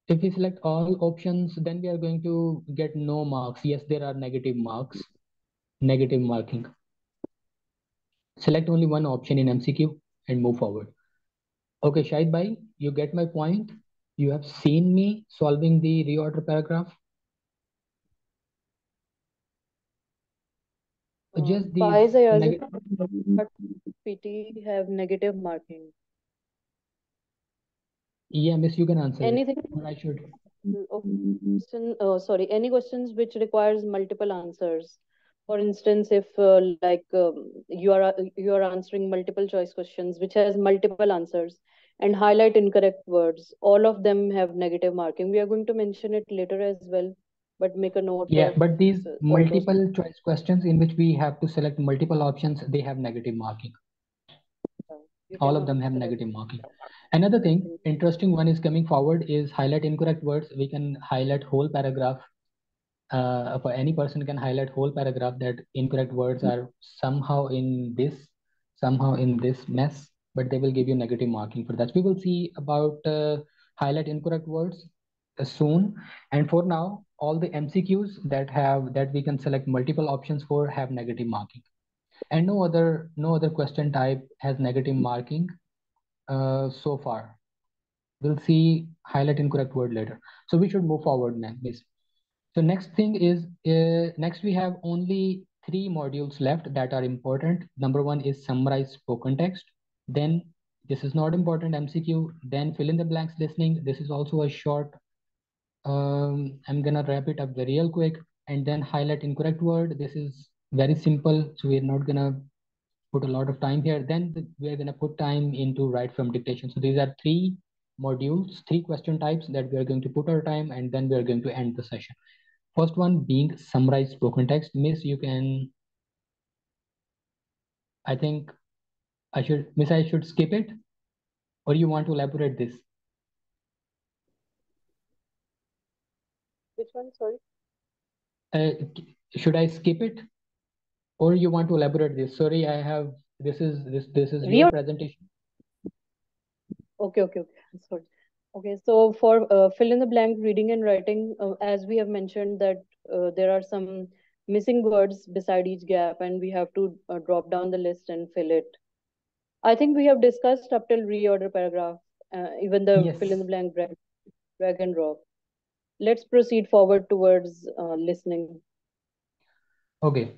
If we select all options, then we are going to get no marks. Yes, there are negative marks, negative marking. Select only one option in MCQ and move forward. Okay, Shahid bhai, you get my point. You have seen me solving the reorder paragraph. Just Why these is I negative. but PT have negative marking? Yeah, miss, you can answer it. Anything? Or I should. Sorry, any questions which requires multiple answers. For instance, if you are answering multiple choice questions which has multiple answers and highlight incorrect words, all of them have negative marking. We are going to mention it later as well, but make a note Yeah, of but these all those. multiple choice questions in which we have to select multiple options, they have negative marking. You All of cannot them have select. negative marking. Another thing, interesting one is coming forward is highlight incorrect words. We can highlight whole paragraph. For any person can highlight whole paragraph that incorrect words are somehow in this mess, but they will give you negative marking for that. We will see about highlight incorrect words soon. And for now, all the MCQs that we can select multiple options for have negative marking. And no other question type has negative marking so far. We'll see highlight incorrect word later. So we should move forward now, please. So next thing is, next we have only 3 modules left that are important. Number 1 is summarize spoken text. Then this is not important, MCQ. Then fill in the blanks listening. This is also a short. I'm gonna wrap it up very real quick. And then highlight incorrect word. This is very simple, so we're not gonna put a lot of time here. Then we're gonna put time into write from dictation. So these are 3 modules, 3 question types that we are going to put our time, and then we are going to end the session. First one being summarize spoken text. Miss, you can, I think I should skip it, or you want to elaborate this? Which one? Sorry. Should I skip it, or you want to elaborate this? Sorry, this is your presentation. Okay. Sorry. Okay, so for fill in the blank reading and writing, as we have mentioned that there are some missing words beside each gap, and we have to drop down the list and fill it. I think we have discussed up till reorder paragraph, even the Yes. fill in the blank drag and drop. Let's proceed forward towards listening. Okay.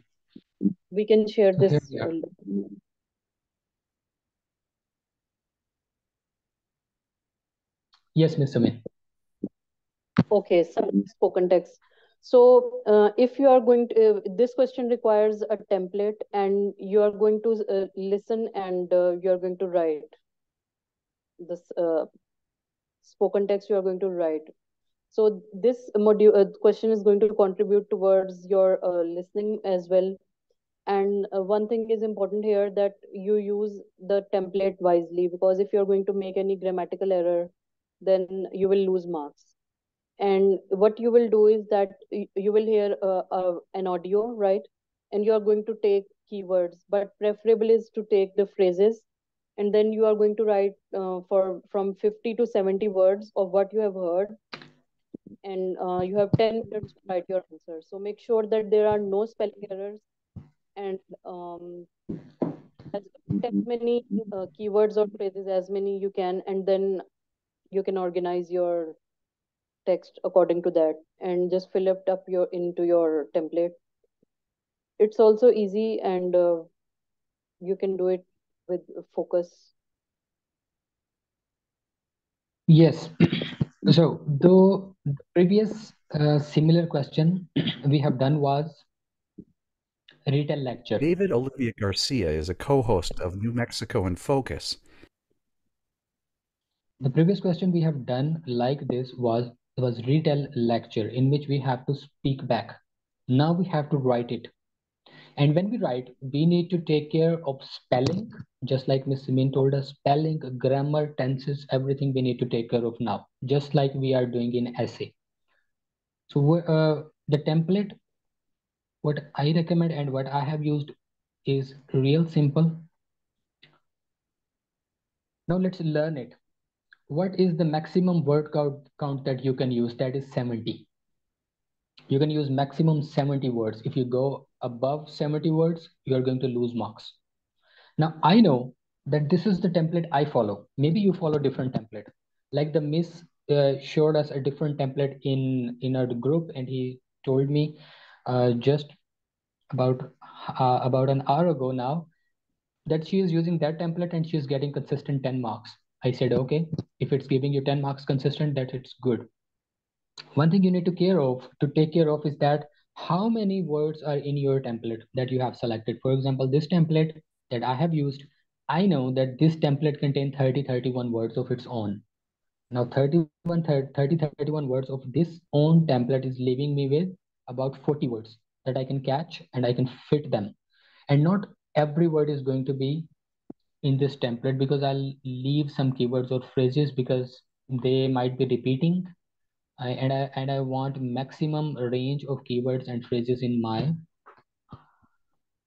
We can share So this. here we are. Yes, Mr. Sameen. Okay, some spoken text. So if you are going to, this question requires a template, and you are going to listen, and you are going to write this spoken text. You are going to write. So this module question is going to contribute towards your listening as well. And one thing is important here, that you use the template wisely, because if you're going to make any grammatical error, then you will lose marks. And what you will do is that you will hear an audio, right? And you are going to take keywords, but preferable is to take the phrases, and then you are going to write for from 50 to 70 words of what you have heard, and you have 10 minutes to write your answer. So make sure that there are no spelling errors, and as many keywords or phrases as many you can, and then you can organize your text according to that, and just fill it up your into your template. It's also easy, and you can do it with focus. Yes. So the previous similar question we have done was retell lecture. David Olivia Garcia is a co-host of New Mexico in Focus. The previous question we have done like this was retell lecture, in which we have to speak back. Now we have to write it. And when we write, we need to take care of spelling, just like Ms. Sameen told us, spelling, grammar, tenses, everything we need to take care of now, just like we are doing in essay. So the template, what I recommend and what I have used is real simple. Now let's learn it. What is the maximum word count that you can use? That is 70. You can use maximum 70 words. If you go above 70 words, you are going to lose marks. Now I know that this is the template I follow. Maybe you follow different template. Like the Miss showed us a different template in our group, and he told me just about an hour ago now that she is using that template and she is getting consistent 10 marks. I said, okay, if it's giving you 10 marks consistent, that it's good. One thing you need to take care of is that how many words are in your template that you have selected. For example, this template that I have used, I know that this template contains 31 words of its own. Now 31 words of this own template is leaving me with about 40 words that I can catch and I can fit them. And not every word is going to be in this template, because I'll leave some keywords or phrases because they might be repeating. And I want maximum range of keywords and phrases in my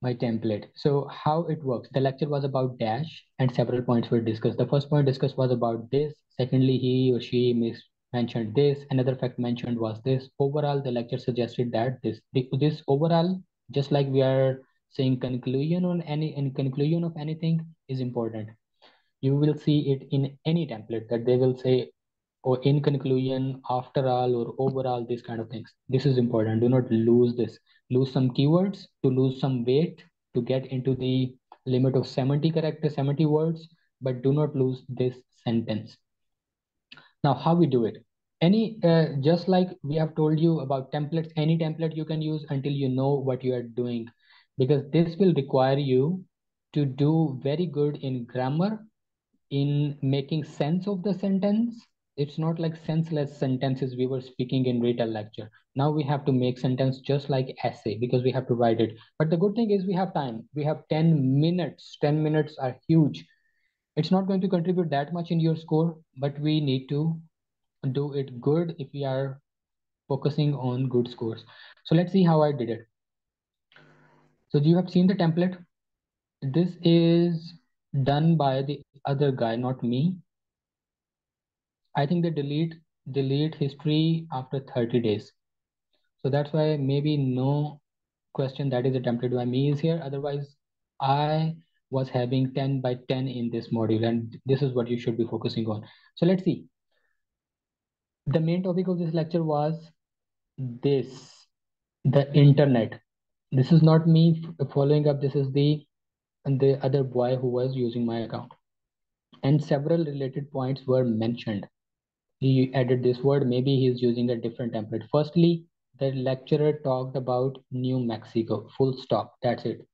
template. So how it works, the lecture was about dash and several points were discussed. The first point discussed was about this. Secondly, he or she mentioned this. Another fact mentioned was this. Overall, the lecture suggested that this overall, just like we are saying conclusion on conclusion of anything is important. You will see it in any template that they will say, or in conclusion, after all, or overall, these kind of things. This is important. Do not lose this. Lose some keywords to lose some weight to get into the limit of 70 characters, 70 words, but do not lose this sentence. Now, how we do it? Just like we have told you about templates, any template you can use until you know what you are doing, because this will require you to do very good in grammar, in making sense of the sentence. It's not like senseless sentences we were speaking in retell lecture. Now we have to make sentence just like essay, because we have to write it. But the good thing is we have time. We have 10 minutes. 10 minutes are huge. It's not going to contribute that much in your score, but we need to do it good if we are focusing on good scores. So let's see how I did it. So you have seen the template. This is done by the other guy, not me. I think they delete history after 30 days. So that's why maybe no question that is attempted by me is here. Otherwise, I was having 10 by 10 in this module, and this is what you should be focusing on. So let's see. The main topic of this lecture was this, the internet. This is not me following up. This is the other boy who was using my account. And several related points were mentioned. He added this word, maybe he's using a different template. Firstly, the lecturer talked about New Mexico, full stop, that's it.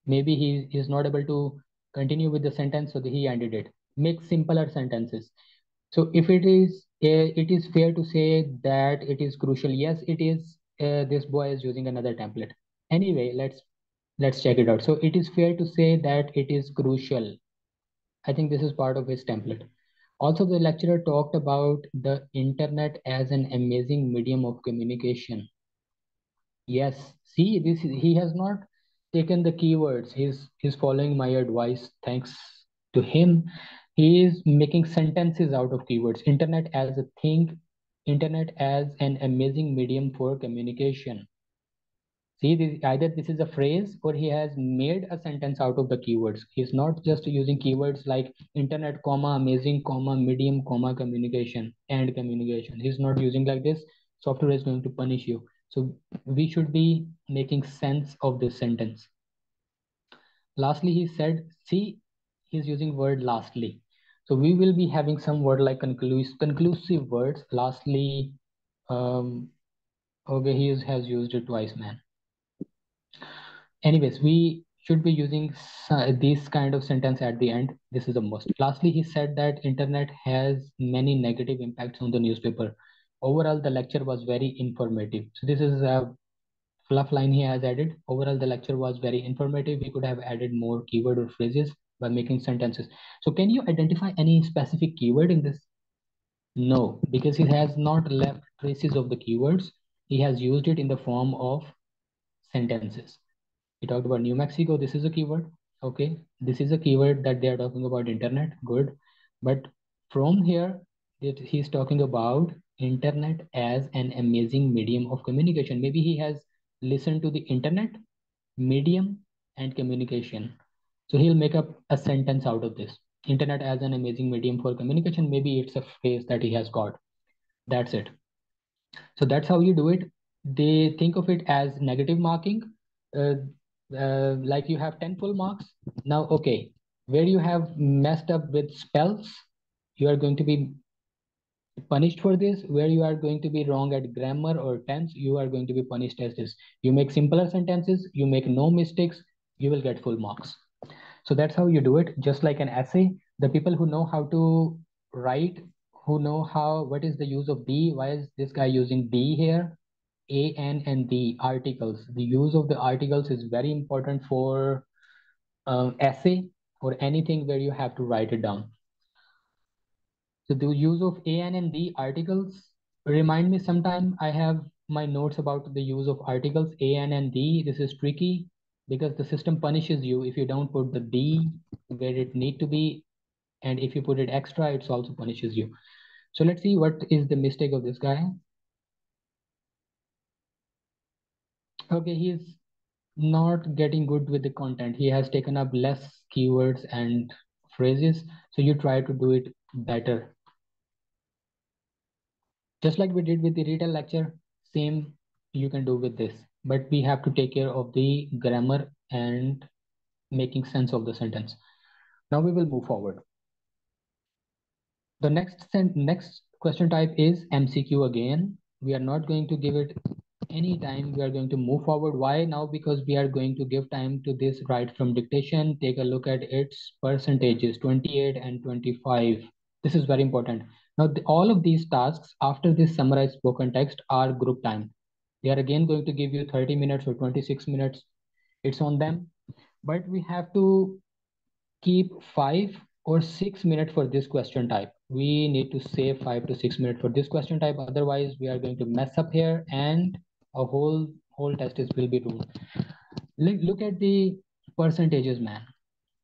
Maybe he is not able to continue with the sentence, so he ended it. Make simpler sentences. So if it is fair to say that it is crucial. Yes, it is. This boy is using another template. Anyway, let's check it out. So it is fair to say that it is crucial. I think this is part of his template. Also, the lecturer talked about the internet as an amazing medium of communication. Yes, see, he has not taken the keywords. He's following my advice. Thanks to him, he is making sentences out of keywords. Internet as a thing, internet as an amazing medium for communication. See, either this is a phrase or he has made a sentence out of the keywords. He's not just using keywords like internet, comma, amazing, comma, medium, comma, communication, and communication. He's not using like this. Software is going to punish you. So we should be making sense of this sentence. Lastly, he said, see, he's using word lastly. So we will be having some word like conclusive words. Lastly, okay, has used it twice, man. Anyways, we should be using this kind of sentence at the end. This is a must. Lastly, he said that internet has many negative impacts on the newspaper. Overall, the lecture was very informative. So this is a fluff line he has added. Overall, the lecture was very informative. We could have added more keyword or phrases by making sentences. So can you identify any specific keyword in this? No, because he has not left traces of the keywords. He has used it in the form of sentences. We talked about New Mexico. This is a keyword. Okay, this is a keyword that they are talking about internet. Good. But from here, he's talking about internet as an amazing medium of communication. Maybe he has listened to the internet, medium, and communication. So he'll make up a sentence out of this. Internet as an amazing medium for communication. Maybe it's a phrase that he has got. That's it. So that's how you do it. They think of it as negative marking. Uh, like you have 10 full marks. Now, okay, where you have messed up with spells, you are going to be punished for this. Where you are going to be wrong at grammar or tense, you are going to be punished as this. You make simpler sentences, you make no mistakes, you will get full marks. So that's how you do it. Just like an essay, the people who know how to write, who know what is the use of the, why is this guy using the here? A, N, and the articles. The use of the articles is very important for essay or anything where you have to write it down. So the use of A, N, and the articles remind me sometime. I have my notes about the use of articles A, N, and the. This is tricky because the system punishes you if you don't put the where it need to be, and if you put it extra, it also punishes you. So let's see what is the mistake of this guy. Okay, he's not getting good with the content. He has taken up less keywords and phrases. So you try to do it better. Just like we did with the retail lecture, same you can do with this. But we have to take care of the grammar and making sense of the sentence. Now we will move forward. The next question type is MCQ again. We are not going to give it any time. We are going to move forward. Why now? Because we are going to give time to this right from dictation. Take a look at its percentages, 28 and 25. This is very important. Now, all of these tasks after this summarized spoken text are group time. They are again going to give you 30 minutes or 26 minutes. It's on them. But we have to keep 5 or 6 minutes for this question type. We need to save 5 to 6 minutes for this question type. Otherwise, we are going to mess up here and a whole test will be ruined. Look at the percentages, man.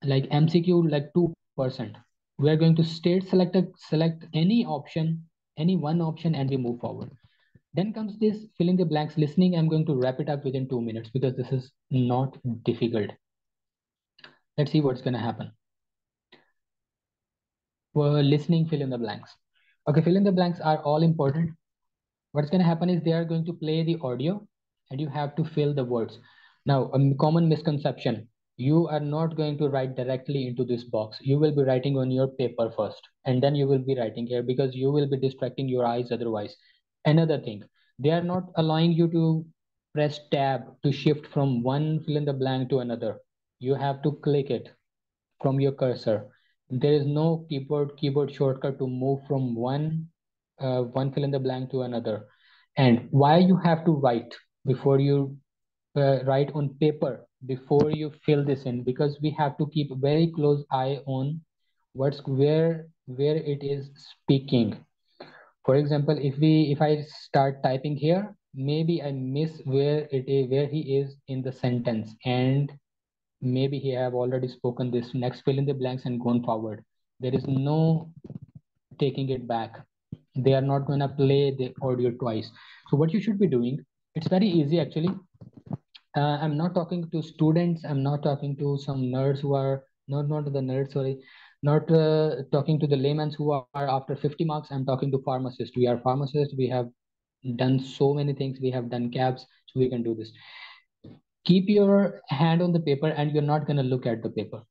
Like MCQ, like 2%. We are going to select any option, any one option, and we move forward. Then comes this fill in the blanks listening. I'm going to wrap it up within 2 minutes because this is not difficult. Let's see what's going to happen. For listening, fill in the blanks. Okay, fill in the blanks are all important. What's going to happen is they are going to play the audio and you have to fill the words. Now, a common misconception, you are not going to write directly into this box. You will be writing on your paper first, and then you will be writing here because you will be distracting your eyes otherwise. Another thing, they are not allowing you to press tab to shift from one fill in the blank to another. You have to click it from your cursor. There is no keyboard shortcut to move from one fill in the blank to another. And why you have to write before you write on paper before you fill this in? Because we have to keep a very close eye on where it is speaking. For example, if I start typing here, maybe I miss where he is in the sentence, and maybe he have already spoken this next fill in the blanks and gone forward. There is no taking it back. They are not going to play the audio twice. So what you should be doing, it's very easy actually. I'm not talking to students. I'm not talking to some nerds who are not the nerds, sorry, not talking to the laymen who are after 50 marks. I'm talking to pharmacists. We are pharmacists. We have done so many things. We have done CAPS, so we can do this. Keep your hand on the paper, and you're not going to look at the paper.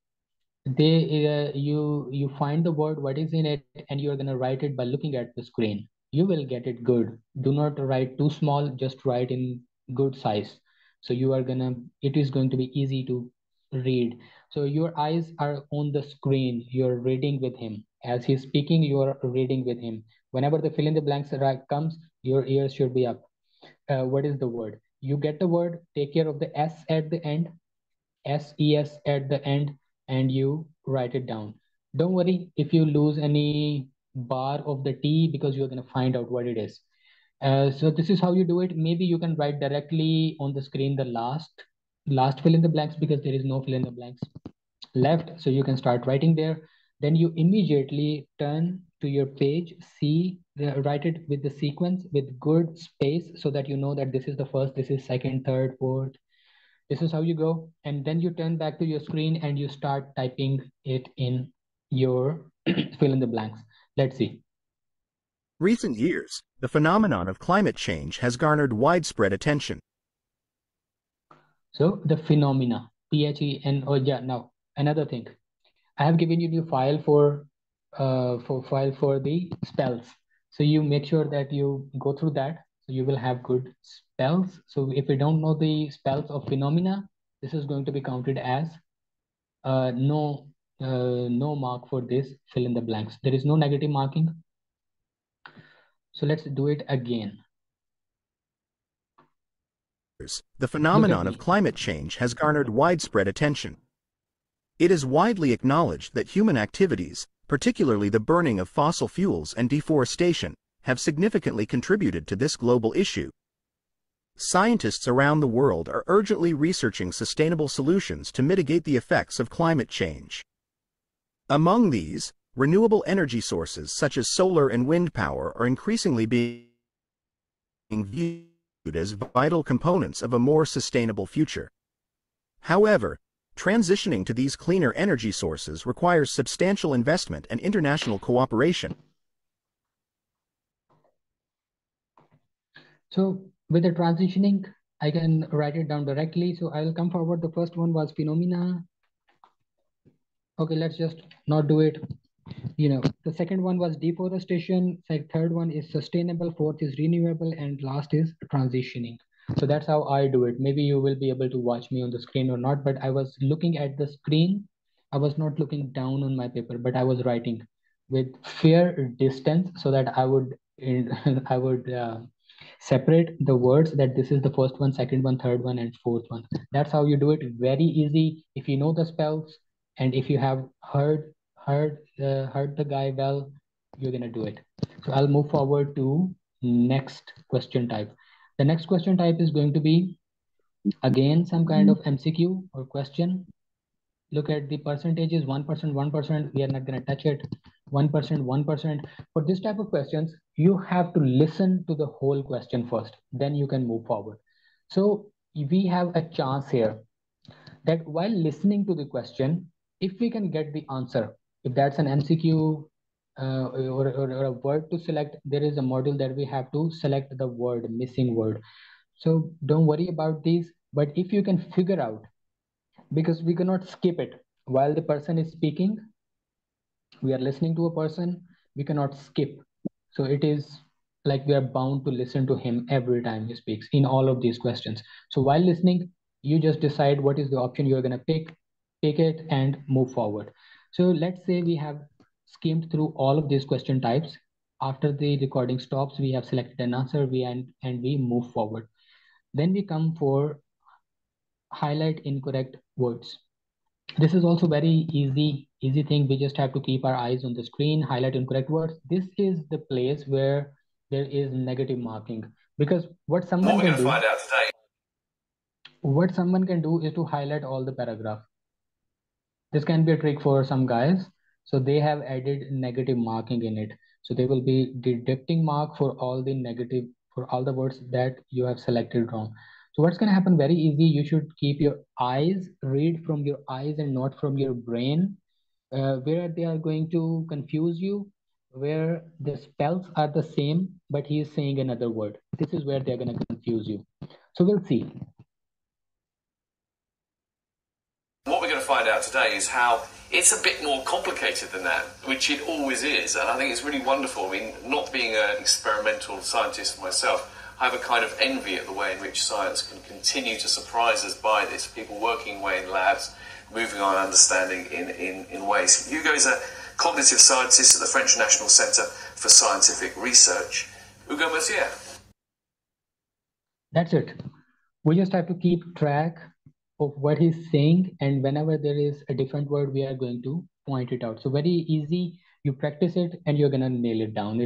You find the word, what is in it, and you're going to write it by looking at the screen. You will get it good. Do not write too small, just write in good size. So it is going to be easy to read. So your eyes are on the screen, you're reading with him. As he's speaking, you're reading with him. Whenever the fill in the blanks comes, your ears should be up. What is the word? You get the word, take care of the S at the end, SES at the end, and you write it down. Don't worry if you lose any bar of the T, because you're going to find out what it is. So this is how you do it. Maybe you can write directly on the screen the last fill in the blanks, because there is no fill in the blanks left. So you can start writing there. Then you immediately turn to your page, write it with the sequence with good space, so that you know that this is the first, this is second, third, fourth. This is how you go. And then you turn back to your screen and you start typing it in your fill in the blanks. Let's see. Recent years, the phenomenon of climate change has garnered widespread attention. So the phenomena, PHEN. Yeah, now another thing. I have given you the file for the spells. So you make sure that you go through that. So you will have good spells. So if you don't know the spells of phenomena, this is going to be counted as no mark for this fill in the blanks. There is no negative marking. So let's do it again. The phenomenon of climate change has garnered widespread attention. It is widely acknowledged that human activities, particularly the burning of fossil fuels and deforestation, have significantly contributed to this global issue. Scientists around the world are urgently researching sustainable solutions to mitigate the effects of climate change. Among these, renewable energy sources such as solar and wind power are increasingly being viewed as vital components of a more sustainable future. However, transitioning to these cleaner energy sources requires substantial investment and international cooperation. So with the transitioning, I can write it down directly. So I will come forward. The first one was phenomena. Okay, let's just not do it. The second one was deforestation. Third one is sustainable. Fourth is renewable, and last is transitioning. So that's how I do it. Maybe you will be able to watch me on the screen or not, but I was looking at the screen. I was not looking down on my paper, but I was writing with fair distance, so that I would separate the words, that this is the first one, second one, third one, and fourth one. That's how you do it. Very easy. If you know the spells, and if you have heard the guy well, you're gonna do it. So I'll move forward to next question type. The next question type is going to be again some kind of MCQ or question. Look at the percentages, 1%, 1%. We are not gonna touch it. 1%, 1%. For this type of questions, you have to listen to the whole question first, then you can move forward. So we have a chance here that while listening to the question, if we can get the answer, if that's an MCQ or a word to select, there is a module that we have to select the word, missing word. So don't worry about these, but if you can figure out, because we cannot skip it while the person is speaking, we are listening to a person, we cannot skip. So it is like we are bound to listen to him every time he speaks in all of these questions. So while listening, you just decide what is the option you're going to pick it and move forward. So let's say we have skimmed through all of these question types. After the recording stops, we have selected an answer and we move forward. Then we come for highlight incorrect words. This is also very easy thing. We just have to keep our eyes on the screen, highlight incorrect words. This is the place where there is negative marking, because what someone can do, what someone can do is to highlight all the paragraph. This can be a trick for some guys. So they have added negative marking in it. So they will be deducting mark for all the negative, for all the words that you have selected wrong. So what's going to happen very easy, you should keep your eyes, read from your eyes and not from your brain, where they are going to confuse you, where the spells are the same, but he is saying another word. This is where they're going to confuse you. So we'll see. What we're going to find out today is how it's a bit more complicated than that, which it always is. And I think it's really wonderful. I mean, not being an experimental scientist myself, I have a kind of envy at the way in which science can continue to surprise us by this. People working away in labs, moving on understanding in ways. Hugo is a cognitive scientist at the French National Centre for Scientific Research. Hugo Mercier. That's it. We just have to keep track of what he's saying, and whenever there is a different word, we are going to point it out. So very easy. You practice it and you're gonna nail it down.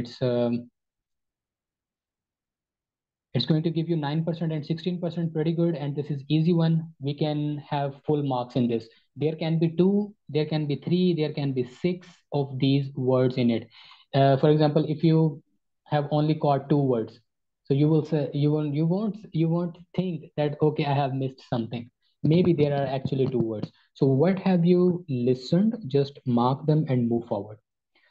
It's going to give you 9% and 16% pretty good, and this is easy one. We can have full marks in this. There can be 2, there can be 3, there can be 6 of these words in it. For example, if you have only caught 2 words, so you will say you won't think that okay, I have missed something. Maybe there are actually 2 words. So what have you listened? Just mark them and move forward.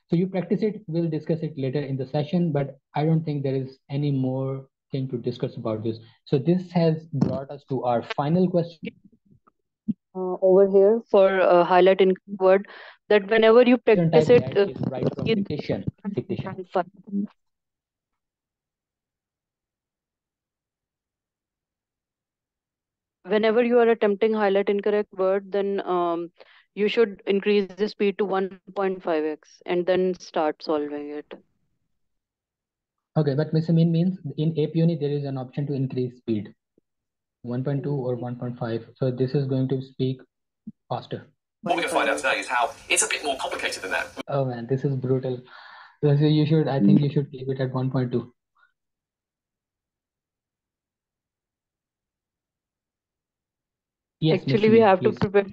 So you practice it. We'll discuss it later in the session, but I don't think there is any more thing to discuss about this. So this has brought us to our final question. Over here for highlight in word, that whenever you practice it, is right from dictation. Whenever you are attempting highlight incorrect word, then you should increase the speed to 1.5x and then start solving it. Okay, but Ms. Sameen means in Ape Uni there is an option to increase speed, 1.2 or 1.5. So this is going to speak faster. What we're going to find out today is how it's a bit more complicated than that. Oh man, this is brutal. So you should, I think you should keep it at 1.2. Yes, actually we have please. to prepare.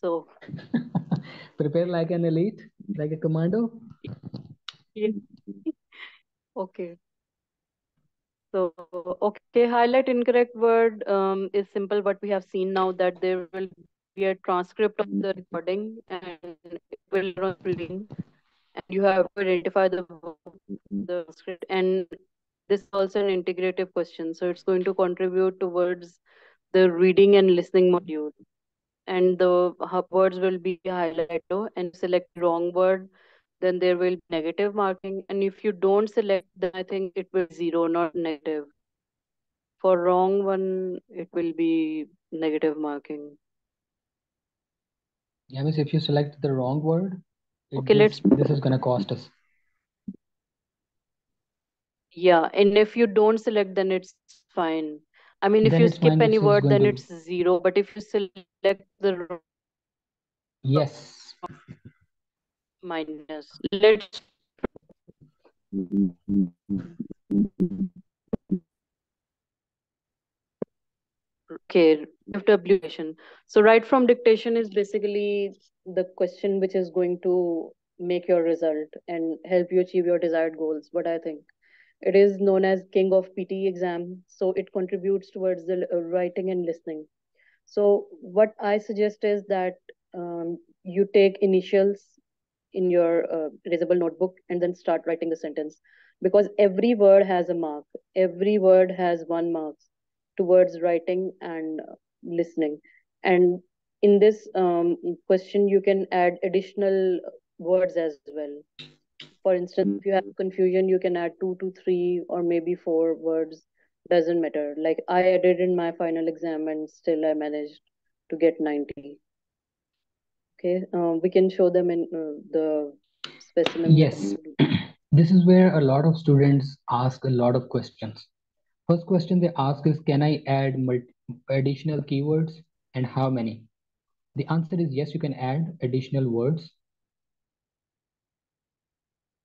So prepare like an elite, like a commando. Okay. So, okay, highlight incorrect word is simple. What we have seen now, that there will be a transcript of the recording and it will run screen, and you have to identify the script. And this is also an integrative question, so it's going to contribute towards the reading and listening module. And the words will be highlighted, and select wrong word, then there will be negative marking. And if you don't select, then I think it will be 0, not negative. For wrong one, it will be negative marking. Yeah, means if you select the wrong word, Okay, this is gonna cost us. Yeah, and if you don't select, then it's fine. I mean, if Then you it's skip fine, any this is word, going then to- it's 0. But if you select the wrong, yes, minus. Let's okay, FW question. So right from dictation is basically the question which is going to make your result and help you achieve your desired goals. But I think it is known as king of PTE exam. So it contributes towards the writing and listening. So what I suggest is that you take initials in your erasable notebook and then start writing the sentence, because every word has a mark. Every word has 1 mark towards writing and listening. And in this question, you can add additional words as well. For instance, if you have confusion, you can add 2 to 3 or maybe 4 words. Doesn't matter. Like I added in my final exam and still I managed to get 90. Okay, we can show them in the specimen that Yes, we do. this is where a lot of students ask a lot of questions. First question they ask is, can I add additional keywords and how many? The answer is yes, you can add additional words.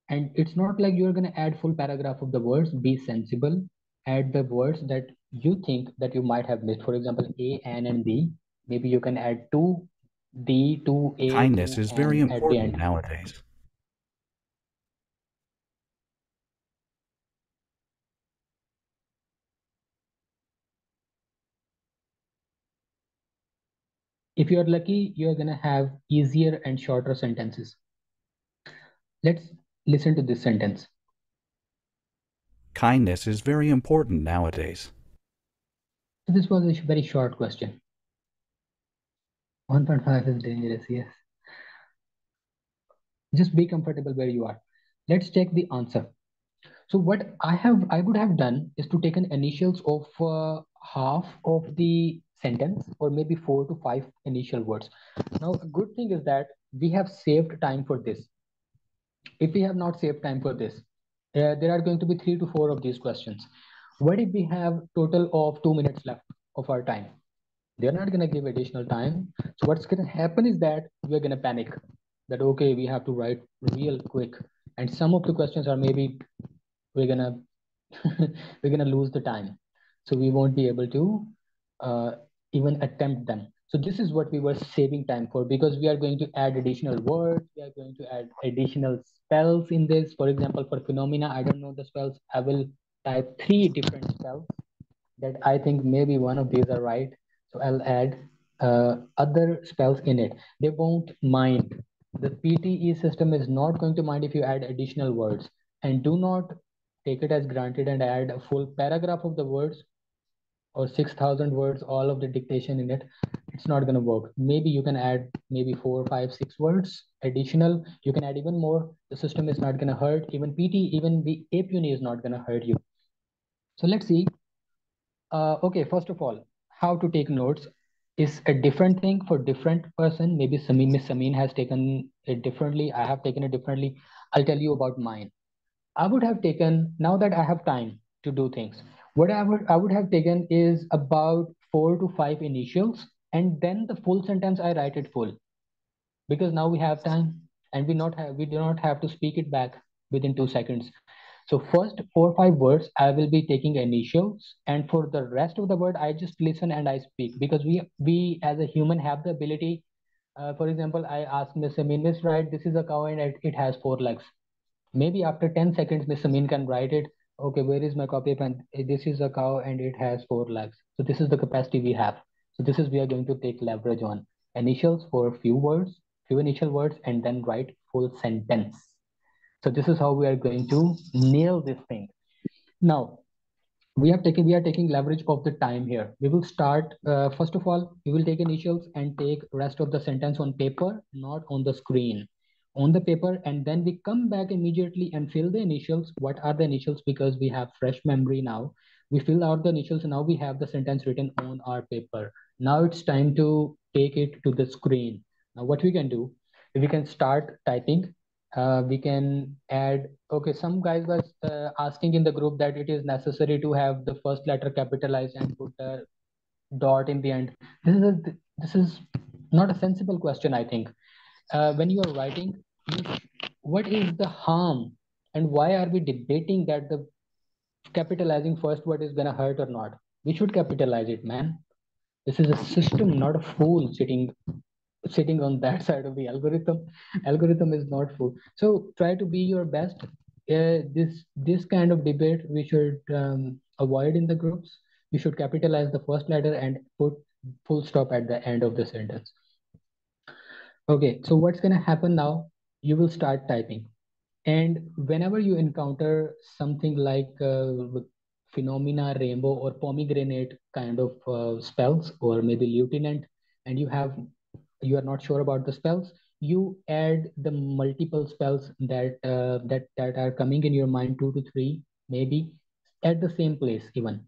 And it's not like you're going to add full paragraph of the words. Be sensible. Add the words that you think that you might have missed. For example, A, N, and B. Maybe you can add two D, two A, Kindness two is very N at the important end. nowadays. If you're lucky, you're going to have easier and shorter sentences. Let's listen to this sentence. Kindness is very important nowadays. So this was a very short question. 1.5 is dangerous, yes. Just be comfortable where you are. Let's check the answer. So what I would have done is to take an initials of half of the sentence, or maybe 4 to 5 initial words. Now, a good thing is that we have saved time for this. If we have not saved time for this, there are going to be 3 to 4 of these questions. What if we have total of 2 minutes left of our time? They're not going to give additional time. So what's going to happen is that we're going to panic that, okay, we have to write real quick. And some of the questions are maybe we're gonna we're gonna lose the time, so we won't be able to even attempt them. So this is what we were saving time for, because we are going to add additional words, we are going to add additional spells in this. For example, for phenomena, I don't know the spells. I will type 3 different spells that I think maybe one of these are right, so I'll add other spells in it. They won't mind. The PTE system is not going to mind if you add additional words. And do not take it as granted and add a full paragraph of the words or 6,000 words, all of the dictation in it. It's not going to work. Maybe you can add maybe 4, 5, 6 words additional. You can add even more. The system is not going to hurt. Even PT, even the APUNI is not going to hurt you. So let's see. Okay, first of all, how to take notes is a different thing for different person. Maybe Miss Sameen has taken it differently. I have taken it differently. I'll tell you about mine. I would have taken, now that I have time to do things, what I would have taken is about 4 to 5 initials, and then the full sentence I write it full, because now we have time and we do not have to speak it back within 2 seconds. So first 4 or 5 words I will be taking initials, and for the rest of the word I just listen and I speak, because we as a human have the ability. For example, I ask Miss Amin, Miss, right, this is a cow and it has 4 legs. Maybe after 10 seconds, Miss Amin can write it. Okay, where is my copy pen? This is a cow and it has 4 legs. So this is the capacity we have. So this is we are going to take leverage on. Initials for few words, few initial words, and then write full sentence. So this is how we are going to nail this thing. Now, we are taking leverage of the time here. We will start, first of all, we will take initials and take rest of the sentence on paper, not on the screen, on the paper. And then we come back immediately and fill the initials. What are the initials? Because we have fresh memory now. We fill out the initials and now we have the sentence written on our paper. Now it's time to take it to the screen. Now what we can do, we can start typing. We can add, okay, some guys was asking in the group that it is necessary to have the first letter capitalized and put a dot in the end. This is not a sensible question, I think. When you are writing, what is the harm, and why are we debating that the capitalizing first word is gonna hurt or not? We should capitalize it, man. This is a system, not a fool sitting on that side of the algorithm is not full. So try to be your best. This kind of debate we should avoid in the groups. We should capitalize the first letter and put full stop at the end of the sentence. Okay, so what's going to happen now? You will start typing, and whenever you encounter something like phenomena, rainbow, or pomegranate kind of spells, or maybe lieutenant, and you are not sure about the spells, you add the multiple spells that are coming in your mind, 2 to 3 maybe, at the same place, even,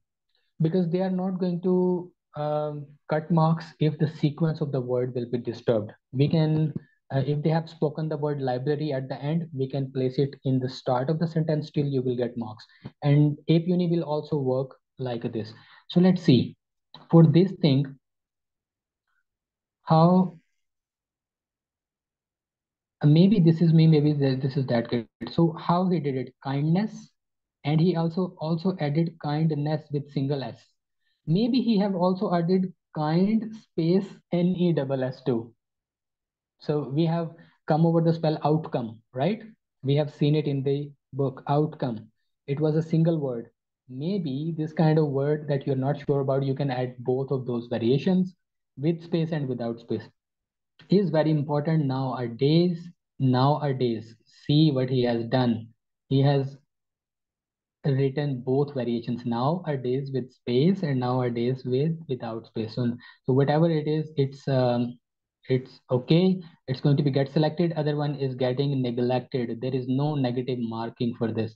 because they are not going to cut marks if the sequence of the word will be disturbed. We can, if they have spoken the word library at the end, we can place it in the start of the sentence, still you will get marks. And APUNI will also work like this. So let's see, for this thing, how, maybe this is me, maybe this is that kid. So how he did it, kindness, and he also added kindness with single S. Maybe he have also added kind space NESS too. So we have come over the spell outcome, right? We have seen it in the book, outcome. It was a single word. Maybe this kind of word that you're not sure about, you can add both of those variations with space and without space. Is very important nowadays. Nowadays, see what he has done. He has written both variations nowadays with space and nowadays without space. So whatever it is, it's okay. It's going to be get selected. Other one is getting neglected. There is no negative marking for this.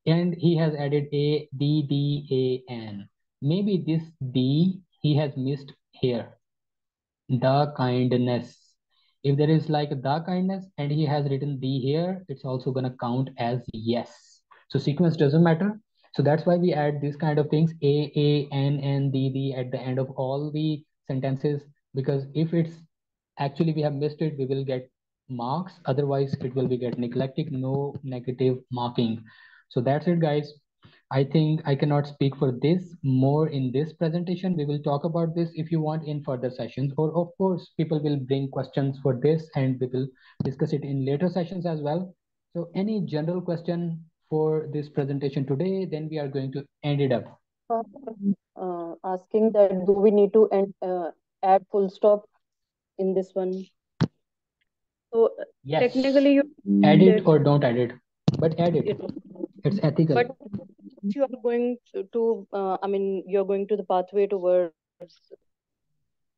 And he has added a d d a n. Maybe this d he has missed here, the kindness. If there is like the kindness and he has written the here, it's also gonna count as yes. So sequence doesn't matter. So that's why we add these kind of things, a n d at the end of all the sentences, because if it's actually we have missed it, we will get marks. Otherwise it will be get neglected, no negative marking. So that's it, guys. I think I cannot speak for this more in this presentation. We will talk about this if you want in further sessions, or of course, people will bring questions for this and we will discuss it in later sessions as well. So any general question for this presentation today, then we are going to end it up. Asking that do we need to add full stop in this one? So yes, technically you add it or don't add it, but add it. It's ethical. But you are going to I mean, you're going to the pathway towards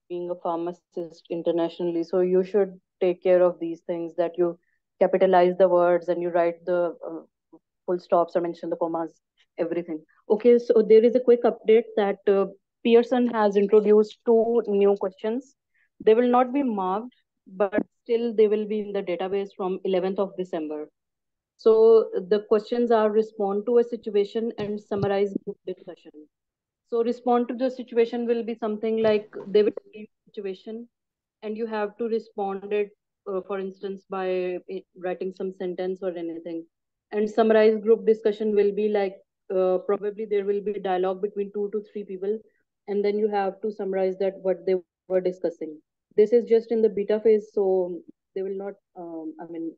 being a pharmacist internationally. So you should take care of these things, that you capitalize the words and you write the full stops or mention the commas, everything. Okay, so there is a quick update that Pearson has introduced 2 new questions. They will not be marked, but still they will be in the database from 11th of December. So the questions are respond to a situation and summarize group discussion. So respond to the situation will be something like they will give a situation and you have to respond it, for instance, by writing some sentence or anything. And summarize group discussion will be like probably there will be dialogue between 2 to 3 people, and then you have to summarize that what they were discussing. This is just in the beta phase, so they will not, I mean,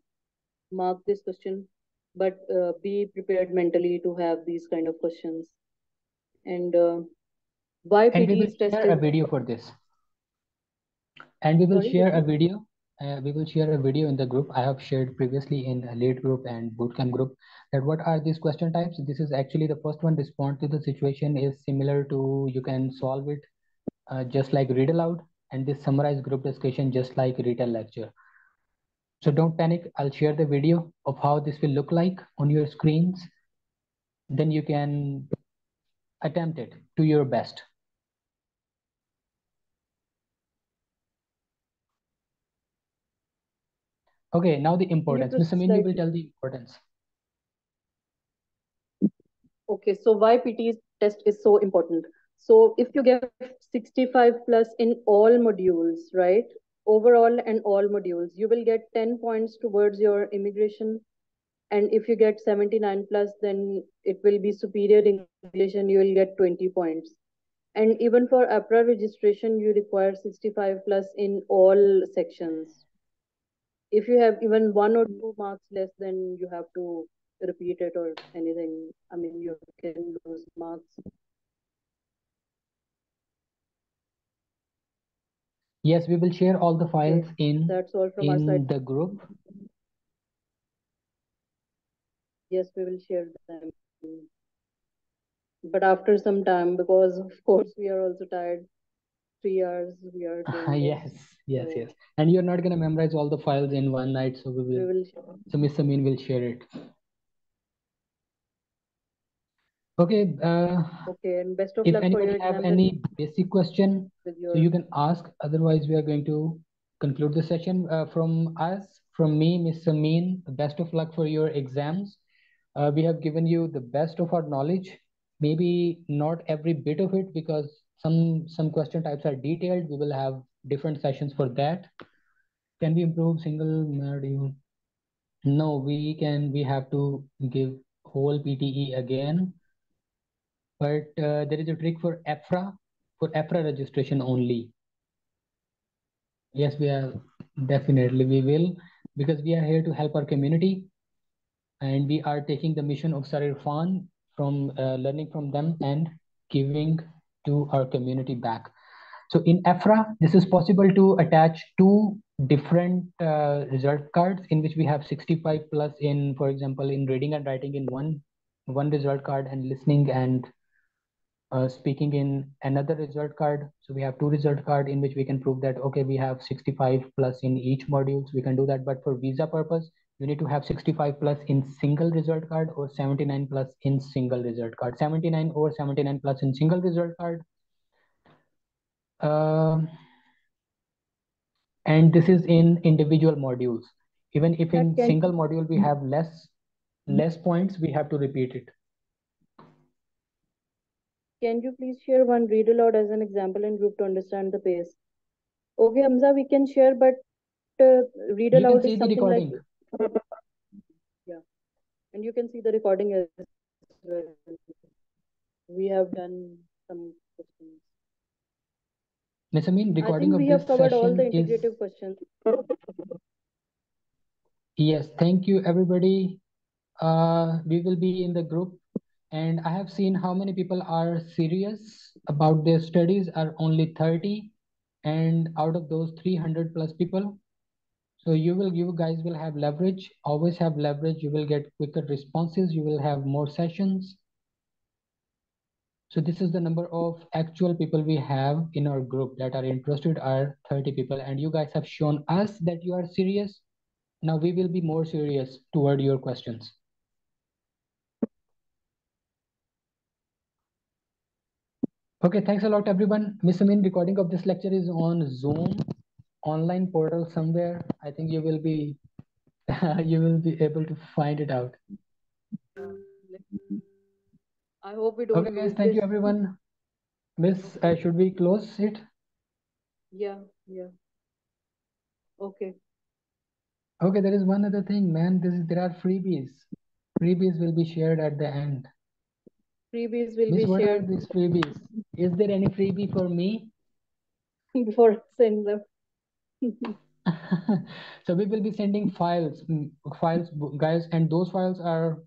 mark this question, but be prepared mentally to have these kind of questions. And why And we will PTE's test share a is video for this. And we will sorry, share a video. We will share a video in the group. I have shared previously in a lead group and bootcamp group that what are these question types. This is actually the first one. Respond to the situation is similar to, you can solve it just like read aloud, and this summarize group discussion just like read a lecture. So don't panic. I'll share the video of how this will look like on your screens. Then you can attempt it to your best. Okay, now the importance. Ms. Sameen, you will tell the importance. Okay, so why PTE's test is so important? So if you get 65 plus in all modules, right? Overall and all modules, you will get 10 points towards your immigration. And if you get 79 plus, then it will be superior English and you will get 20 points. And even for APRA registration, you require 65 plus in all sections. If you have even 1 or 2 marks less, then you have to repeat it or anything. I mean, you can lose marks. Yes, we will share all the files in that's all from our side. the group. Yes, we will share them. But after some time, because of course we are also tired. 3 hours we are doing yes, this, yes, so. yes. And you're not gonna memorize all the files in one night, so we will so Miss Sameen will share it. Okay, Okay, and best of if luck for anybody your have exams any basic question, with so your. you can ask. Otherwise, we are going to conclude the session. From us, from me, Ms. Sameen, best of luck for your exams. We have given you the best of our knowledge. Maybe not every bit of it, because some question types are detailed. We will have different sessions for that. Can we improve single module? No, we have to give whole PTE again. But there is a trick for EFRA registration only. Yes, definitely we will, because we are here to help our community, and we are taking the mission of Sir Irfan from learning from them and giving to our community back. So in EFRA, this is possible to attach two different result cards in which we have 65 plus in, for example, in reading and writing in one result card, and listening and speaking in another result card. So we have two result card in which we can prove that, okay, we have 65 plus in each modules. We can do that, but for visa purpose, you need to have 65 plus in single result card or 79 plus in single result card. 79 or 79 plus in single result card. And this is in individual modules. Even if in single module we have less points, we have to repeat it. Can you please share one read aloud as an example in group to understand the pace? Okay, Hamza, we can share, but read You aloud can see is the something like. recording. Yeah, and you can see the recording as well. We have done some questions. Ms. Amin, I recording think of we this have covered all session the is. integrative questions. Yes, thank you, everybody. We will be in the group, and I have seen how many people are serious about their studies are only 30, and out of those 300 plus people. So you guys will have leverage, always have leverage. You will get quicker responses. You will have more sessions. So this is the number of actual people we have in our group that are interested are 30 people, and you guys have shown us that you are serious. Now we will be more serious toward your questions. Okay, thanks a lot, everyone. Miss Amin, recording of this lecture is on Zoom online portal somewhere. I think you will be you will be able to find it out. I hope we don't Okay, guys, lose thank this. you, everyone. Miss, should we close it? Yeah. Okay. Okay, there is one other thing, man. There are freebies. Freebies will be shared at the end. Freebies will Miss, be what shared. are these freebies? Is there any freebie for me? Before sending them. So we will be sending files, guys, and those files are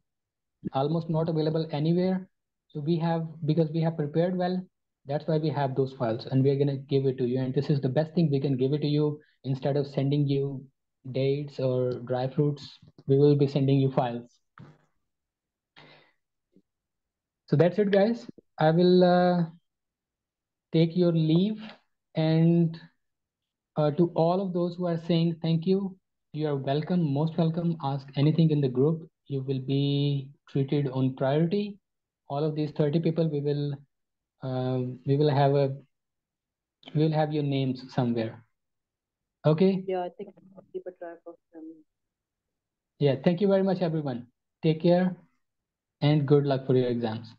almost not available anywhere. So because we have prepared well, that's why we have those files, and we're gonna give it to you. And this is the best thing we can give it to you. Instead of sending you dates or dry fruits, we will be sending you files. So that's it, guys. I will take your leave, and to all of those who are saying thank you, you are welcome, most welcome. Ask anything in the group. You will be treated on priority. All of these 30 people, we will have your names somewhere. Okay? Yeah, I think I'll keep a track of them. Yeah, thank you very much, everyone. Take care and good luck for your exams.